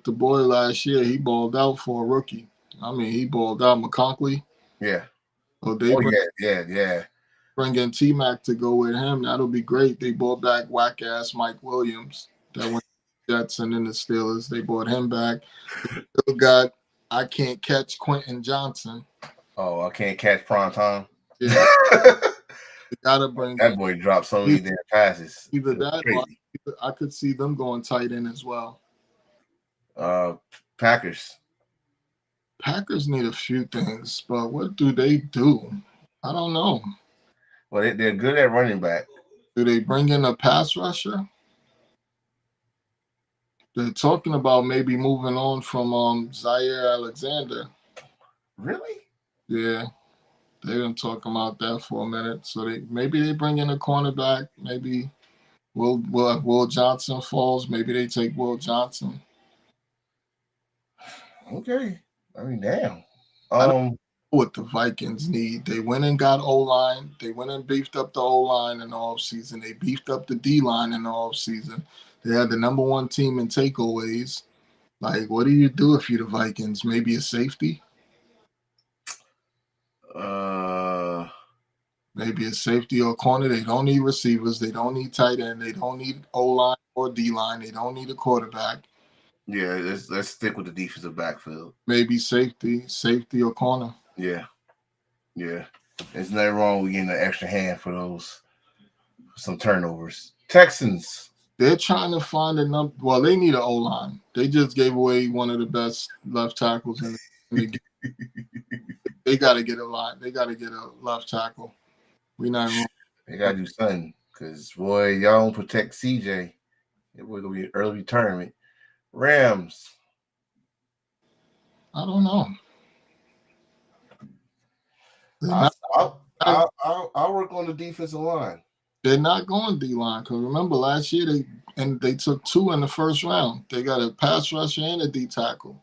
the boy last year. He balled out for a rookie. I mean, he balled out. McConkey. Yeah. So they yeah. bring in T-Mac to go with him. That'll be great. They brought back whack-ass Mike Williams that went to the Jets and then the Steelers. They brought him back. They still got I can't catch Quentin Johnson. Oh, I can't catch prime time. Yeah. You gotta bring that boy dropped so many damn passes. Either that or I could see them going tight end as well. Packers. Packers need a few things, but what do they do? I don't know. Well, they're good at running back. Do they bring in a pass rusher? They're talking about maybe moving on from Zaire Alexander. Really? Yeah. They've been talking about that for a minute. So maybe they bring in a cornerback. Maybe Will Johnson falls. Maybe they take Will Johnson. Okay. I mean, damn. What the Vikings need. They went and got O-line. They went and beefed up the O-line in the offseason. They beefed up the D-line in the offseason. They had the number one team in takeaways. Like, what do you do if you're the Vikings? Maybe a safety? Maybe a safety or corner. They don't need receivers. They don't need tight end. They don't need O-line or D-line. They don't need a quarterback. Yeah, let's stick with the defensive backfield. Maybe safety or corner. Yeah. There's nothing wrong with getting an extra hand for some turnovers. Texans. They're trying to find a number. Well, they need an O-line. They just gave away one of the best left tackles in the game. They got to get a line. They got to get a left tackle. We not. They gotta do something because boy, y'all don't protect CJ. It will be early retirement. Rams. I don't know. I'll work on the defensive line. They're not going D-line because remember last year they took 2 in the first round. They got a pass rusher and a D tackle.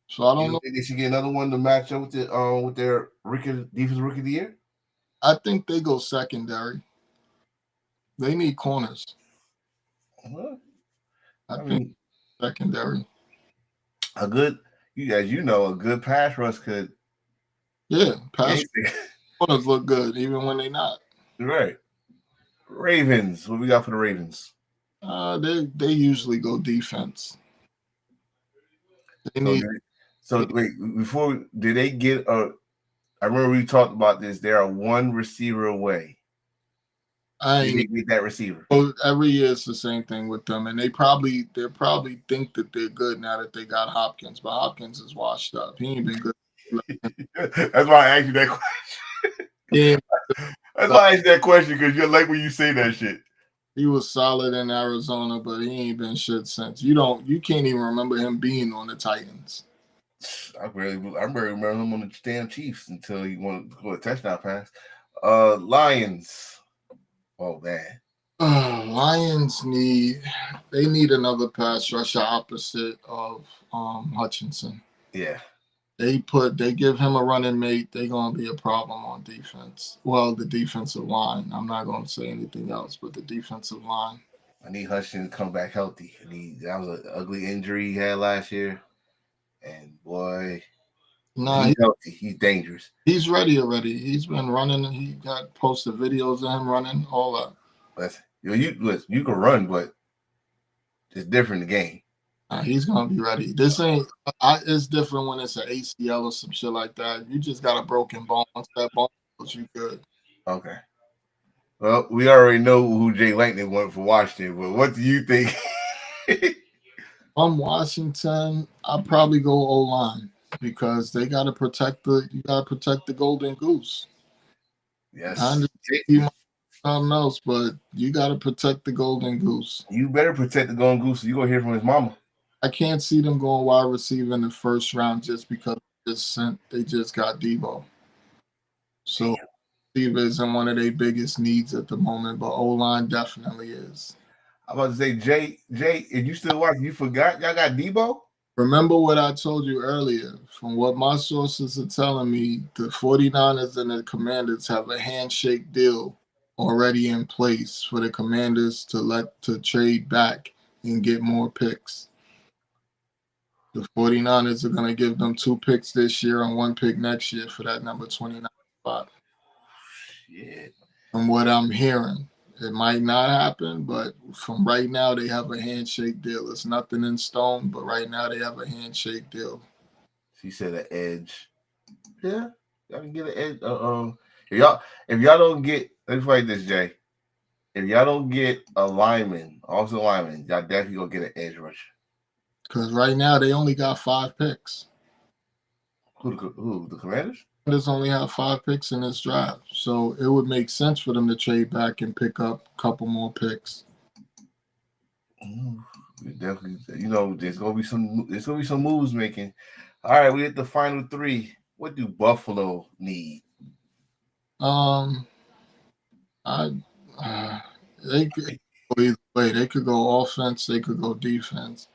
So I don't know. Think they should get another one to match up with their defensive rookie of the year. I think they go secondary. They need corners. Well, I think secondary. A good pass rush could. Yeah, pass corners look good even when they're not. Right. Ravens. What we got for the Ravens? They usually go defense. Did they get a? I remember we talked about this. They are one receiver away. Did they get that receiver? Well, every year it's the same thing with them, and they probably think that they're good now that they got Hopkins, but Hopkins is washed up. He ain't been good. That's why I asked you that question. Yeah. That's why I asked that question because you like when you say that shit. He was solid in Arizona, but he ain't been shit since. You can't even remember him being on the Titans. I barely remember him on the damn Chiefs until he wanted to go a touchdown pass. Lions. Oh man. Lions need another pass rusher opposite of Hutchinson. Yeah. They give him a running mate, they're gonna be a problem on defense. Well, the defensive line. I'm not gonna say anything else, but the defensive line. I need Hutchinson to come back healthy. That was an ugly injury he had last year. And boy, he's healthy. He's dangerous. He's ready already. He's been running. He got posted videos of him running, all that. You can run, but it's different in the game. He's gonna be ready. This ain't. It's different when it's an ACL or some shit like that. You just got a broken bone. Once that bone goes, you good. Okay. Well, we already know who Jay Lightning went for Washington, but what do you think? From Washington, I'd probably go O-line because they got to protect the golden goose. Yes. I understand something else, but you got to protect the golden goose. You better protect the golden goose. You gonna hear from his mama. I can't see them going wide receiver in the first round just because they just got Debo. So receiver isn't one of their biggest needs at the moment, but O-line definitely is. I'm about to say, Jay, if you still watching, you forgot y'all got Debo? Remember what I told you earlier. From what my sources are telling me, the 49ers and the Commanders have a handshake deal already in place for the Commanders to trade back and get more picks. The 49ers are going to give them 2 picks this year and 1 pick next year for that number 29 spot. Shit. From what I'm hearing. It might not happen, but from right now, they have a handshake deal. It's nothing in stone, but right now they have a handshake deal. She said an edge. Yeah, y'all can get an edge. If y'all don't get, let's fight this, Jay. If y'all don't get a lineman, also lineman, y'all definitely gonna get an edge rusher. Because right now they only got 5 picks. Who the Commanders? Commanders only have 5 picks in this draft, so it would make sense for them to trade back and pick up a couple more picks. Definitely, there's gonna be some moves making. All right, we hit the final 3. What do Buffalo need? They could go either way. They could go offense. They could go defense.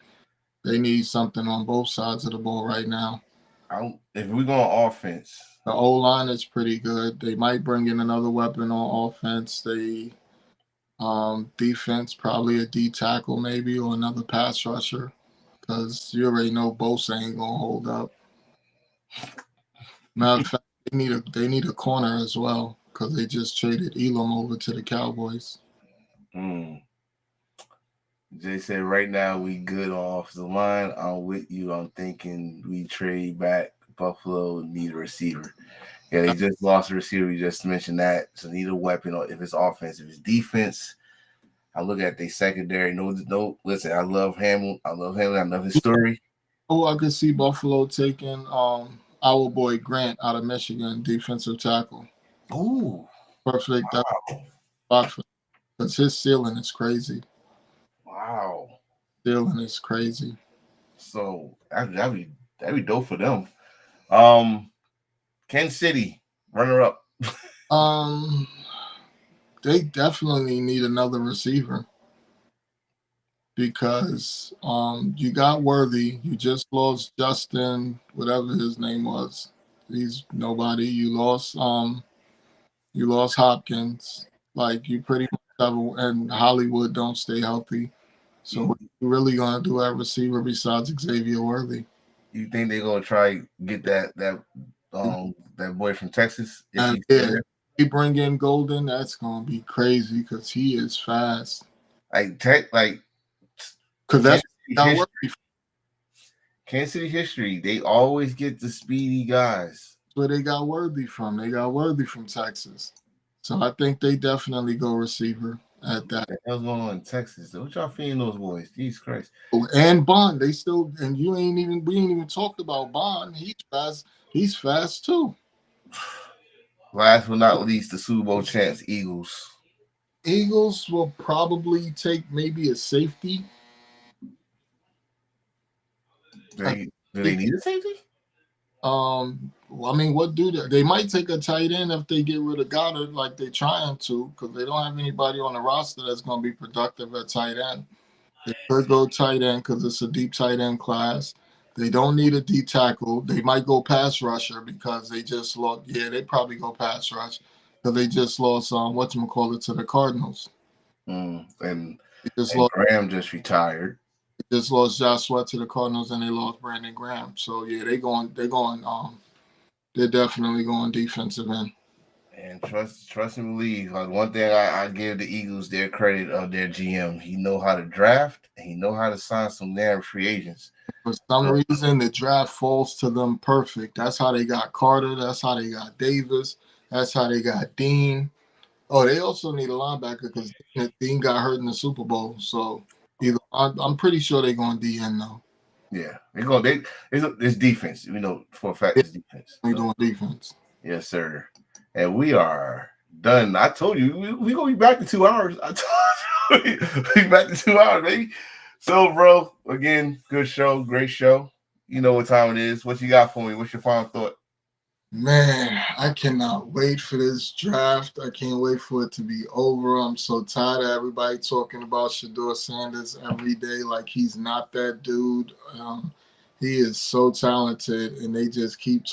They need something on both sides of the ball right now. If we go on offense, the O-line is pretty good. They might bring in another weapon on offense. They defense, probably a D tackle maybe or another pass rusher because you already know Bosa ain't gonna hold up. Matter of fact, they need a corner as well because they just traded Elam over to the Cowboys. Mm. Jay said, right now we good off the line. I'm with you. I'm thinking we trade back. Buffalo need a receiver. Yeah, they just lost a receiver. You just mentioned that. So need a weapon if it's offense. If it's defense, I look at the secondary. No, listen, I love Hamlin. I love his story. Oh, I could see Buffalo taking our boy Grant out of Michigan, defensive tackle. Ooh. Perfect Wow. spot for, because his ceiling is crazy. Wow. Ceiling is crazy. So that'd be dope for them. Kansas City, runner up. They definitely need another receiver because you got Worthy. You just lost Justin, whatever his name was. He's nobody. You lost Hopkins. Like you pretty much have, and Hollywood don't stay healthy. So what you really gonna do at receiver besides Xavier Worthy? You think they're gonna try get that boy from Texas? And yeah, they bring in Golden, that's gonna be crazy because he is fast. Because that's Kansas City history. They always get the speedy guys. Where they got Worthy from. They got Worthy from Texas. So I think they definitely go receiver at that. What the hell's going on in Texas? What y'all feeding those boys? Jesus Christ. And Bond, we ain't even talked about Bond. He's fast too. Last but not least, the Super Bowl champs, Eagles. Eagles will probably take maybe a safety. Do they need a safety? I mean, what do they? They might take a tight end if they get rid of Goddard, like they're trying to, because they don't have anybody on the roster that's going to be productive at tight end. They could go tight end because it's a deep tight end class. They don't need a D tackle. They might go pass rusher because they just lost. Yeah, they probably go pass rush because they just lost whatchamacallit to the Cardinals. And lost Graham just retired. They just lost Josh Sweat to the Cardinals and they lost Brandon Graham. So yeah, they're definitely going defensive end. And trust and believe. One thing I give the Eagles their credit of their GM. He know how to draft and he know how to sign some damn free agents. For some reason, the draft falls to them perfect. That's how they got Carter. That's how they got Davis. That's how they got Dean. Oh, they also need a linebacker because Dean got hurt in the Super Bowl. So I'm pretty sure they're going DN though. Yeah, it's defense. We know for a fact it's defense. They're doing defense. Yes, sir. And we are done. I told you we gonna be back in 2 hours. I told you we back in 2 hours, baby. So, bro, again, good show, great show. You know what time it is. What you got for me? What's your final thought? Man, I cannot wait for this draft. I can't wait for it to be over. I'm so tired of everybody talking about Shedeur Sanders every day like he's not that dude. He is so talented, and they just keep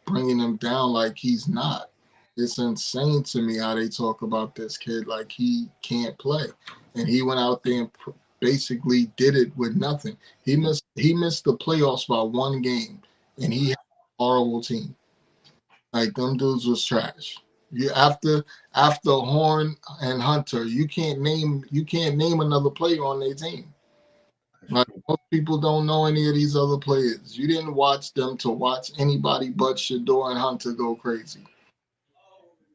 bringing him down like he's not. It's insane to me how they talk about this kid like he can't play. And he went out there and basically did it with nothing. He missed the playoffs by one game, and he had a horrible team. Like them dudes was trash. You after Horn and Hunter, you can't name another player on their team. Like most people don't know any of these other players. You didn't watch them to watch anybody but Shedeur and Hunter go crazy.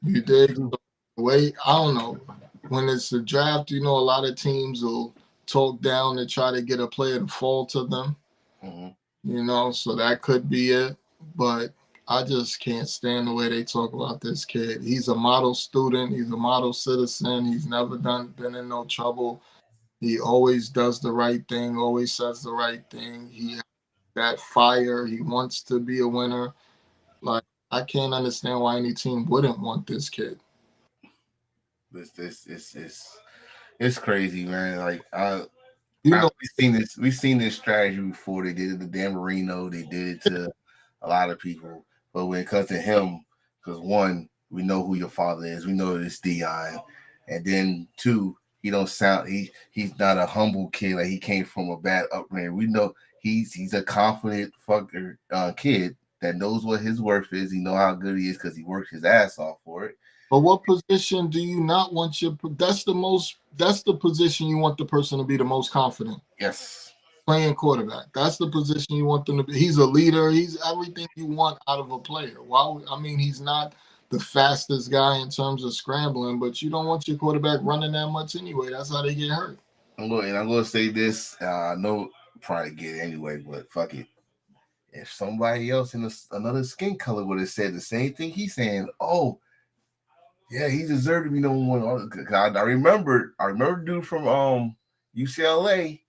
You did. Wait, I don't know. When it's the draft, a lot of teams will talk down and try to get a player to fall to them. Mm-hmm. So that could be it. But I just can't stand the way they talk about this kid. He's a model student. He's a model citizen. He's never been in no trouble. He always does the right thing, always says the right thing. He has that fire. He wants to be a winner. Like, I can't understand why any team wouldn't want this kid. It's crazy, man. Like we've seen this strategy before. They did it to Dan Marino. They did it to a lot of people. But when it comes to him, because one, we know who your father is. We know it's Deion. And then two, he's not a humble kid. Like he came from a bad upbringing. We know he's a confident kid that knows what his worth is. He know how good he is because he worked his ass off for it. But what position do you not want your? That's the position you want the person to be the most confident. Yes. Playing quarterback. That's the position you want them to be. He's a leader. He's everything you want out of a player. He's not the fastest guy in terms of scrambling, but you don't want your quarterback running that much anyway. That's how they get hurt. I'm going to say this. I know probably get it anyway, but fuck it. If somebody else in another skin color would have said the same thing he's saying, oh, yeah, he deserved to be number one. I remember dude from UCLA,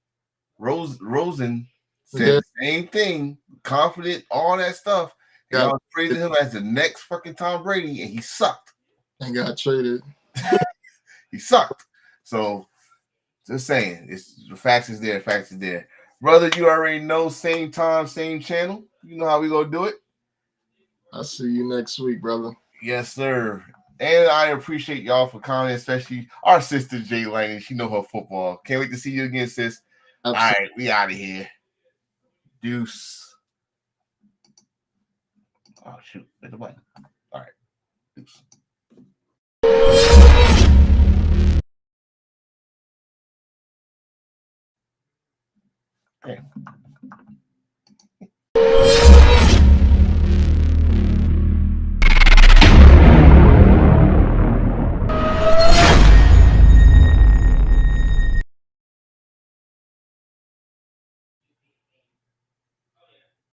Rosen said the same thing, confident, all that stuff. And y'all praising him as the next fucking Tom Brady, and he sucked. And got traded. He sucked. So just saying, the facts is there. Facts is there. Brother, you already know, same time, same channel. You know how we gonna do it. I'll see you next week, brother. Yes, sir. And I appreciate y'all for coming, especially our sister Jay Lane. She know her football. Can't wait to see you again, sis. Absolutely. All right, we out of here. Deuce. Oh shoot, hit the button. All right, deuce. Okay.